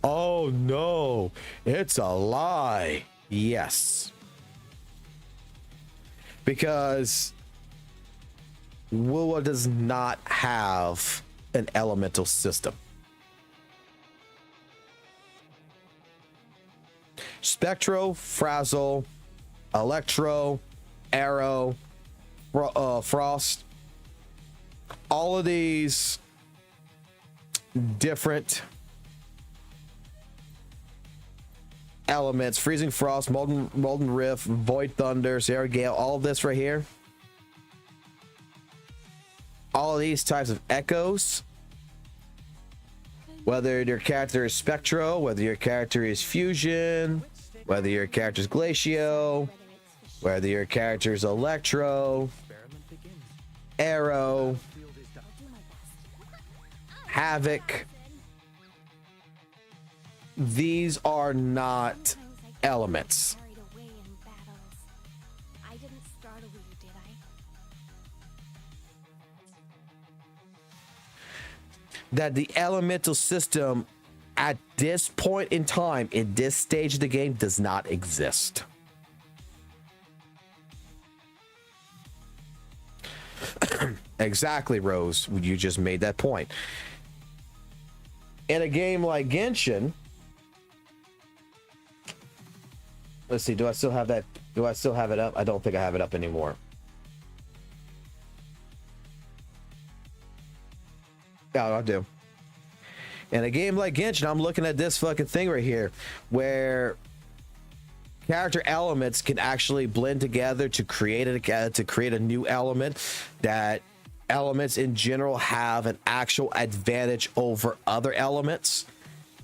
Oh no, it's a lie. Yes. Because WuWa does not have an elemental system. Spectro, Frazzle, Electro, Arrow, Frost, all of these different elements, Freezing Frost, Molten Rift, Void Thunder, Sierra Gale, all of this right here, all of these types of echoes, whether your character is Spectro, whether your character is Fusion, whether your character is Glacio, whether your character is Electro, Arrow, Havoc, these are not elements. That the elemental system at this point in time, in this stage of the game, does not exist. Exactly, Rose. You just made that point. In a game like Genshin, let's see, do I still have that? Do I still have it up? I don't think I have it up anymore. Yeah, I do. In a game like Genshin, I'm looking at this fucking thing right here, where character elements can actually blend together to create a new element. That elements in general have an actual advantage over other elements.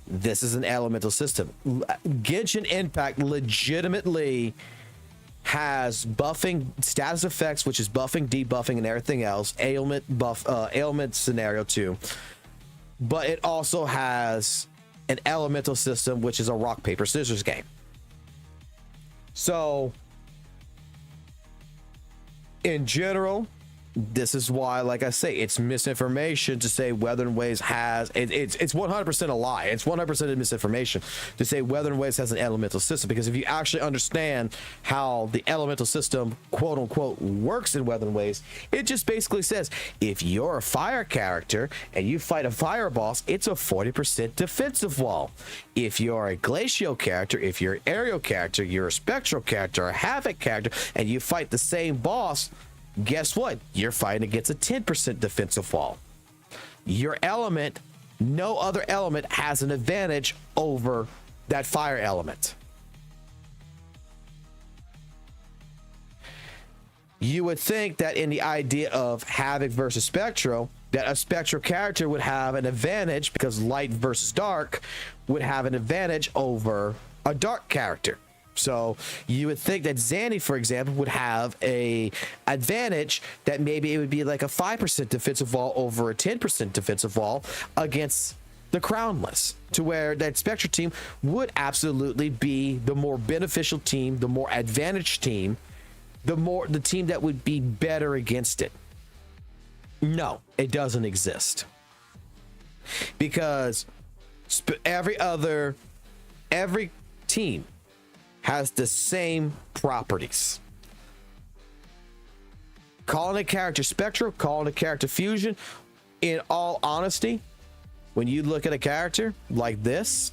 This is an elemental system. Genshin Impact legitimately has buffing status effects, which is buffing, debuffing, and everything else. Ailment scenario too. But it also has an elemental system, which is a rock, paper, scissors game. So, in general, this is why, like I say, it's misinformation to say Wuthering Waves has it's 100% a lie. It's 100% misinformation to say Wuthering Waves has an elemental system, because if you actually understand how the elemental system, quote unquote, works in Wuthering Waves, it just basically says if you're a fire character and you fight a fire boss, it's a 40% defensive wall. If you're a Glacio character, if you're an aerial character, you're a spectral character, a havoc character, and you fight the same boss, guess what? You're fighting against a 10% defensive wall. Your element, no other element has an advantage over that fire element. You would think that in the idea of Havoc versus Spectro, that a Spectral character would have an advantage because light versus dark would have an advantage over a dark character. So you would think that Zanny, for example, would have a advantage that maybe it would be like a 5% defensive wall over a 10% defensive wall against the crownless, to where that Spectra team would absolutely be the more beneficial team, the more advantaged team, the team that would be better against it. No, it doesn't exist. Because every team has the same properties. Calling a character Spectral, calling a character Fusion, in all honesty, when you look at a character like this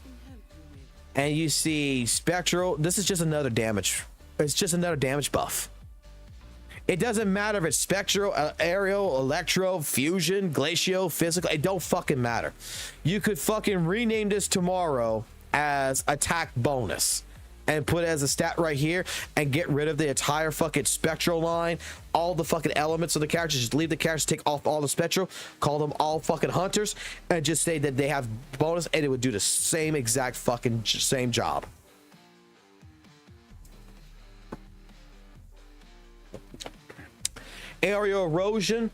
and you see Spectral, this is just another damage. It's just another damage buff. It doesn't matter if it's Spectral, Aerial, Electro, Fusion, Glacial, Physical. It don't fucking matter. You could fucking rename this tomorrow as Attack Bonus and put it as a stat right here and get rid of the entire fucking Spectral line, all the fucking elements of the characters. Just leave the characters, take off all the Spectral, call them all fucking Hunters, and just say that they have bonus, and it would do the same exact fucking same job. Aerial Erosion,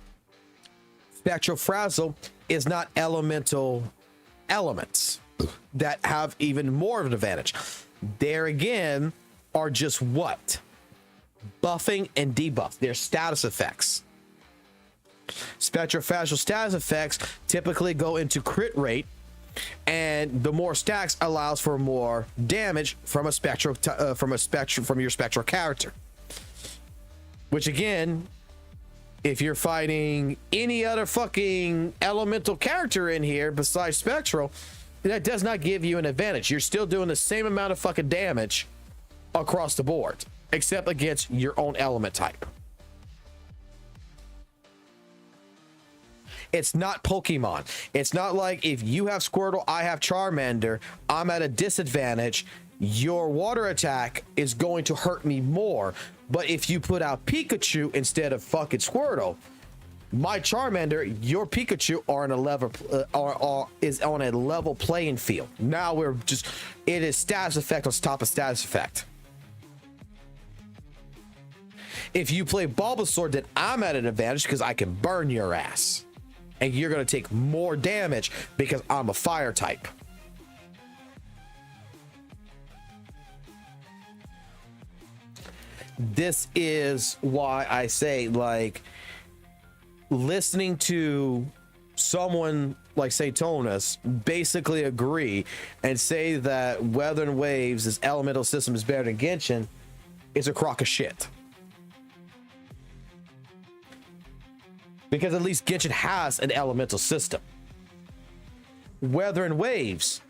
Spectral Frazzle is not elemental elements that have even more of an advantage. There again are just what? Buffing and debuff. They're status effects. Spectral Frazzle status effects typically go into crit rate, and the more stacks allows for more damage from a spectral from your spectral character. Which again, if you're fighting any other fucking elemental character in here besides Spectral, that does not give you an advantage. You're still doing the same amount of fucking damage across the board, except against your own element type. It's not Pokemon. It's not like if you have Squirtle, I have Charmander, I'm at a disadvantage. Your water attack is going to hurt me more. But if you put out Pikachu instead of fucking Squirtle, my Charmander, your Pikachu are on a level is on a level playing field. Now we're just, it is status effect on top of status effect. If you play Bulbasaur, then I'm at an advantage because I can burn your ass, and you're gonna take more damage because I'm a fire type. This is why I say, like, listening to someone like Satonus basically agree and say that Wuthering Waves' elemental system is better than Genshin is a crock of shit. Because at least Genshin has an elemental system. Wuthering Waves,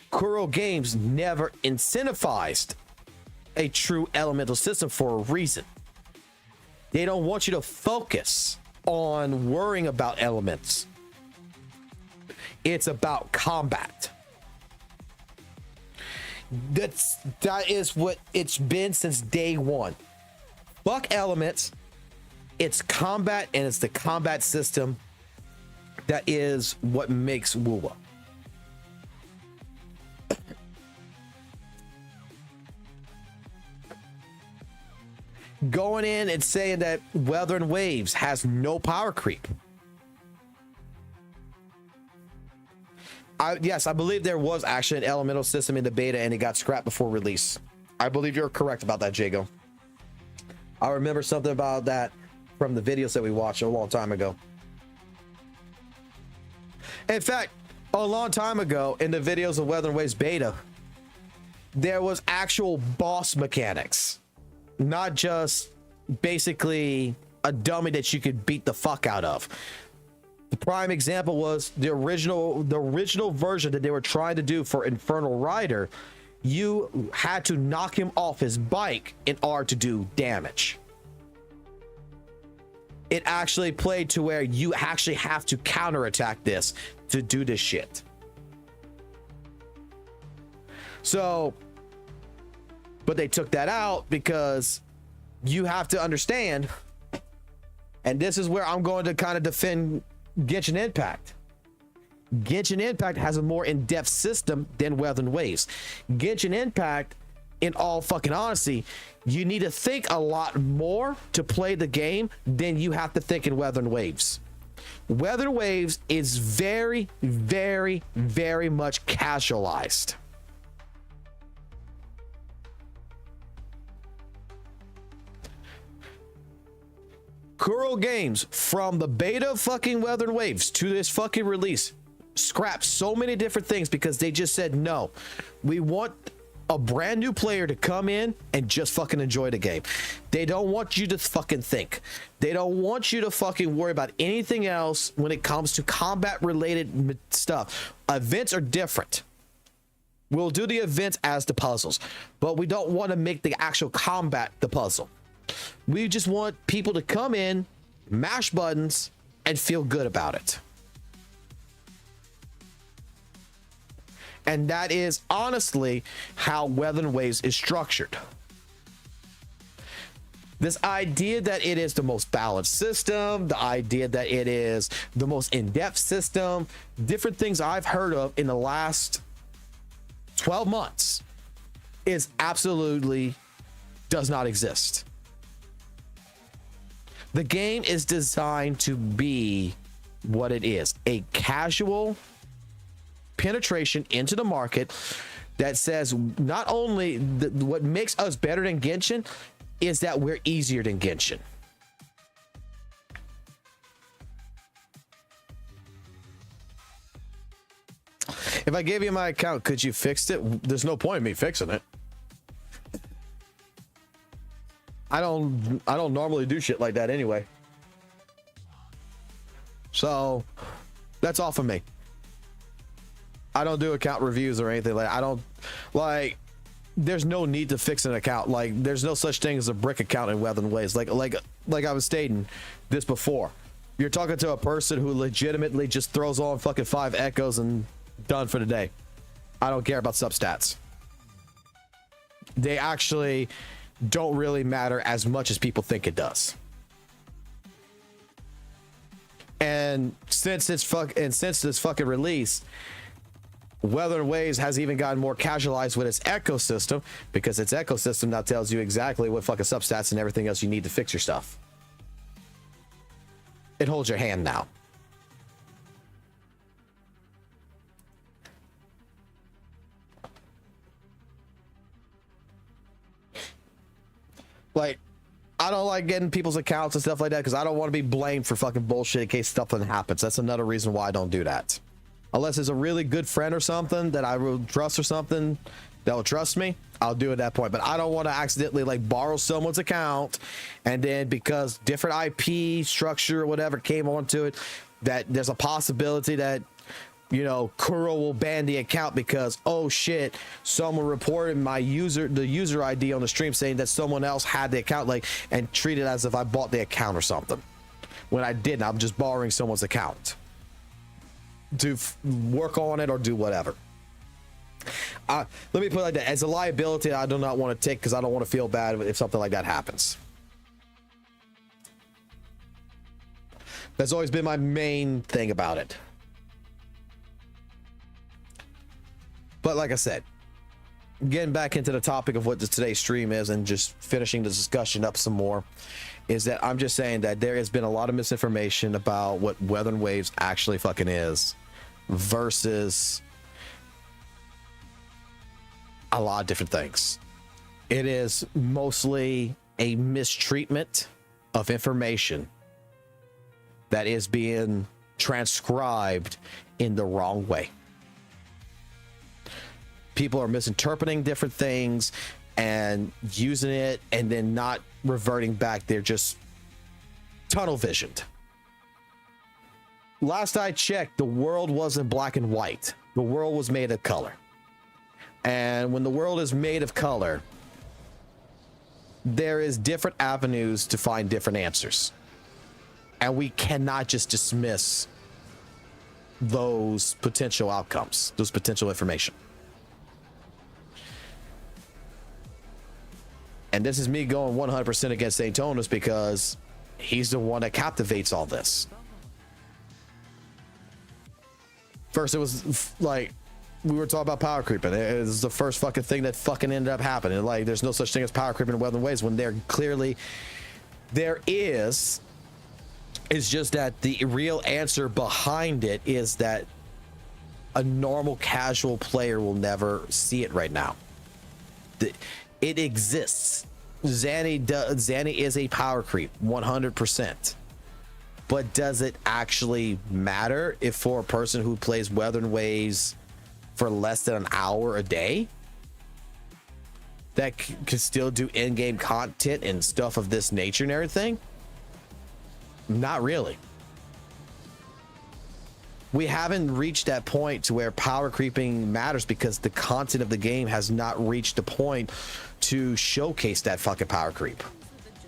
Kuro Games never incentivized a true elemental system for a reason. They don't want you to focus on worrying about elements. It's about combat. That is what it's been since day one. Fuck elements. It's combat, and it's the combat system that is what makes WuWa. Going in and saying that Wuthering Waves has no power creep. Yes, I believe there was actually an elemental system in the beta and it got scrapped before release. I believe you're correct about that, Jago. I remember something about that from the videos that we watched a long time ago. In fact, a long time ago in the videos of Wuthering Waves beta, there was actual boss mechanics. Not just basically a dummy that you could beat the fuck out of. The prime example was the original version that they were trying to do for Infernal Rider. You had to knock him off his bike in order to do damage. It actually played to where you actually have to counterattack this to do this shit. So, but they took that out because you have to understand, and this is where I'm going to kind of defend Genshin Impact. Genshin Impact has a more in-depth system than Wuthering Waves. Genshin Impact, in all fucking honesty, you need to think a lot more to play the game than you have to think in Wuthering Waves. Wuthering Waves is very, very, very much casualized. Kuro Games, from the beta of fucking Wuthering Waves to this fucking release, scrapped so many different things because they just said, no, we want a brand new player to come in and just fucking enjoy the game. They don't want you to fucking think. They don't want you to fucking worry about anything else when it comes to combat related stuff. Events are different. We'll do the events as the puzzles, but we don't want to make the actual combat the puzzle. We just want people to come in, mash buttons, and feel good about it. And that is honestly how Wuthering Waves is structured. This idea that it is the most balanced system, the idea that it is the most in-depth system, different things I've heard of in the last 12 months is absolutely does not exist. The game is designed to be what it is, a casual penetration into the market that says not only what makes us better than Genshin is that we're easier than Genshin. If I gave you my account, could you fix it? There's no point in me fixing it. I don't normally do shit like that anyway. So that's all for me. I don't do account reviews or anything like that. I don't like, there's no need to fix an account. Like there's no such thing as a brick account in Wuthering Waves. Like I was stating this before. You're talking to a person who legitimately just throws on fucking 5 echoes and done for the day. I don't care about substats. They actually don't really matter as much as people think it does. And since this fucking release, Wuthering Waves has even gotten more casualized with its ecosystem, because its ecosystem now tells you exactly what fucking substats and everything else you need to fix your stuff. It holds your hand now. Like, I don't like getting people's accounts and stuff like that because I don't want to be blamed for fucking bullshit in case something happens. That's another reason why I don't do that. Unless it's a really good friend or something that I will trust or something that will trust me, I'll do it at that point. But I don't want to accidentally like borrow someone's account and then because different IP structure or whatever came onto it, that there's a possibility that, you know, Kuro will ban the account because, oh shit, someone reported the user ID on the stream saying that someone else had the account, like, and treat it as if I bought the account or something. When I didn't, I'm just borrowing someone's account to work on it or do whatever. Let me put it like that. As a liability, I do not want to take because I don't want to feel bad if something like that happens. That's always been my main thing about it. But like I said, getting back into the topic of what today's stream is and just finishing the discussion up some more, is that I'm just saying that there has been a lot of misinformation about what Wuthering Waves actually fucking is versus a lot of different things. It is mostly a mistreatment of information that is being transcribed in the wrong way. People are misinterpreting different things and using it and then not reverting back. They're just tunnel visioned. Last I checked, the world wasn't black and white. The world was made of color. And when the world is made of color, there is different avenues to find different answers. And we cannot just dismiss those potential outcomes, those potential information. And this is me going 100% against St. Tonus because he's the one that captivates all this. First, it was like, we were talking about power creeping. It was the first fucking thing that fucking ended up happening. Like, there's no such thing as power creeping in Wuthering Waves when there is It's just that the real answer behind it is that a normal casual player will never see it right now. It exists. Zanny is a power creep, 100%. But does it actually matter if for a person who plays Wuthering Waves for less than an hour a day that can still do in-game content and stuff of this nature and everything? Not really. We haven't reached that point to where power creeping matters because the content of the game has not reached the point to showcase that fucking power creep.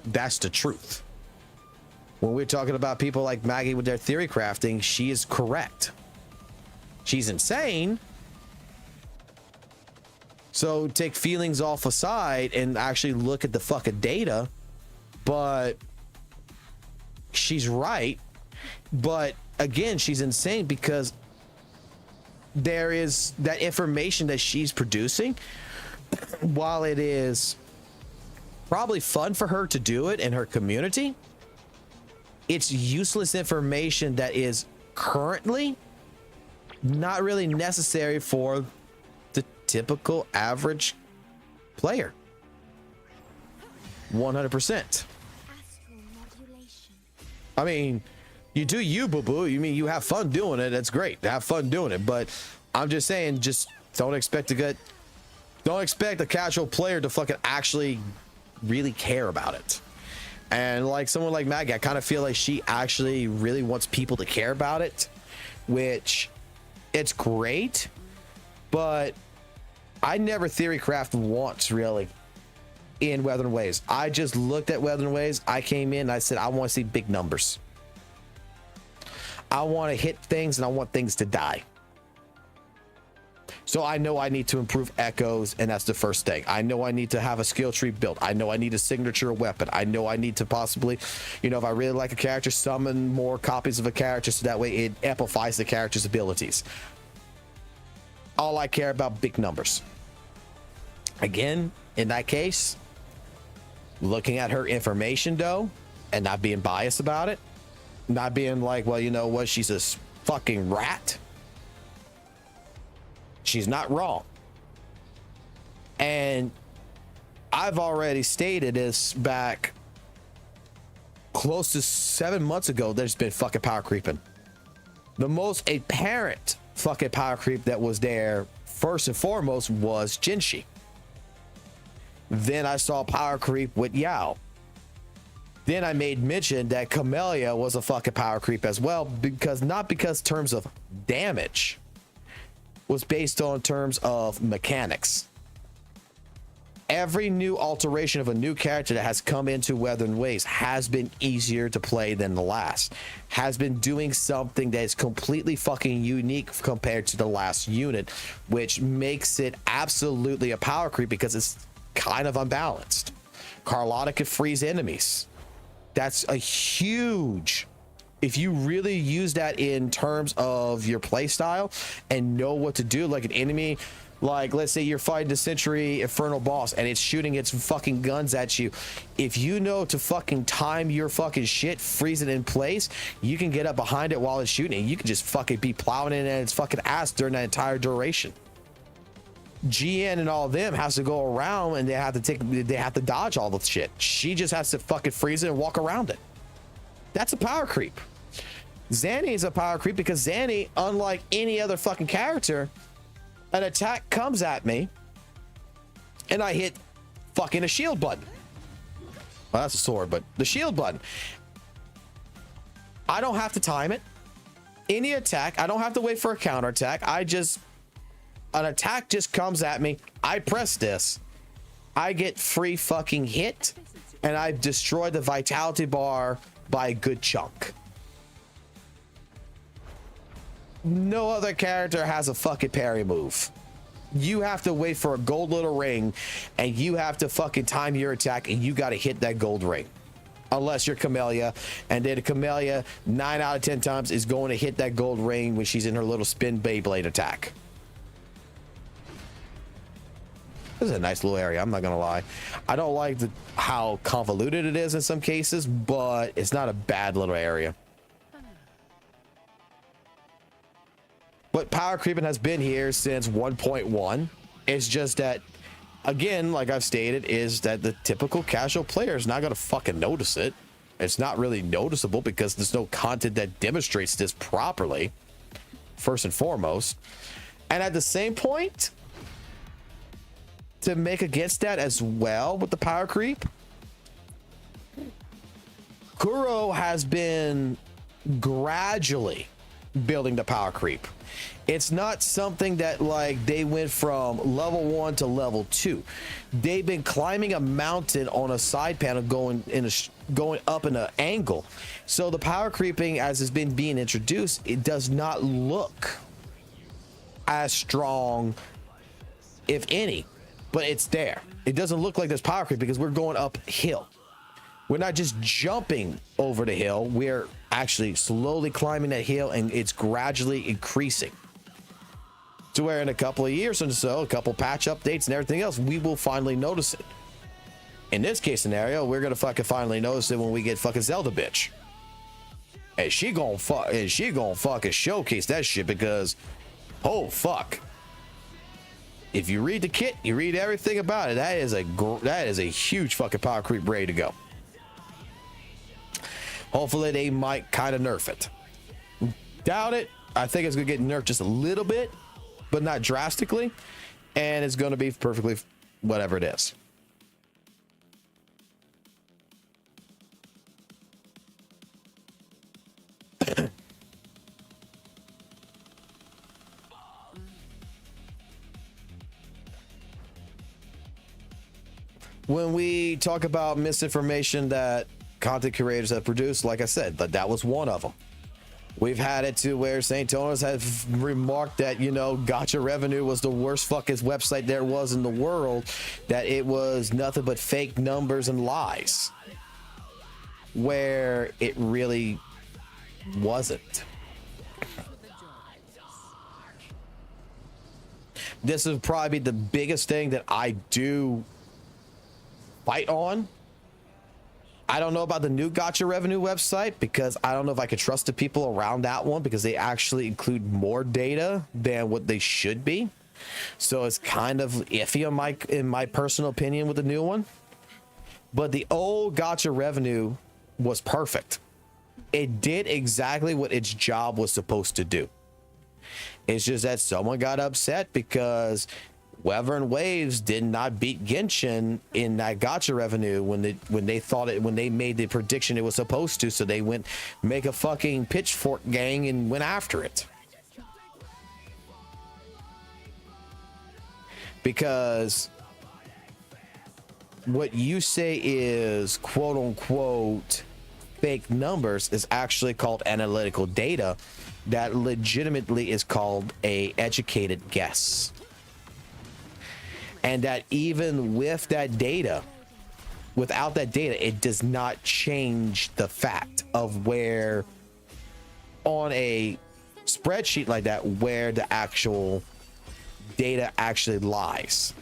That's the truth. When we're talking about people like Maggie with their theory crafting, she is correct. She's insane. So take feelings off aside and actually look at the fucking data. But she's right. But again, she's insane because there is that information that she's producing. While it is probably fun for her to do it in her community, it's useless information that is currently not really necessary for the typical average player. 100%. I mean, you do you, boo-boo. You mean you have fun doing it. That's great. Have fun doing it. But I'm just saying, just don't expect a casual player to fucking actually really care about it. And like someone like Maggie, I kind of feel like she actually really wants people to care about it, which it's great, but I never theory crafted once really in Wuthering Waves. I just looked at Wuthering Waves. I came in and I said, I want to see big numbers. I want to hit things and I want things to die. So I know I need to improve echoes, and that's the first thing. I know I need to have a skill tree built. I know I need a signature weapon. I know I need to possibly, if I really like a character, summon more copies of a character so that way it amplifies the character's abilities. All I care about, big numbers. Again, in that case, looking at her information though, and not being biased about it, not being like, well, you know what, she's a fucking rat. She's not wrong. And I've already stated this back close to 7 months ago. There's been fucking power creeping. The most apparent fucking power creep that was there first and foremost was Jinshi. Then I saw power creep with Yao. Then I made mention that Camellia was a fucking power creep as well, not because terms of damage, was based on terms of mechanics. Every new alteration of a new character that has come into Wuthering Waves has been easier to play than the last, has been doing something that is completely fucking unique compared to the last unit, which makes it absolutely a power creep because it's kind of unbalanced. Carlotta could freeze enemies. That's a huge, if you really use that in terms of your play style and know what to do, like an enemy, like let's say you're fighting the Century Infernal boss and it's shooting its fucking guns at you. If you know to fucking time your fucking shit, freeze it in place, you can get up behind it while it's shooting and you can just fucking be plowing it in its fucking ass during that entire duration. GN and all of them has to go around and they have to dodge all the shit. She just has to fucking freeze it and walk around it. That's a power creep. Zanny is a power creep because Zanny, unlike any other fucking character, an attack comes at me and I hit fucking a shield button. Well, that's a sword, but the shield button. I don't have to time it. Any attack, I don't have to wait for a counterattack. An attack just comes at me. I press this. I get free fucking hit and I've destroyed the vitality bar by a good chunk. No other character has a fucking parry move. You have to wait for a gold little ring and you have to fucking time your attack and you got to hit that gold ring. Unless you're Camellia, and then Camellia 9 out of 10 times is going to hit that gold ring when she's in her little spin Beyblade attack. This is a nice little area, I'm not gonna lie. I don't like how convoluted it is in some cases, but it's not a bad little area. But power creeping has been here since 1.1. It's just that, again, like I've stated, is that the typical casual player is not going to fucking notice it. It's not really noticeable because there's no content that demonstrates this properly, first and foremost. And at the same point, to make against that as well with the power creep, Kuro has been gradually building the power creep. It's not something that like they went from level 1 to level 2. They've been climbing a mountain on a side panel going up in an angle. So the power creeping as it's been being introduced, it does not look as strong, if any, but it's there. It doesn't look like there's power creep because we're going uphill. We're not just jumping over the hill. We're actually slowly climbing that hill, and it's gradually increasing to where in a couple of years or so, a couple patch updates and everything else, we will finally notice it. In this case scenario, we're gonna fucking finally notice it when we get fucking Zelda bitch, and she gonna fucking showcase that shit because, oh fuck, if you read the kit, you read everything about it. That is a huge fucking power creep ready to go. Hopefully they might kind of nerf it. Doubt it. I think it's gonna get nerfed just a little bit, but not drastically, and it's gonna be perfectly whatever it is. When we talk about misinformation that content creators have produced, like I said, that was one of them. We've had it to where St. Tonas have remarked that, you know, Gacha Revenue was the worst fucking website there was in the world, that it was nothing but fake numbers and lies, where it really wasn't. This is probably the biggest thing that I do fight on. I don't know about the new Gacha Revenue website because I don't know if I could trust the people around that one because they actually include more data than what they should be. So it's kind of iffy in my personal opinion with the new one. But the old Gacha Revenue was perfect. It did exactly what its job was supposed to do. It's just that someone got upset because Wuthering Waves did not beat Genshin in that Gacha Revenue when they made the prediction it was supposed to, so they went make a fucking pitchfork gang and went after it. Because what you say is quote unquote fake numbers is actually called analytical data that legitimately is called a educated guess. And that even with that data, without that data, it does not change the fact of where on a spreadsheet like that, where the actual data actually lies.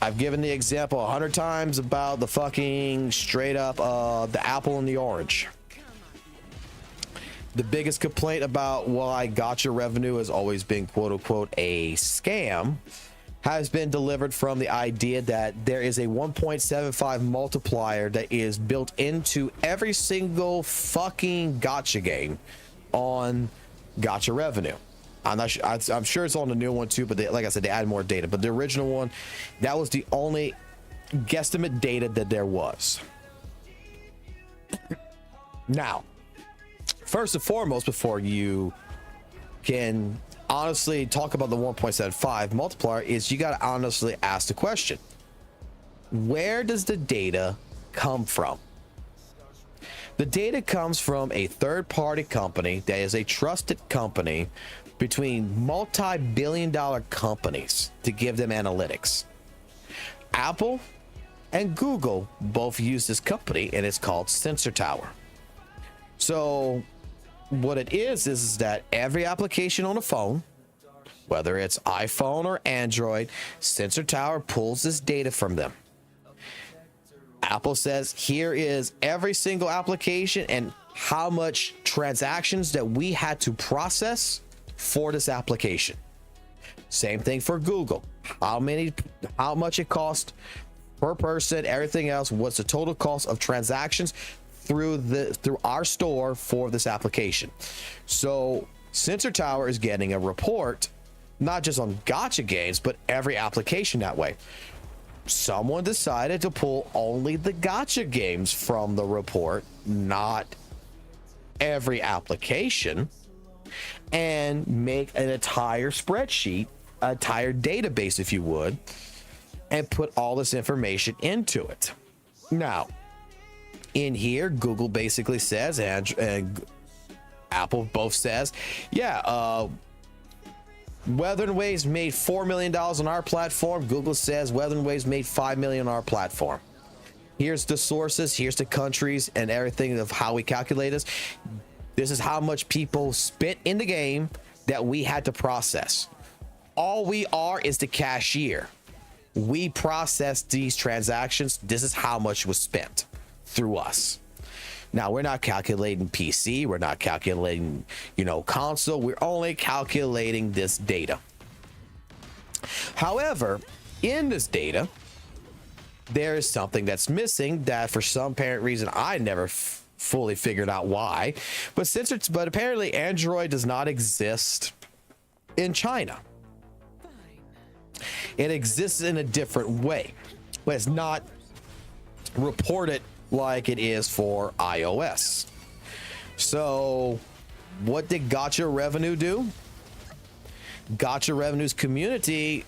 I've given the example 100 times about the fucking straight up the apple and the orange. The biggest complaint about why Gacha Revenue has always been quote unquote a scam has been delivered from the idea that there is a 1.75 multiplier that is built into every single fucking gacha game on Gacha Revenue. I'm sure it's on the new one too, but like I said, they add more data. But the original one, that was the only guesstimate data that there was. Now, first and foremost, before you can honestly talk about the 1.75 multiplier, is you got to honestly ask the question, where does the data come from? The data comes from a third-party company that is a trusted company between multi-billion-dollar companies to give them analytics. Apple and Google both use this company, and it's called Sensor Tower. So what it is that every application on a phone, whether it's iPhone or Android, Sensor Tower pulls this data from them. Apple says, here is every single application and how much transactions that we had to process for this application. Same thing for Google. How much it cost per person, everything else. What's the total cost of transactions through our store for this application? So Sensor Tower is getting a report, not just on gacha games, but every application that way. Someone decided to pull only the gacha games from the report, not every application, and make an entire spreadsheet, an entire database, if you would, and put all this information into it. Now, in here, Google basically says, and Apple both says, yeah, Wuthering Waves made $4 million on our platform. Google says Wuthering Waves made $5 million on our platform. Here's the sources, here's the countries, and everything of how we calculate this. This is how much people spent in the game that we had to process. All we are is the cashier. We process these transactions. This is how much was spent through us. Now, we're not calculating PC. We're not calculating, console. We're only calculating this data. However, in this data, there is something that's missing that for some apparent reason I never fully figured out why. But apparently Android does not exist in China. It exists in a different way, but it's not reported like it is for iOS. So what did Gacha Revenue do? Gacha Revenue's community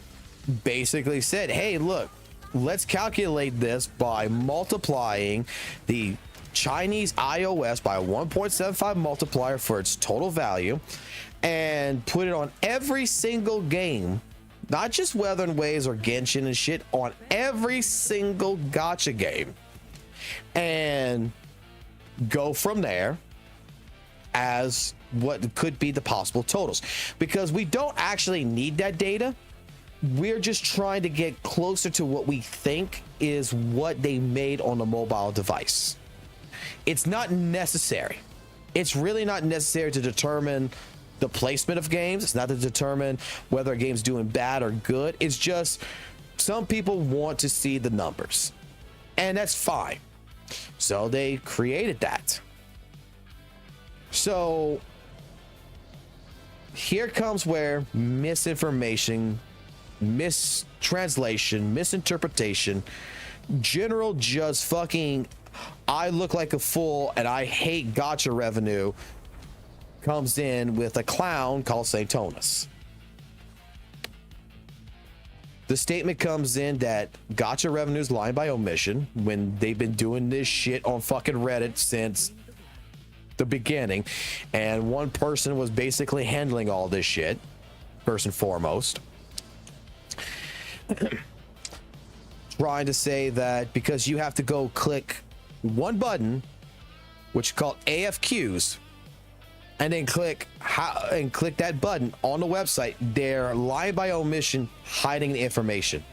basically said, hey, look, let's calculate this by multiplying the Chinese iOS by a 1.75 multiplier for its total value and put it on every single game, not just Wuthering Waves or Genshin and shit, on every single gacha game, and go from there as what could be the possible totals. Because we don't actually need that data. We're just trying to get closer to what we think is what they made on a mobile device. It's not necessary. It's really not necessary to determine the placement of games. It's not to determine whether a game's doing bad or good. It's just some people want to see the numbers, and that's fine. So they created that. So here comes where misinformation, mistranslation, misinterpretation, general just fucking I look like a fool and I hate gacha revenue comes in with a clown called Saintonus. The statement comes in that gacha revenue is lying by omission when they've been doing this shit on fucking Reddit since the beginning, and one person was basically handling all this shit, first and foremost, trying to say that because you have to go click one button, which is called AFQs, and then click that button on the website, they're lying by omission, hiding the information.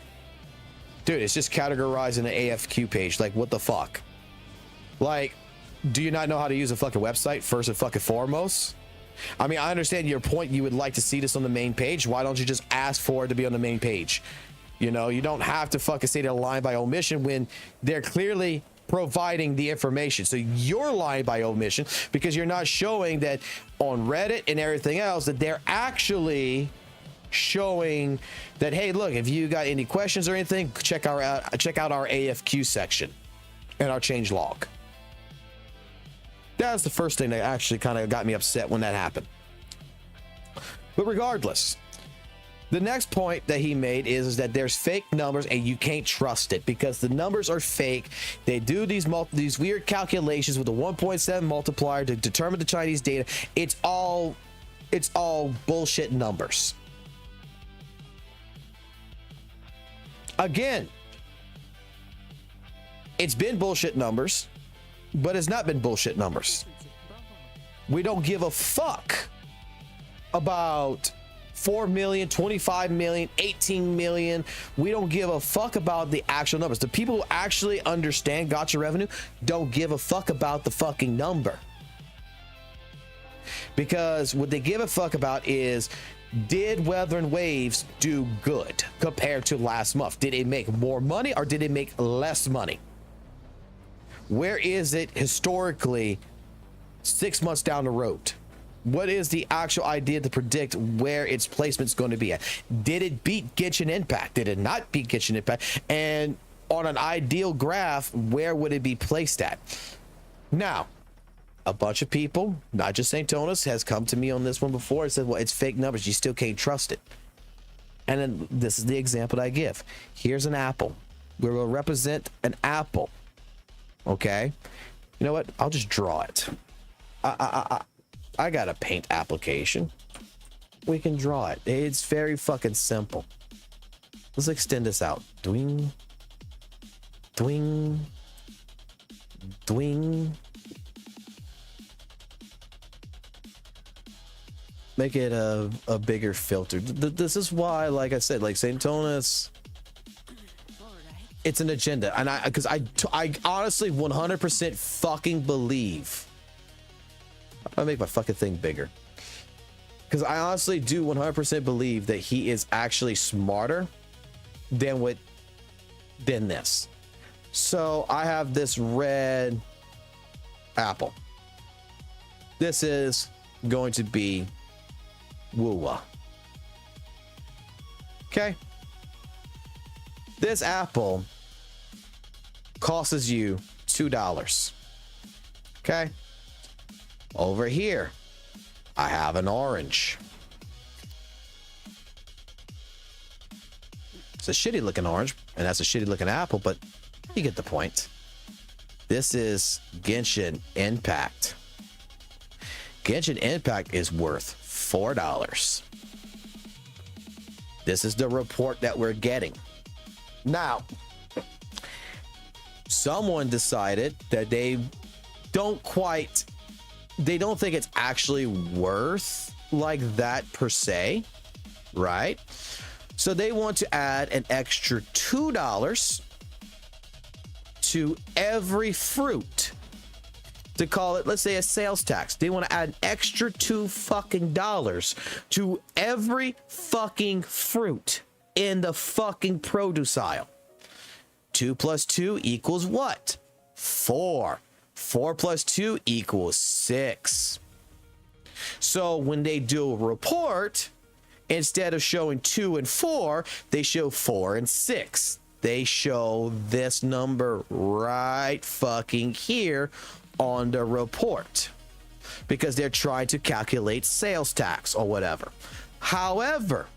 Dude, it's just categorizing an AFQ page. Like, what the fuck? Like, do you not know how to use a fucking website first and fucking foremost? I mean, I understand your point. You would like to see this on the main page. Why don't you just ask for it to be on the main page? You know, you don't have to fucking say they're lying by omission when they're clearly providing the information. So you're lying by omission because you're not showing that on Reddit and everything else that they're actually showing that, hey, look, if you got any questions or anything, check out our AFQ section and our change log. That was the first thing that actually kind of got me upset when that happened. But regardless, the next point that he made is that there's fake numbers and you can't trust it because the numbers are fake. They do these weird calculations with a 1.7 multiplier to determine the Chinese data. It's all bullshit numbers. Again, it's been bullshit numbers, but it's not been bullshit numbers. We don't give a fuck about 4 million, 25 million, 18 million. We don't give a fuck about the actual numbers. The people who actually understand gacha revenue don't give a fuck about the fucking number. because what they give a fuck about is, did Wuthering Waves do good compared to last month? Did it make more money or did it make less money? Where is it historically 6 months down the road? What is the actual idea to predict where its placement's going to be at? Did it beat Genshin Impact? Did it not beat Genshin Impact? And on an ideal graph, where would it be placed at? Now, a bunch of people, not just St. Tonis, has come to me on this one before and said, well, it's fake numbers. You still can't trust it. And then this is the example I give. Here's an apple. We will represent an apple. Okay. You know what? I'll just draw it. I got a paint application. We can draw it. It's very fucking simple. Let's extend this out. Dwing. Dwing. Dwing. Make it a bigger filter. This is why, like I said, like St. Tonis, it's an agenda. And because I honestly 100% fucking believe, I'll make my fucking thing bigger, because I honestly do 100% believe that he is actually smarter than this. So I have this red apple. This is going to be WuWa. Okay. This apple costs you $2. Okay. Over here, I have an orange. It's a shitty looking orange, and that's a shitty looking apple, but you get the point. This is Genshin Impact. Genshin Impact is worth $4. This is the report that we're getting. Now, someone decided that they don't think it's actually worth like that per se, right? So they want to add an extra $2 to every fruit to call it, let's say, a sales tax. They want to add an extra $2 fucking dollars to every fucking fruit in the fucking produce aisle. 2 plus 2 equals what? 4. 4 plus 2 equals 6. So when they do a report, instead of showing 2 and 4, they show 4 and 6. They show this number right fucking here on the report, because they're trying to calculate sales tax or whatever. However,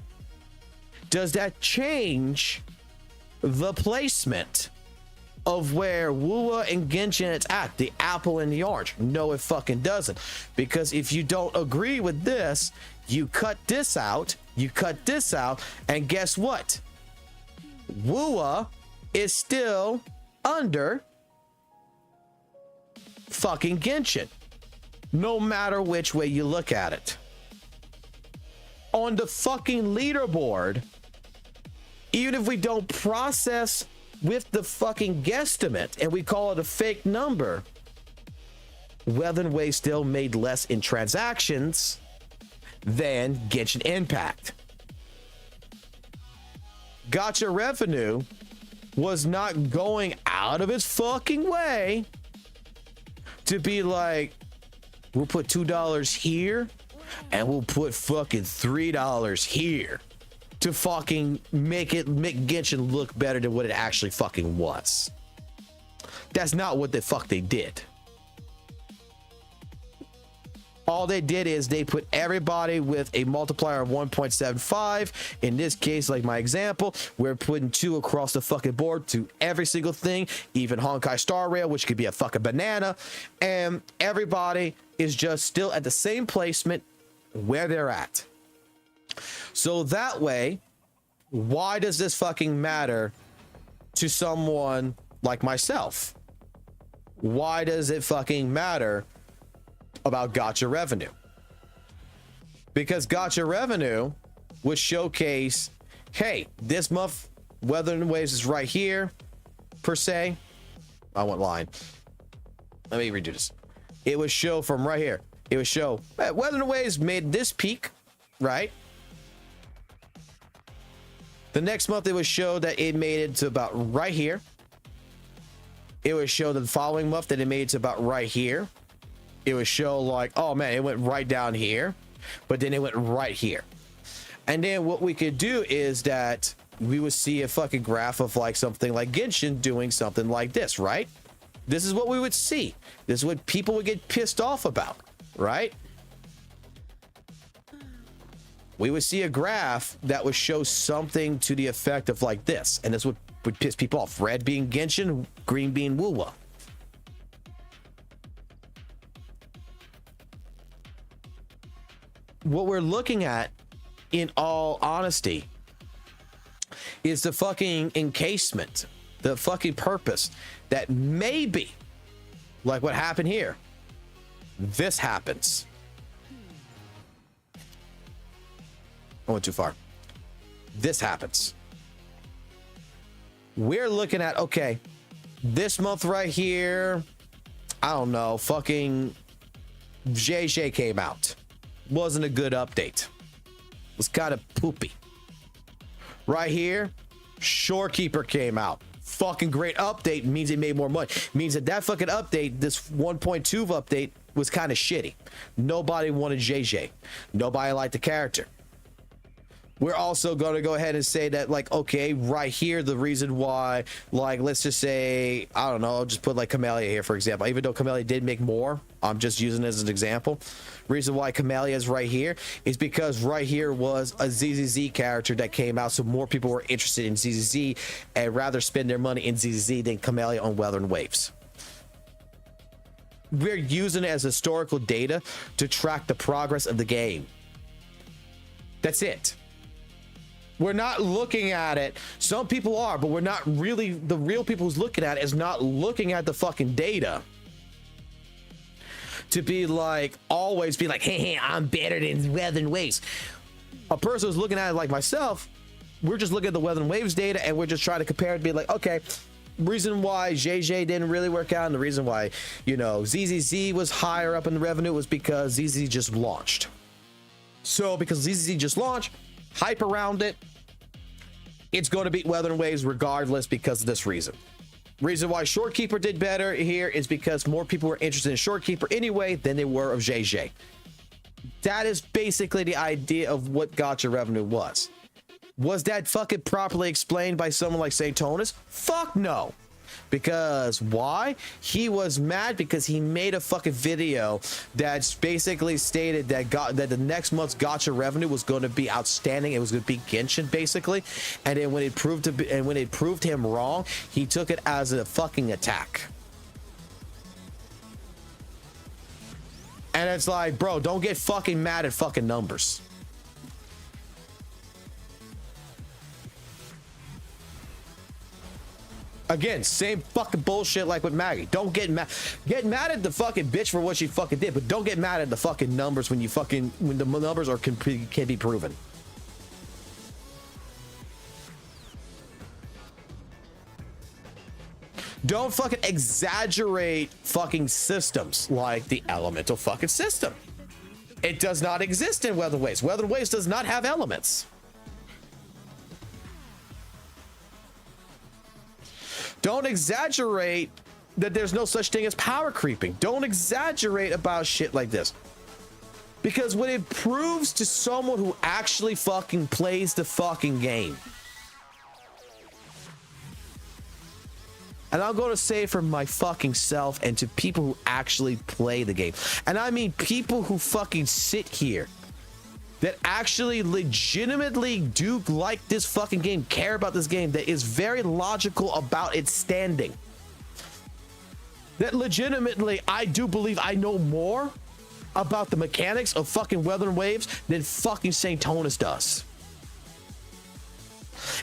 does that change the placement of where WuWa and Genshin is at, the apple and the orange? No, it fucking doesn't. Because if you don't agree with this, you cut this out, and guess what? WuWa is still under fucking Genshin, no matter which way you look at it. On the fucking leaderboard, even if we don't process with the fucking guesstimate and we call it a fake number, Wuthering Waves still made less in transactions than Genshin Impact. Gacha revenue was not going out of its fucking way to be like, we'll put $2 here and we'll put fucking $3 here to fucking make Genshin look better than what it actually fucking was. That's not what the fuck they did. All they did is they put everybody with a multiplier of 1.75. In this case, like my example, we're putting 2 across the fucking board to every single thing, even Honkai Star Rail, which could be a fucking banana. And everybody is just still at the same placement where they're at. So that way, why does this fucking matter to someone like myself? Why does it fucking matter about gacha revenue? Because gacha revenue would showcase, hey, this month Wuthering Waves is right here per se. I went line. Let me redo this. It would show from right here. it would show Wuthering Waves made this peak, right? The next month, it would show that it made it to about right here. It would show the following month that it made it to about right here. It would show like, oh man, it went right down here, but then it went right here. And then what we could do is that we would see a fucking graph of like something like Genshin doing something like this, right? This is what we would see. This is what people would get pissed off about, right? We would see a graph that would show something to the effect of like this. And this would piss people off. Red being Genshin, green being WuWa. What we're looking at, in all honesty, is the fucking encasement, the fucking purpose that maybe, like what happened here, this happens. I went too far. This happens. We're looking at, okay, this month right here, I don't know, fucking JJ came out. Wasn't a good update. Was kind of poopy. Right here, Shorekeeper came out. Fucking great update, means it made more money. Means that fucking update, this 1.2 update, was kind of shitty. Nobody wanted JJ. Nobody liked the character. We're also going to go ahead and say that, like, okay, right here, the reason why, like, let's just say, I don't know, I'll just put like Camellia here, for example. Even though Camellia did make more, I'm just using it as an example. Reason why Camellia is right here is because right here was a ZZZ character that came out, so more people were interested in ZZZ and rather spend their money in ZZZ than Camellia on Wuthering Waves. We're using it as historical data to track the progress of the game. That's it. We're not looking at it. Some people are, but we're not really. The real people who's looking at it is not looking at the fucking data to be like, always be like, hey, I'm better than Wuthering Waves. A person who's looking at it like myself, we're just looking at the Wuthering Waves data and we're just trying to compare it and be like, okay, reason why JJ didn't really work out and the reason why, you know, ZZZ was higher up in the revenue was because ZZZ just launched. So because ZZZ just launched, hype around it, it's going to beat Wuthering Waves regardless because of this reason. Reason why Shorekeeper did better here is because more people were interested in Shorekeeper anyway than they were of JJ. That is basically the idea of what gacha revenue was. Was that fucking properly explained by someone like Saintonis? Fuck no. Because why? He was mad because he made a fucking video that's basically stated that that the next month's gacha revenue was going to be outstanding. It was going to be Genshin basically, and then when it proved him wrong, he took it as a fucking attack. And it's like, bro, don't get fucking mad at fucking numbers. Again, same fucking bullshit like with Maggie. Don't get mad. Get mad at the fucking bitch for what she fucking did, but don't get mad at the fucking numbers when the numbers are can be proven. Don't fucking exaggerate fucking systems like the elemental fucking system. It does not exist in Wuthering Waves. Wuthering Waves does not have elements. Don't exaggerate that there's no such thing as power creeping. Don't exaggerate about shit like this. Because when it proves to someone who actually fucking plays the fucking game, and I'm going to say for my fucking self and to people who actually play the game, and I mean people who fucking sit here that actually legitimately do like this fucking game, care about this game, that is very logical about its standing. That legitimately, I do believe I know more about the mechanics of fucking Wuthering Waves than fucking Saintonis does.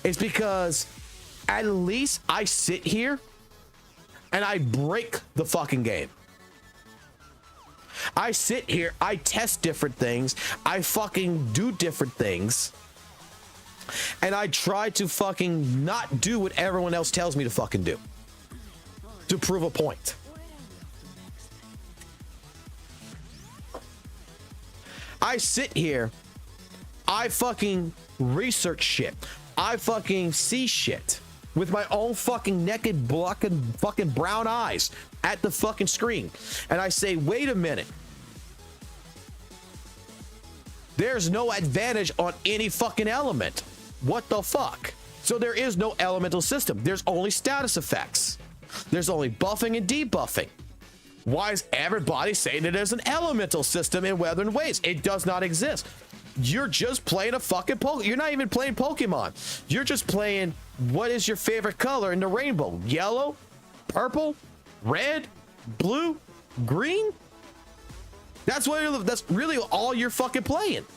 It's because at least I sit here and I break the fucking game. I sit here, I test different things, I fucking do different things, and I try to fucking not do what everyone else tells me to fucking do to prove a point. I sit here, I fucking research shit. I fucking see shit with my own fucking naked black and fucking brown eyes at the fucking screen. And I say, wait a minute. There's no advantage on any fucking element. What the fuck? So there is no elemental system. There's only status effects. There's only buffing and debuffing. Why is everybody saying that there's an elemental system in Wuthering Waves? It does not exist. You're just playing a fucking Pokemon. You're not even playing Pokemon. You're just playing what is your favorite color in the rainbow? Yellow, purple, red, blue, green? That's really all you're fucking playing.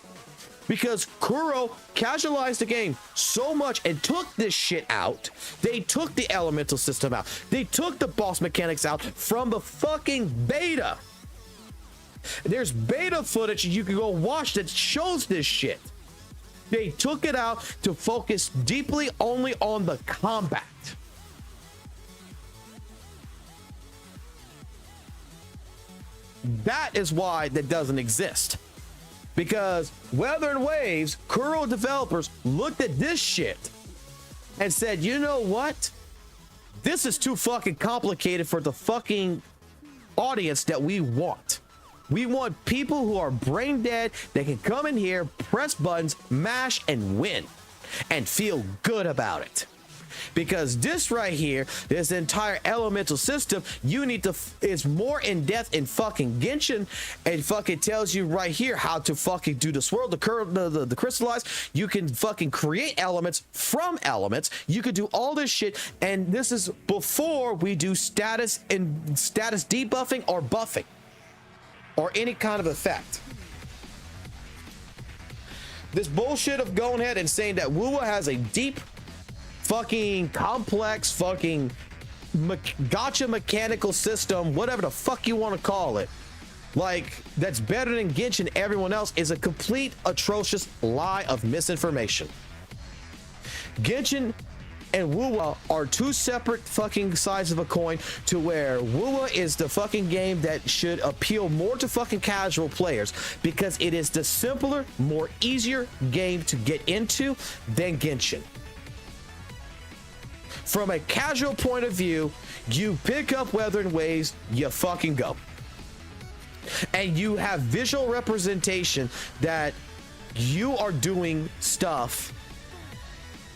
Because Kuro casualized the game so much and took this shit out. They took the elemental system out. They took the boss mechanics out from the fucking beta. There's beta footage you can go watch that shows this shit. They took it out to focus deeply only on the combat. That is why that doesn't exist. Because Wuthering Waves, Kuro developers looked at this shit and said, you know what? This is too fucking complicated for the fucking audience that we want. We want people who are brain dead that can come in here, press buttons, mash, and win. And feel good about it. Because this right here, this entire elemental system, you need to, it's more in depth in fucking Genshin, and fucking tells you right here how to fucking do the swirl, the crystallize. You can fucking create elements from elements. You could do all this shit, and this is before we do status debuffing or buffing or any kind of effect. This bullshit of going ahead and saying that WuWa has a deep fucking complex fucking gacha mechanical system, whatever the fuck you want to call it, like that's better than Genshin everyone else, is a complete atrocious lie of misinformation. Genshin and WuWa are two separate fucking sides of a coin, to where WuWa is the fucking game that should appeal more to fucking casual players because it is the simpler, more easier game to get into than Genshin. From a casual point of view, you pick up Wuthering Waves, you fucking go. And you have visual representation that you are doing stuff.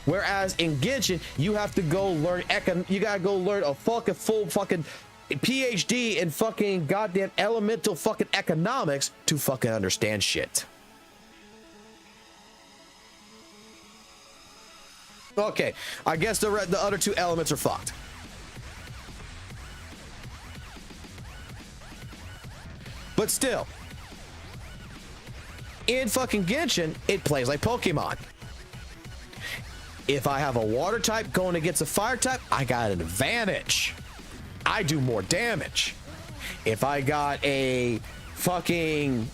Whereas in Genshin, you have to go learn you gotta go learn a fucking full fucking PhD in fucking goddamn elemental fucking economics to fucking understand shit. Okay, I guess the other two elements are fucked. But still, in fucking Genshin, it plays like Pokemon. If I have a water type going against a fire type, I got an advantage. I do more damage. If I got a fucking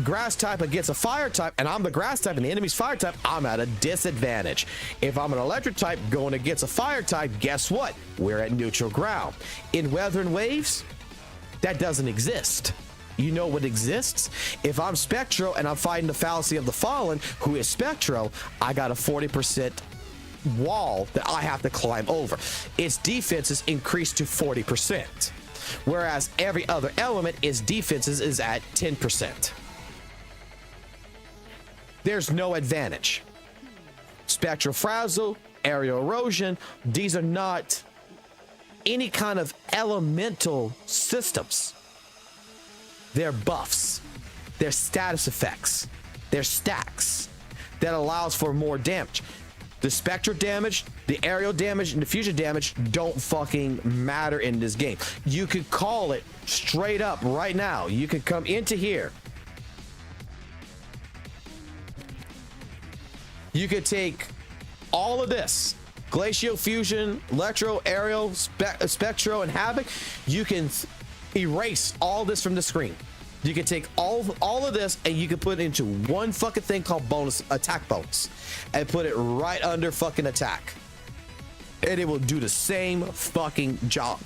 grass type against a fire type and I'm the grass type and the enemy's fire type, I'm at a disadvantage. If I'm an electric type going against a fire type, guess what? We're at neutral ground. In Wuthering Waves, that doesn't exist. You know what exists? If I'm Spectro and I'm fighting the fallacy of the fallen, who is Spectro, I got a 40% wall that I have to climb over. Its defenses increase to 40%. Whereas every other element, its defenses is at 10%. There's no advantage. Spectral Frazzle, Aerial Erosion, these are not any kind of elemental systems. They're buffs. They're status effects. They're stacks that allows for more damage. The spectral damage, the aerial damage, and the fusion damage don't fucking matter in this game. You could call it straight up right now. You could come into here. You could take all of this, Glacial, Fusion, Electro, Aerial, Spectro, and Havoc. You can erase all this from the screen. You can take all of this and you can put it into one fucking thing called bonus, attack bonus, and put it right under fucking attack. And it will do the same fucking job.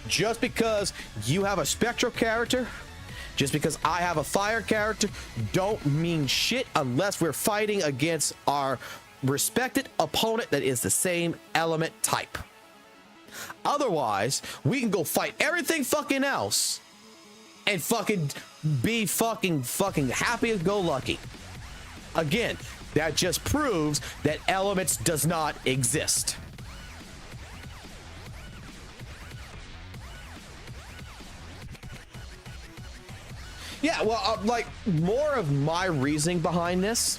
Just because you have a Spectral character, just because I have a fire character, don't mean shit unless we're fighting against our respected opponent that is the same element type. Otherwise, we can go fight everything fucking else and fucking be fucking happy go lucky. Again, that just proves that elements does not exist. Yeah, well, like, more of my reasoning behind this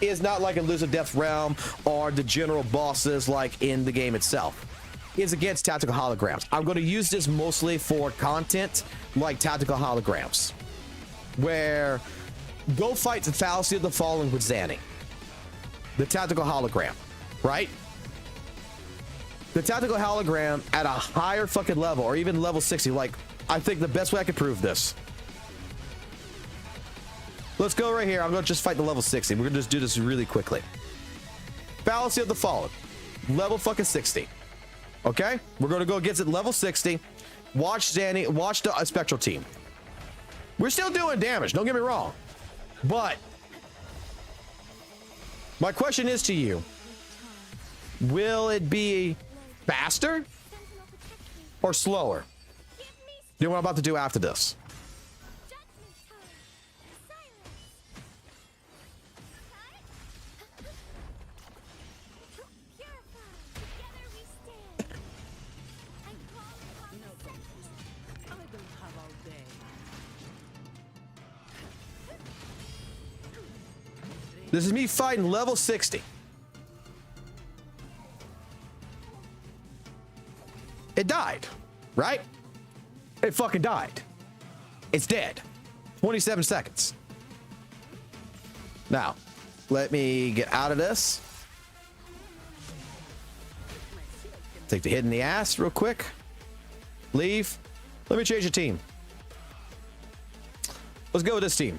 is not like Elusive Depth Realm or the general bosses like in the game itself. It's against tactical holograms. I'm going to use this mostly for content like tactical holograms, where go fight the Fallacy of the Fallen with Zanny, the tactical hologram, right? The tactical hologram at a higher fucking level, or even level 60, like, I think the best way I could prove this. Let's go right here. I'm going to just fight the level 60. We're going to just do this really quickly. Fallacy of the Fallen, level fucking 60. Okay? We're going to go against it level 60. Watch Zanny, watch the Spectral team. We're still doing damage, don't get me wrong. But my question is to you, will it be faster or slower than what I'm about to do after this? This is me fighting level 60. It died, right? It fucking died. It's dead. 27 seconds. Now, let me get out of this. Take the hit in the ass real quick. Leave. Let me change the team. Let's go with this team.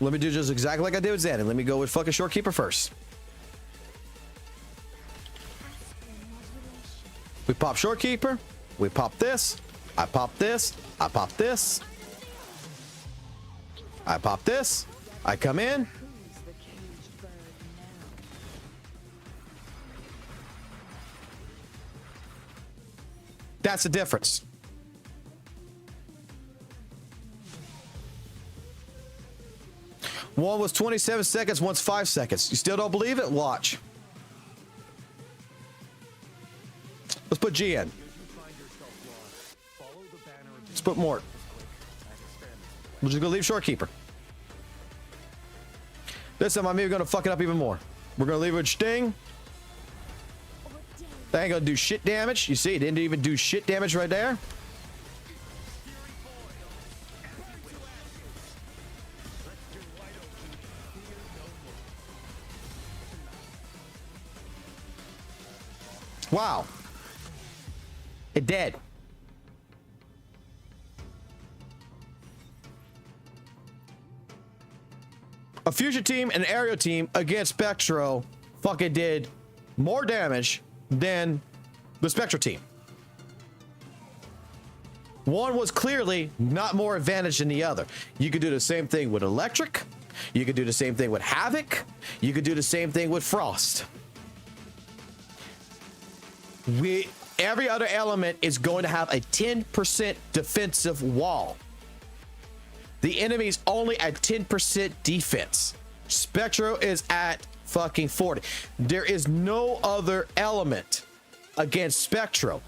Let me do just exactly like I did with Zanny. Let me go with fucking Shorekeeper first. We pop Shorekeeper. We pop this. I pop this. I pop this. I pop this. I come in. That's the difference. One was 27 seconds, one's 5 seconds. You still don't believe it? Watch. Let's put G in. Let's put Mort. We're just gonna leave Shorekeeper. This time I'm even gonna fuck it up even more. We're gonna leave it with Sting. That ain't gonna do shit damage. You see, it didn't even do shit damage right there. Wow. It dead. A fusion team and an aerial team against Spectro fucking did more damage than the Spectro team. One was clearly not more advantage than the other. You could do the same thing with Electric. You could do the same thing with Havoc. You could do the same thing with Frost. Every other element is going to have a 10% defensive wall. The enemy's only at 10% defense. Spectro is at fucking 40. There is no other element against Spectro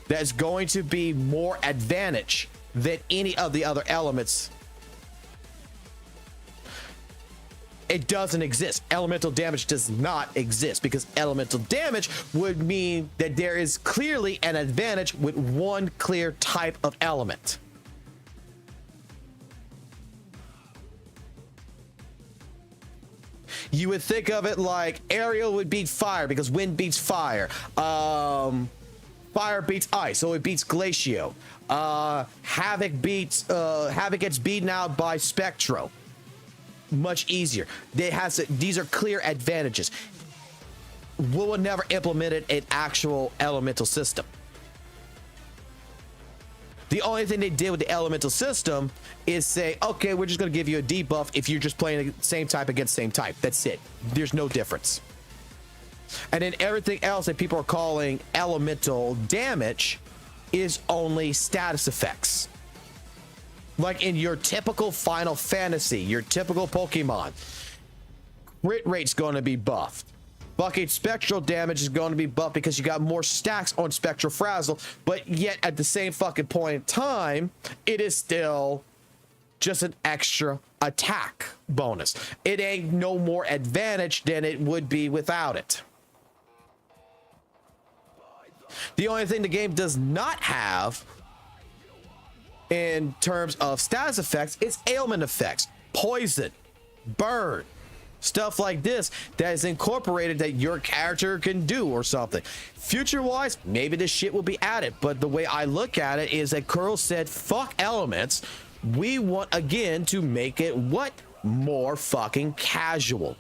that's going to be more advantage than any of the other elements. It doesn't exist. Elemental damage does not exist, because elemental damage would mean that there is clearly an advantage with one clear type of element. You would think of it like aerial would beat fire because wind beats fire. Fire beats ice, so it beats Glacio. Havoc gets beaten out by Spectro. Much easier. These are clear advantages. WuWa never implemented an actual elemental system. The only thing they did with the elemental system is say, okay, we're just going to give you a debuff if you're just playing the same type against same type. That's it. There's no difference. And then everything else that people are calling elemental damage is only status effects. Like in your typical Final Fantasy, your typical Pokemon, crit rate's going to be buffed. Fucking spectral damage is going to be buffed because you got more stacks on Spectral Frazzle, but yet at the same fucking point in time, it is still just an extra attack bonus. It ain't no more advantage than it would be without it. The only thing the game does not have in terms of status effects is ailment effects, poison, burn, stuff like this that is incorporated that your character can do or something. Future wise, maybe this shit will be added, but the way I look at it is that Curl said fuck elements. We want again to make it what? More fucking casual.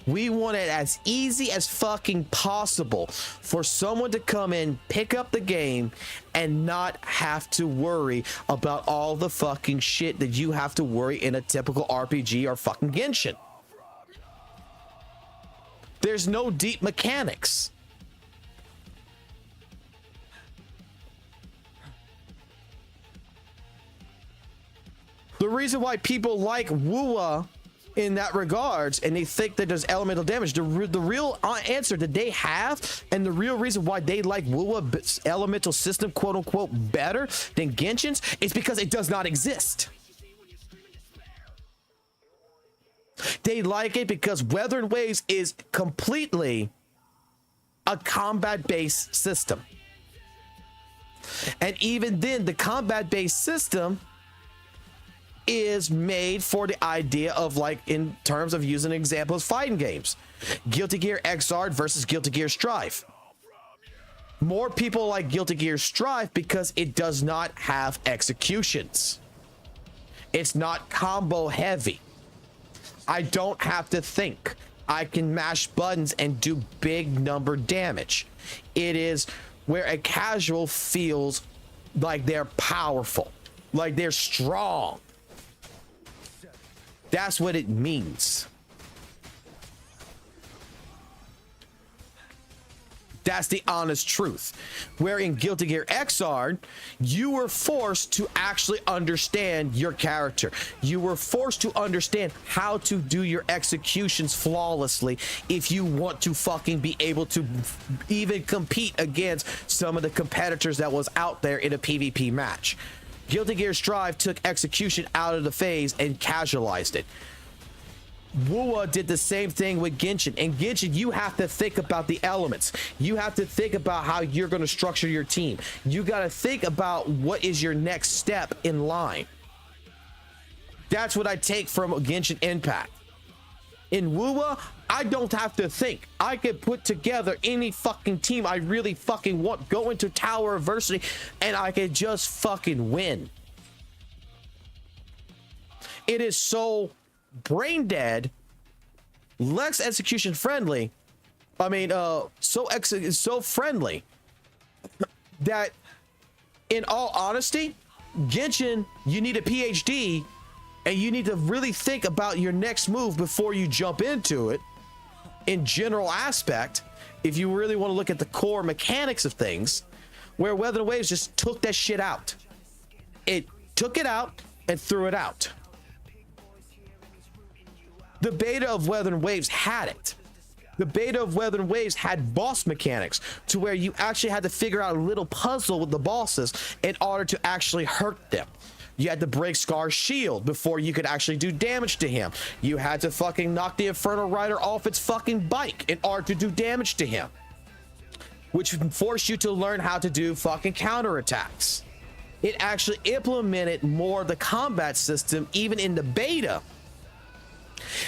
We want it as easy as fucking possible for someone to come in, pick up the game, and not have to worry about all the fucking shit that you have to worry in a typical RPG or fucking Genshin. There's no deep mechanics. The reason why people like WuWa in that regards, and they think that there's elemental damage, the real answer that they have, and the real reason why they like WuWa elemental system, quote unquote, better than Genshin's, is because it does not exist. They like it because Wuthering Waves is completely a combat-based system. And even then, the combat-based system is made for the idea of, like, in terms of using examples, fighting games. Guilty Gear Xrd versus Guilty Gear Strive. More people like Guilty Gear Strive because it does not have executions. It's not combo heavy. I don't have to think. I can mash buttons and do big number damage. It is where a casual feels like they're powerful, like they're strong. That's what it means. That's the honest truth. Where in Guilty Gear Xrd, you were forced to actually understand your character. You were forced to understand how to do your executions flawlessly if you want to fucking be able to even compete against some of the competitors that was out there in a PvP match. Guilty Gear Strive took execution out of the phase and casualized it. WuWa did the same thing with Genshin. In Genshin, you have to think about the elements. You have to think about how you're going to structure your team. You got to think about what is your next step in line. That's what I take from Genshin Impact. In WuWa, I don't have to think. I can put together any fucking team I really fucking want, go into Tower Adversity, and I can just fucking win. It is so brain dead, less execution friendly. I mean, so friendly that, in all honesty, Genshin, you need a PhD and you need to really think about your next move before you jump into it. In general aspect, if you really want to look at the core mechanics of things, where Wuthering Waves just took that shit out. It took it out and threw it out. The beta of Wuthering Waves had it. The beta of Wuthering Waves had boss mechanics to where you actually had to figure out a little puzzle with the bosses in order to actually hurt them. You had to break Scar's shield before you could actually do damage to him. You had to fucking knock the Infernal Rider off its fucking bike in order to do damage to him, which forced you to learn how to do fucking counterattacks. It actually implemented more of the combat system even in the beta.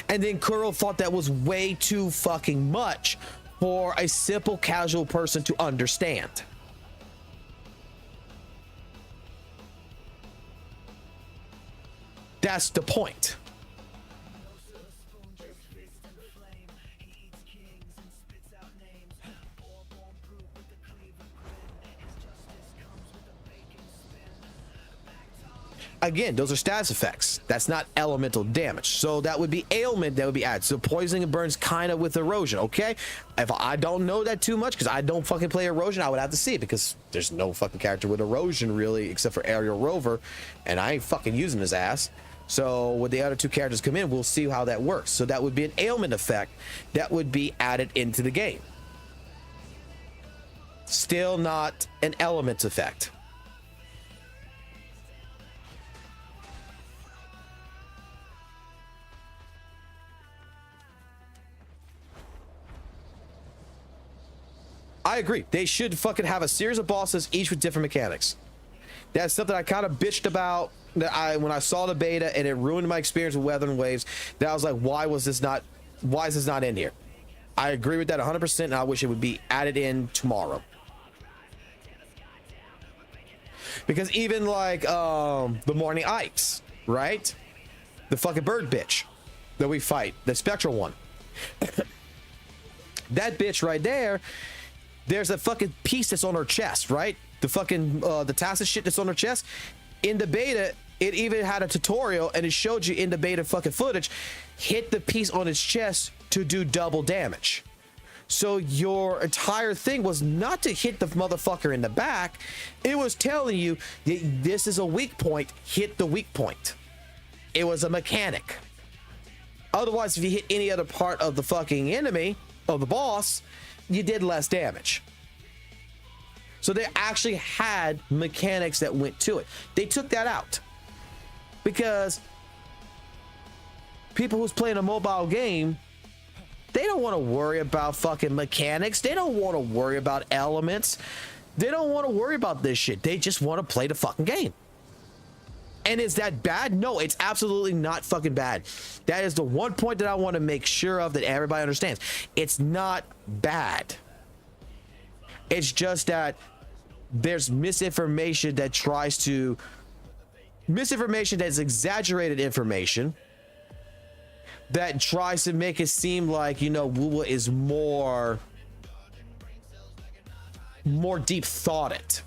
And then Kuro thought that was way too fucking much for a simple casual person to understand. That's the point. again, those are status effects. That's not elemental damage. So that would be ailment that would be added. So poisoning and burns kind of with erosion, okay? If I don't know that too much, because I don't fucking play erosion, I would have to see it, because there's no fucking character with erosion really, except for Aerial Rover, and I ain't fucking using his ass. So when the other two characters come in, we'll see how that works. So that would be an ailment effect that would be added into the game. Still not an element effect. I agree. They should fucking have a series of bosses, each with different mechanics. That's something I kind of bitched about that when I saw the beta, and it ruined my experience with Wuthering Waves. That I was like, why is this not in here? I agree with that 100%, and I wish it would be added in tomorrow. Because even like the Morning Ikes, right? The fucking bird bitch that we fight, the spectral one. That bitch right there, there's a fucking piece that's on her chest, right? The fucking the tacit shit that's on her chest. In the beta, it even had a tutorial, and it showed you in the beta fucking footage, hit the piece on its chest to do double damage. So your entire thing was not to hit the motherfucker in the back. It was telling you that this is a weak point, hit the weak point. It was a mechanic. Otherwise, if you hit any other part of the fucking enemy, of the boss, you did less damage. So they actually had mechanics that went to it. They took that out because people who's playing a mobile game, they don't want to worry about fucking mechanics. They don't want to worry about elements. They don't want to worry about this shit. They just want to play the fucking game. And is that bad? No, it's absolutely not fucking bad. That is the one point that I want to make sure of, that everybody understands. It's not bad. It's just that there's misinformation that tries to... Misinformation that's exaggerated information that tries to make it seem like, you know, WuWa is more deep thoughted.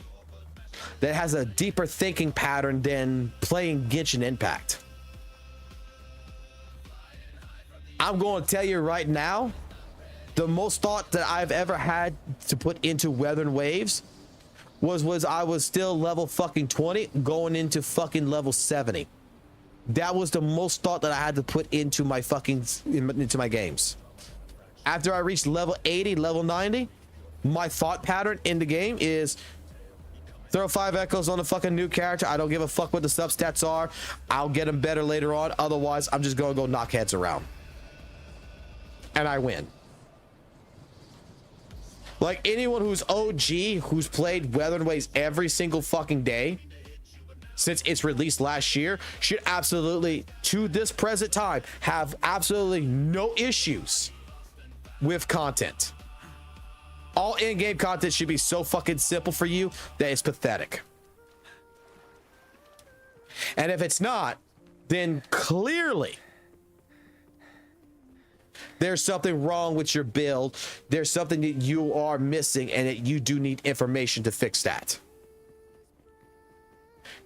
That has a deeper thinking pattern than playing Genshin Impact. I'm going to tell you right now, the most thought that I've ever had to put into Wuthering Waves was I was still level fucking 20 going into fucking level 70. That was the most thought that I had to put into my fucking into my games. After I reached level 80, level 90, my thought pattern in the game is throw 5 echoes on a fucking new character. I don't give a fuck what the substats are. I'll get them better later on. Otherwise, I'm just gonna go knock heads around. And I win. Like anyone who's OG, who's played Wuthering Waves every single fucking day since its release last year, should absolutely, to this present time, have absolutely no issues with content. All in-game content should be so fucking simple for you that it's pathetic. And if it's not, then clearly there's something wrong with your build. There's something that you are missing, and that you do need information to fix that.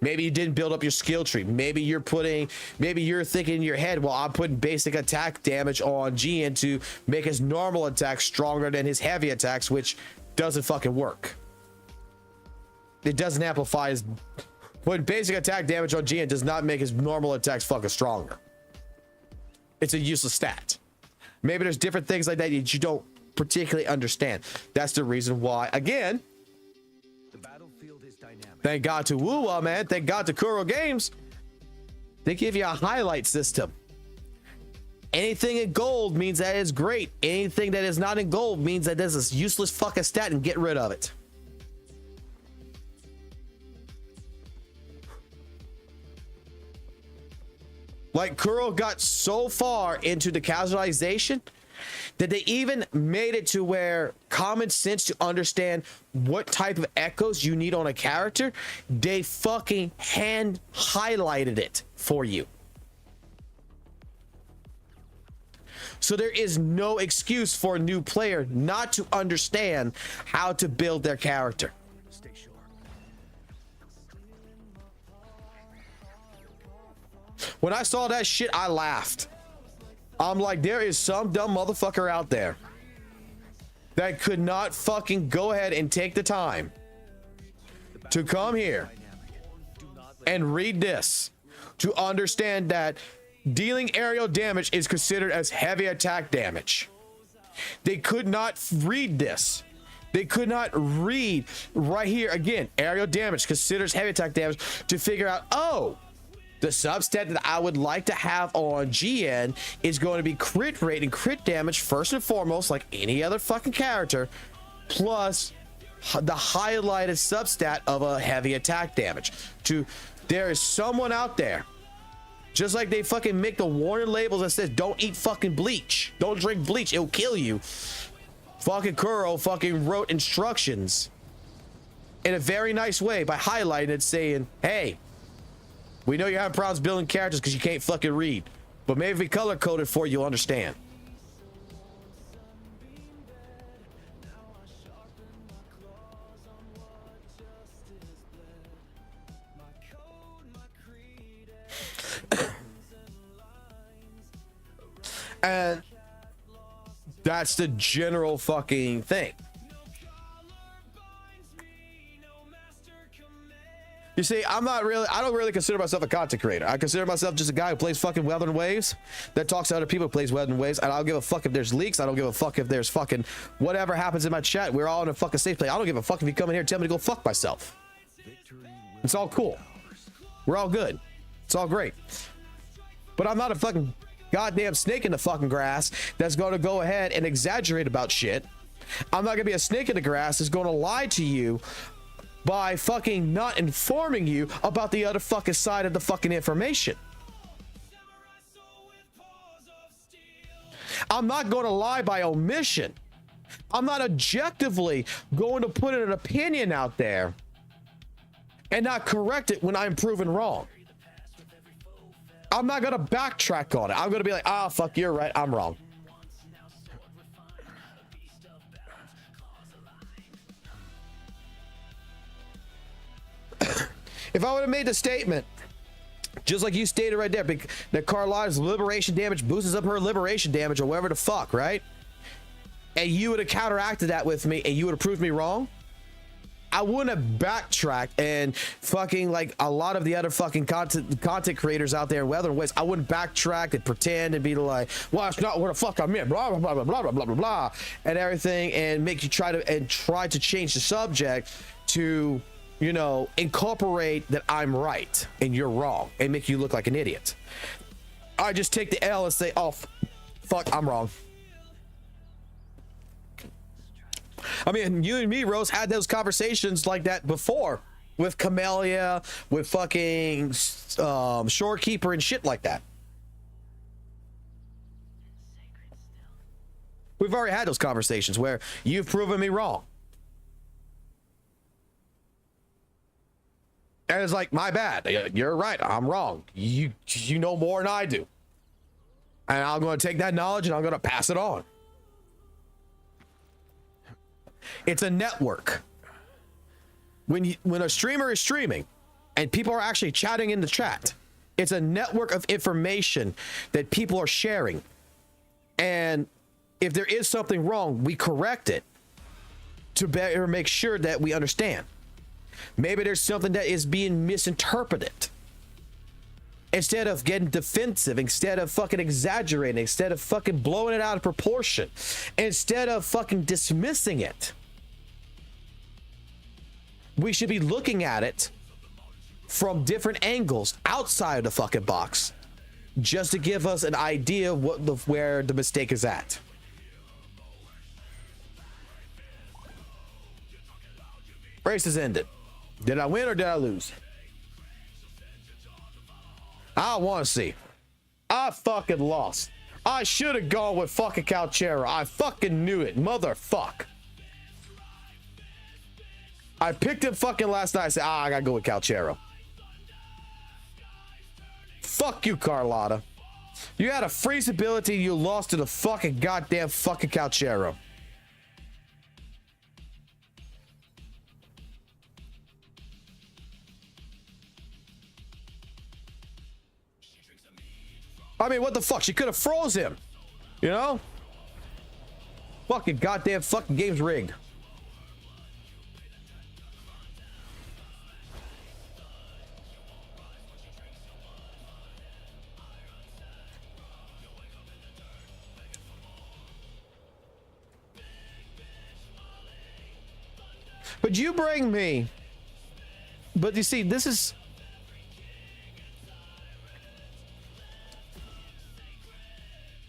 Maybe you didn't build up your skill tree. Maybe you're thinking in your head, well, I'm putting basic attack damage on Gian to make his normal attacks stronger than his heavy attacks, which doesn't fucking work. It doesn't amplify his... Putting basic attack damage on Gian does not make his normal attacks fucking stronger. It's a useless stat. Maybe there's different things like that that you don't particularly understand. That's the reason why, again, thank God to WuWa, man. Thank God to Kuro Games. They give you a highlight system. Anything in gold means that it's great. Anything that is not in gold means that this is useless fucking stat, and get rid of it. Like, Kuro got so far into the casualization that they even made it to where common sense to understand what type of echoes you need on a character, they fucking hand highlighted it for you. So there is no excuse for a new player not to understand how to build their character. When I saw that shit, I laughed. I'm like, there is some dumb motherfucker out there that could not fucking go ahead and take the time to come here and read this to understand that dealing aerial damage is considered as heavy attack damage. They could not read this. They could not read right here again, aerial damage considers heavy attack damage, to figure out, oh, the substat that I would like to have on GN is going to be crit rate and crit damage first and foremost, like any other fucking character, plus the highlighted substat of a heavy attack damage. There is someone out there, just like they fucking make the warning labels that says don't eat fucking bleach, don't drink bleach, it'll kill you. Fucking Kuro fucking wrote instructions in a very nice way by highlighting it, saying, hey, we know you're having problems building characters because you can't fucking read, but maybe if we color code it for you, you'll understand. And that's the general fucking thing. You see, I don't really consider myself a content creator. I consider myself just a guy who plays fucking Wuthering Waves, that talks to other people who plays Wuthering Waves, and I don't give a fuck if there's leaks. I don't give a fuck if there's fucking whatever happens in my chat. We're all in a fucking safe place. I don't give a fuck if you come in here and tell me to go fuck myself. It's all cool. We're all good. It's all great. But I'm not a fucking goddamn snake in the fucking grass that's going to go ahead and exaggerate about shit. I'm not going to be a snake in the grass that's going to lie to you by fucking not informing you about the other fucking side of the fucking information. I'm not going to lie by omission. I'm not objectively going to put an opinion out there and not correct it when I'm proven wrong. I'm not going to backtrack on it. I'm going to be like, ah, fuck, you're right, I'm wrong. If I would have made the statement, just like you stated right there, that Carlotta's liberation damage boosts up her liberation damage or whatever the fuck, right? And you would have counteracted that with me and you would have proved me wrong, I wouldn't have backtracked and fucking like a lot of the other fucking content creators out there in Wuthering Waves. I wouldn't backtrack and pretend and be like, well, that's not what the fuck I meant, blah, blah, blah, blah, blah, blah, blah, blah, and everything, and make you try to change the subject to, you know, incorporate that I'm right and you're wrong and make you look like an idiot. I just take the L and say, oh, fuck, I'm wrong. I mean, you and me, Rose, had those conversations like that before with Camellia, with fucking Shorekeeper and shit like that. We've already had those conversations where you've proven me wrong. And it's like, my bad. You're right. I'm wrong. You know more than I do. And I'm going to take that knowledge and I'm going to pass it on. It's a network. When a streamer is streaming and people are actually chatting in the chat, it's a network of information that people are sharing. And if there is something wrong, we correct it to better make sure that we understand. Maybe there's something that is being misinterpreted. Instead of getting defensive, instead of fucking exaggerating, instead of fucking blowing it out of proportion, instead of fucking dismissing it, we should be looking at it from different angles outside of the fucking box, just to give us an idea of where the mistake is at. Race is ended. Did I win or did I lose? I want to see. I fucking lost. I should have gone with fucking Calchera. I fucking knew it, motherfuck. I picked him fucking last night. I said, I gotta go with Calchera. Fuck you, Carlotta. You had a freeze ability, you lost to the fucking goddamn fucking Calchera. I mean, what the fuck? She could have froze him. You know? Fucking goddamn fucking game's rigged. But you bring me. But you see, this is.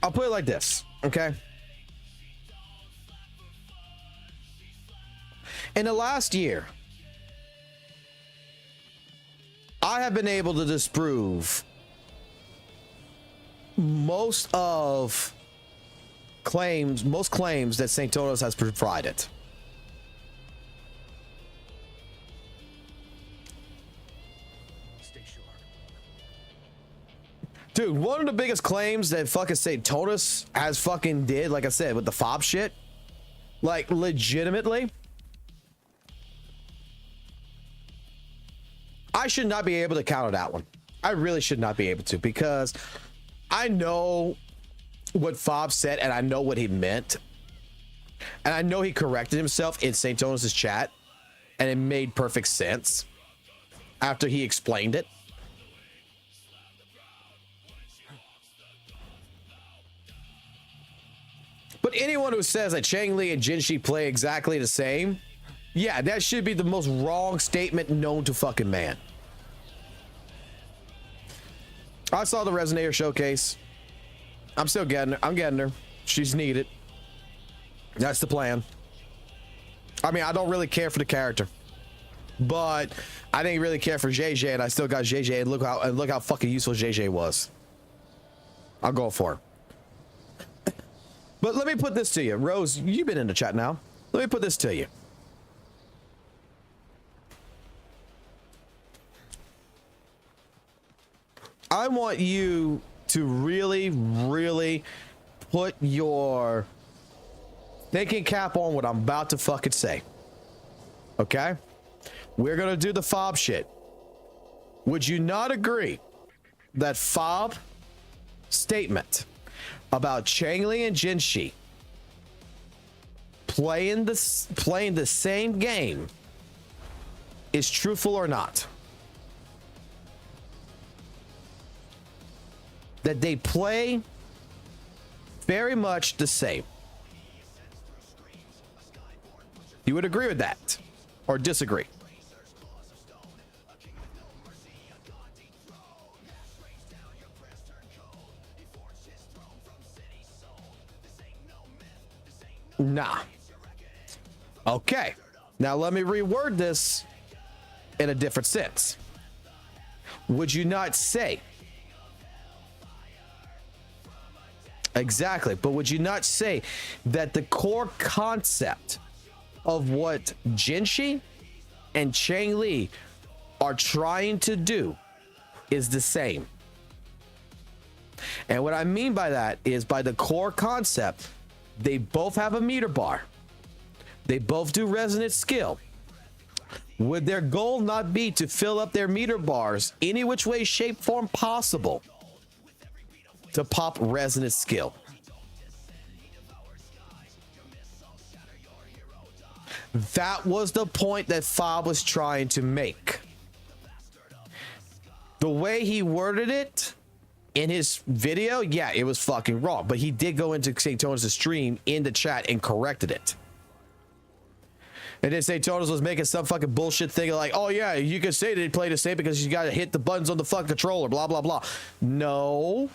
I'll put it like this, okay? In the last year, I have been able to disprove most claims that St. Tonos has provided. Dude, one of the biggest claims that fucking St. Tonos has fucking did, like I said, with the fob shit, like legitimately, I should not be able to counter that one. I really should not be able to, because I know what Fob said and I know what he meant. And I know he corrected himself in St. Tonos' chat, and it made perfect sense after he explained it. But anyone who says that Chang-Li and Jinshi play exactly the same, yeah, that should be the most wrong statement known to fucking man. I saw the Resonator showcase. I'm still getting her. I'm getting her. She's needed. That's the plan. I mean, I don't really care for the character, but I didn't really care for JJ, and I still got JJ. And look how fucking useful JJ was. I'll go for her. But let me put this to you, Rose. You've been in the chat now. Let me put this to you. I want you to really, really put your thinking cap on what I'm about to fucking say. Okay? We're gonna do the Fob shit. Would you not agree that Fob statement about Chang-Li and Jinshi playing the same game is truthful or not? That they play very much the same. You would agree with that or disagree? Nah. Okay. Now let me reword this in a different sense. Would you not say? Exactly. But would you not say that the core concept of what Jinshi and Chang-Li are trying to do is the same? And what I mean by that is, by the core concept, they both have a meter bar. They both do resonant skill. Would their goal not be to fill up their meter bars any which way, shape, form possible to pop resonant skill? That was the point that Fob was trying to make. The way he worded it in his video, yeah, it was fucking wrong. But he did go into St. Tonos' stream in the chat and corrected it. And then St. Tonos was making some fucking bullshit thing like, oh yeah, you can say they play the same because you gotta hit the buttons on the fucking controller, blah, blah, blah. No.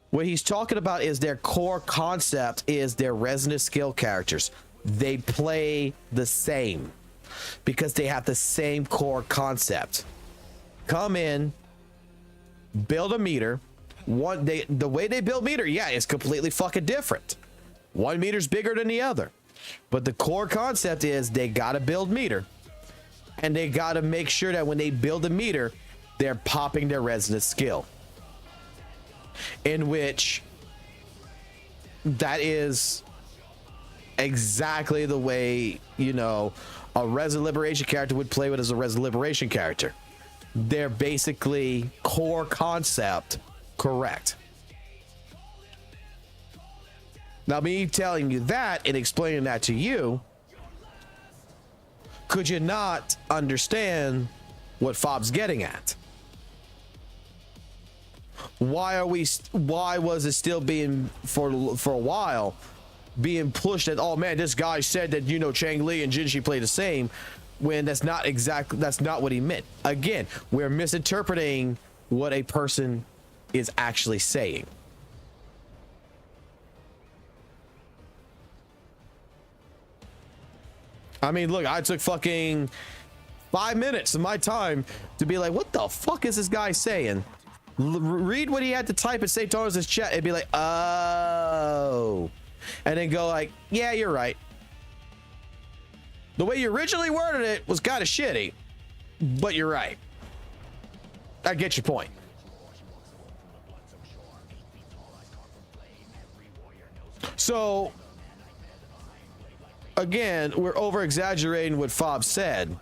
What he's talking about is their core concept is their resonant skill characters. They play the same because they have the same core concept. Come in, build a meter. The way they build meter, yeah, is completely fucking different. One meter's bigger than the other. But the core concept is they gotta build meter. And they gotta make sure that when they build a meter, they're popping their resonant skill. In which that is exactly the way, you know, a Resin Liberation character would play with as a Resin Liberation character. Their basically core concept correct. Now, me telling you that and explaining that to you, could you not understand what Fob's getting at? Why was it still being for a while being pushed that, oh man, this guy said that, you know, Chang Li and Jinshi play the same, when that's not what he meant. Again, we're misinterpreting what a person is actually saying. I mean, look, I took fucking 5 minutes of my time to be like, what the fuck is this guy saying? Read what he had to type and save tones in his chat and be like, oh, and then go like, yeah, you're right. The way you originally worded it was kind of shitty, but you're right. I get your point. So again, we're over exaggerating what Fob said,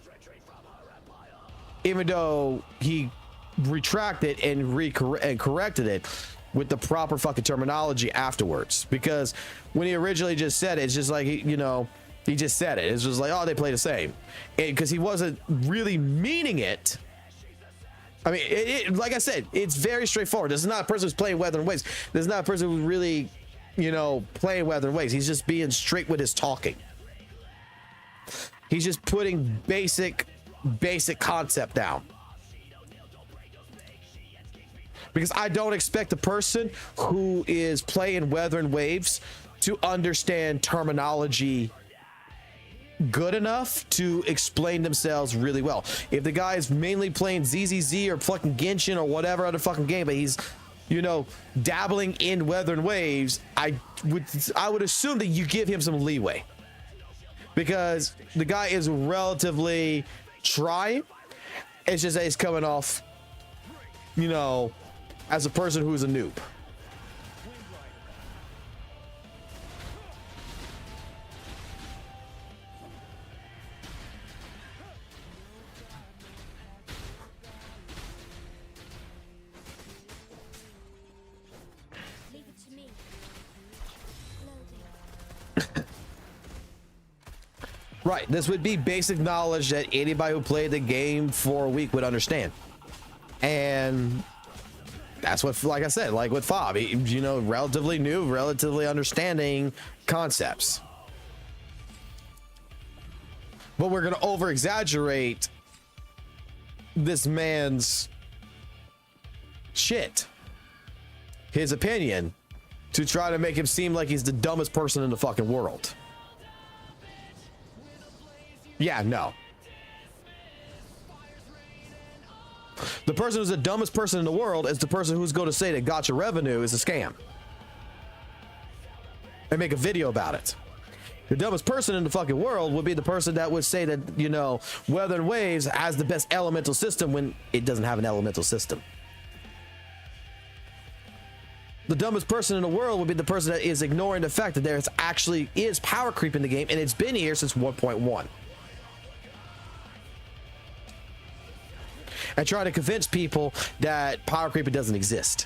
even though he retracted and corrected it with the proper fucking terminology afterwards. Because when he originally just said it, it's just like, you know, he just said it. It's just like, oh, they play the same, because he wasn't really meaning it. I mean, like I said, it's very straightforward. This is not a person who's playing Wuthering Waves. This is not a person who's really, you know, playing Wuthering Waves. He's just being straight with his talking. He's just putting basic concept down. Because I don't expect the person who is playing Wuthering Waves to understand terminology good enough to explain themselves really well. If the guy is mainly playing ZZZ or fucking Genshin or whatever other fucking game, but he's, you know, dabbling in Wuthering Waves, I would assume that you give him some leeway, because the guy is relatively trying. It's just that he's coming off, you know, as a person who's a noob.
Leave it to me.
Right, this would be basic knowledge that anybody who played the game for a week would understand. And that's what, like I said, like with Fob, you know, relatively new, relatively understanding concepts. But we're going to over exaggerate this man's shit, his opinion, to try to make him seem like he's the dumbest person in the fucking world. Yeah, no. The person who's the dumbest person in the world is the person who's going to say that gacha revenue is a scam and make a video about it. The dumbest person in the fucking world would be the person that would say that, you know, Wuthering Waves has the best elemental system when it doesn't have an elemental system. The dumbest person in the world would be the person that is ignoring the fact that there actually is power creep in the game, and it's been here since 1.1. And try to convince people that power creep doesn't exist.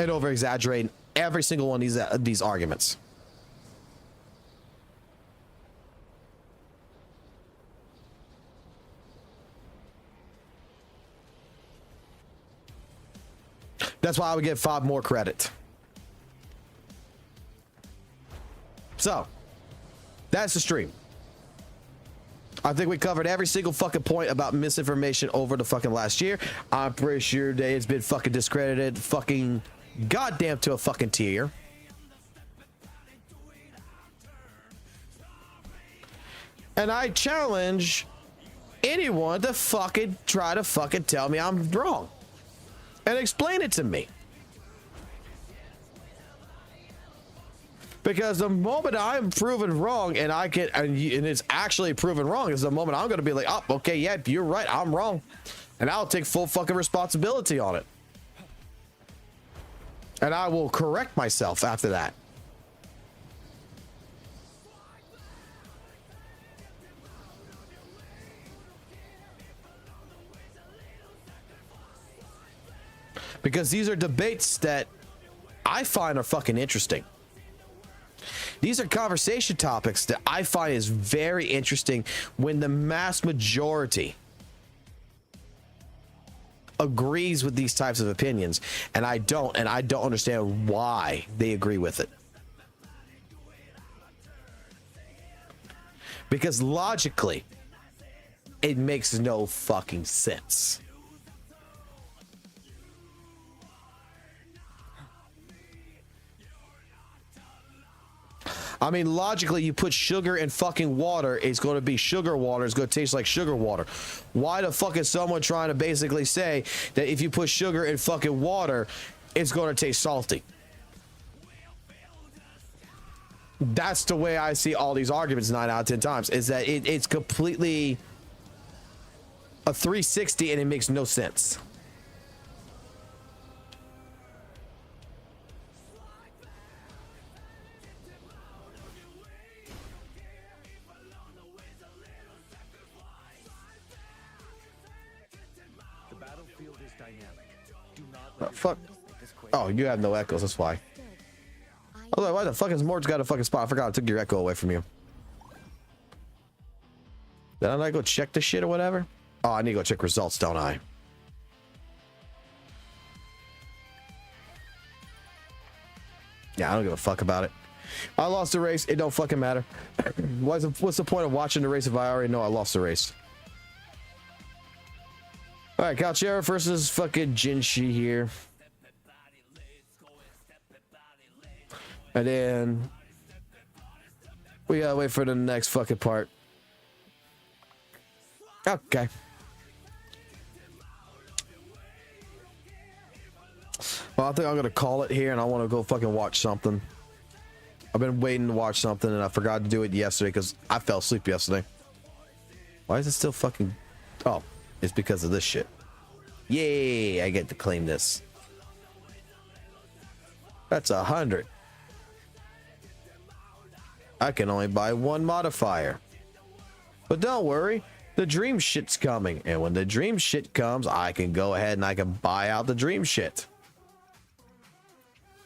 And over exaggerating every single one of these arguments. That's why I would give Fob more credit. So, that's the stream. I think we covered every single fucking point about misinformation over the fucking last year. I'm pretty sure that it's been fucking discredited fucking goddamn to a fucking tier. And I challenge anyone to fucking try to fucking tell me I'm wrong and explain it to me. Because the moment I'm proven wrong and I can, and it's actually proven wrong, is the moment I'm going to be like, oh, okay, yeah, you're right, I'm wrong. And I'll take full fucking responsibility on it. And I will correct myself after that. Because these are debates that I find are fucking interesting. These are conversation topics that I find is very interesting when the mass majority agrees with these types of opinions, and I don't understand why they agree with it. Because logically, it makes no fucking sense. I mean, logically, you put sugar in fucking water, it's going to be sugar water. It's going to taste like sugar water. Why the fuck is someone trying to basically say that if you put sugar in fucking water, it's going to taste salty? That's the way I see all these arguments 9 out of 10 times, is that it's completely a 360 and it makes no sense. Fuck. Oh, you have no echoes, that's why. I was like, why the fuck is Mord's got a fucking spot? I forgot I took your echo away from you. Did I not go check this shit or whatever? Oh, I need to go check results, don't I? Yeah, I don't give a fuck about it. I lost the race. It don't fucking matter. What's the point of watching the race if I already know I lost the race? All right, Calchera versus fucking Jinshi here. And then we gotta wait for the next fucking part. Okay. Well, I think I'm gonna call it here, and I want to go fucking watch something. I've been waiting to watch something, and I forgot to do it yesterday because I fell asleep yesterday. Why is it still fucking... Oh, it's because of this shit. Yay, I get to claim this. That's 100. I can only buy one modifier. But don't worry, the dream shit's coming. And when the dream shit comes, I can go ahead and I can buy out the dream shit.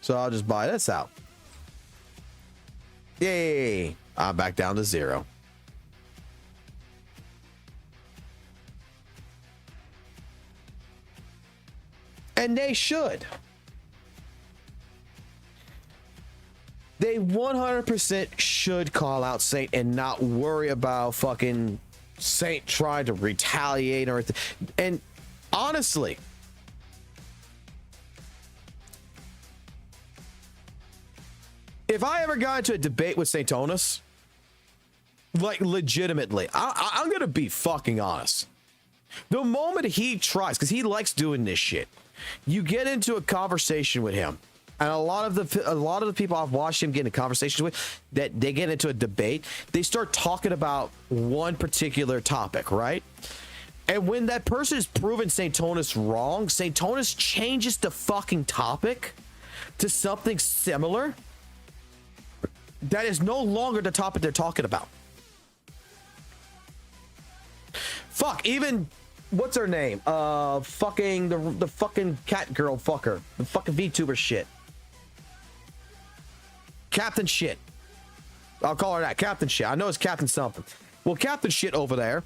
So I'll just buy this out. Yay, I'm back down to 0. And they should. They 100% should call out Saint and not worry about fucking Saint trying to retaliate or anything. And honestly, if I ever got into a debate with Saint Tonus, like legitimately, I'm going to be fucking honest. The moment he tries, because he likes doing this shit, you get into a conversation with him. And a lot of the people I've watched him get into conversations with, that they get into a debate, they start talking about one particular topic, right? And when that person is proven Saint Tonus wrong, Saint Tonus changes the fucking topic to something similar that is no longer the topic they're talking about. Fuck, even what's her name? Fucking the fucking cat girl fucker, the fucking VTuber shit. Captain Shit. I'll call her that. Captain Shit. I know it's Captain something. Well, Captain Shit over there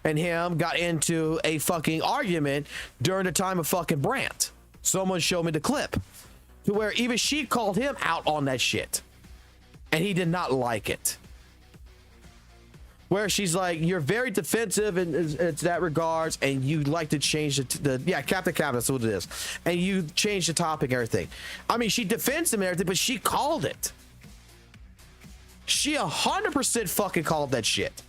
and him got into a fucking argument during the time of fucking Brandt. Someone showed me the clip to where even she called him out on that shit. And he did not like it. Where she's like, you're very defensive in that regards, and you like to change yeah, Captain, that's what it is. And you change the topic and everything. I mean, she defends him and everything, but she called it. She 100% fucking called that shit.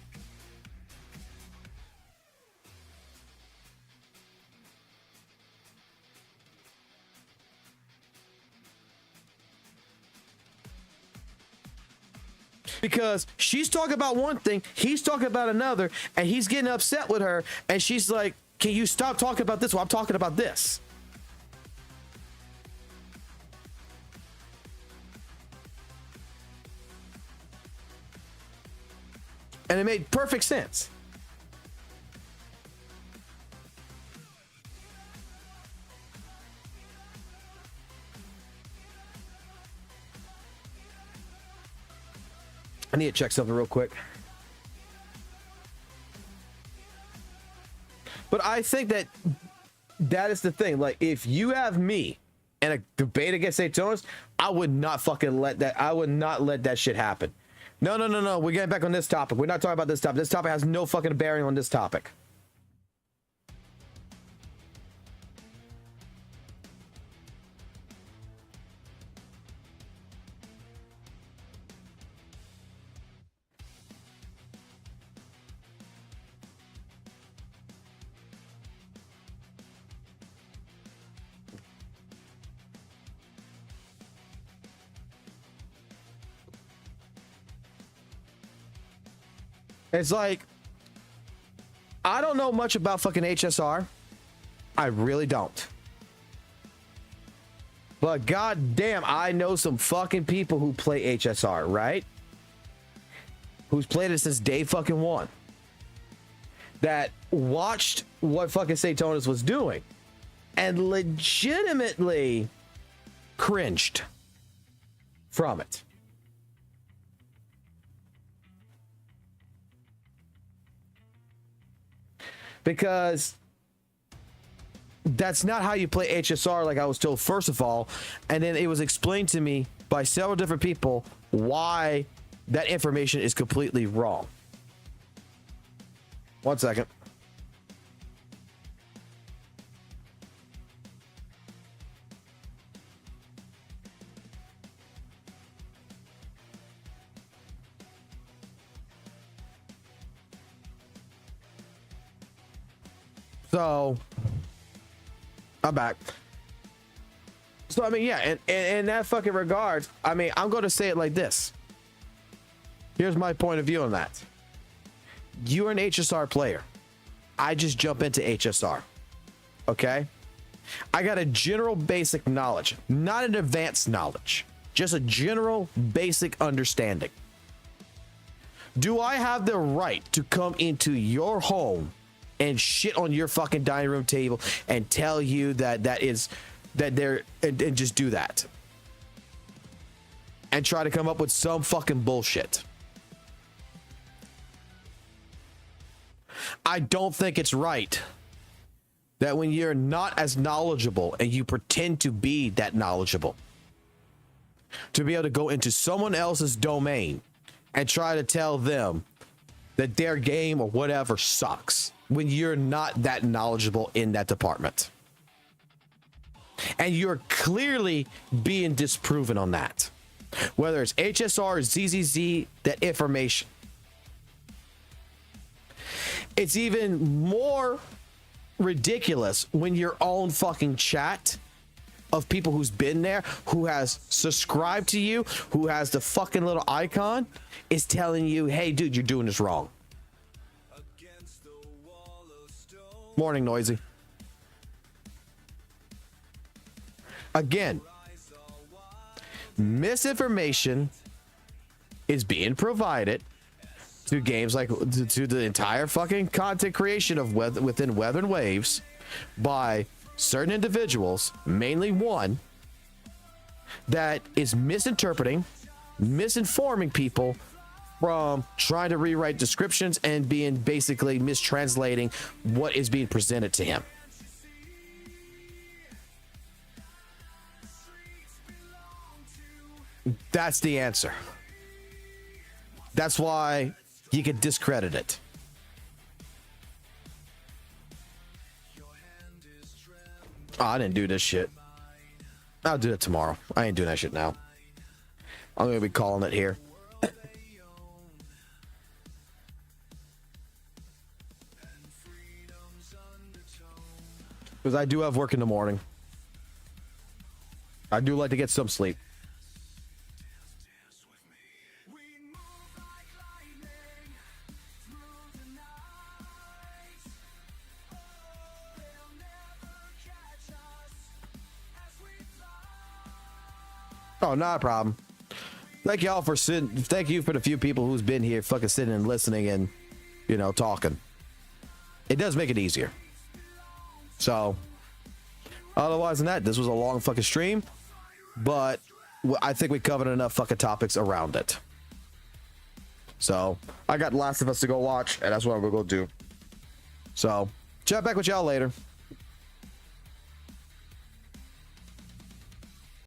Because she's talking about one thing, he's talking about another, and he's getting upset with her, and she's like, can you stop talking about this while I'm talking about this? And it made perfect sense. I need to check something real quick. But I think that is the thing. Like, if you have me in a debate against Daytonas, I would not fucking let that. I would not let that shit happen. No. We're getting back on this topic. We're not talking about this topic. This topic has no fucking bearing on this topic. It's like, I don't know much about fucking HSR. I really don't. But goddamn, I know some fucking people who play HSR, right? Who's played it since day fucking one. That watched what fucking Daytonas was doing and legitimately cringed from it. Because that's not how you play HSR, like I was told, first of all. And then it was explained to me by several different people why that information is completely wrong. 1 second. So, I'm back. So, I mean, yeah, and in that fucking regards, I mean, I'm going to say it like this. Here's my point of view on that. You're an HSR player. I just jump into HSR. Okay? I got a general basic knowledge, not an advanced knowledge, just a general basic understanding. Do I have the right to come into your home and shit on your fucking dining room table and tell you that they're and just do that and try to come up with some fucking bullshit? I don't think it's right that when you're not as knowledgeable and you pretend to be that knowledgeable, to be able to go into someone else's domain and try to tell them that their game or whatever sucks when you're not that knowledgeable in that department. And you're clearly being disproven on that. Whether it's HSR, ZZZ, that information. It's even more ridiculous when your own fucking chat of people who's been there, who has subscribed to you, who has the fucking little icon, is telling you, hey, dude, you're doing this wrong. Morning, Noisy. Again, misinformation is being provided to games like to the entire fucking content creation of within Wuthering Waves by certain individuals, mainly one, that is misinterpreting, misinforming people from trying to rewrite descriptions and being basically mistranslating what is being presented to him. That's the answer. That's why you can discredit it. Oh, I didn't do this shit. I'll do it tomorrow. I ain't doing that shit now. I'm gonna be calling it here. Because I do have work in the morning. I do like to get some sleep. Oh, not a problem. Thank y'all for sitting. Thank you for the few people who's been here fucking sitting and listening and, you know, talking. It does make it easier. So, otherwise than that, this was a long fucking stream, but I think we covered enough fucking topics around it. So I got Last of Us to go watch, and that's what I'm gonna go do. So chat back with y'all later.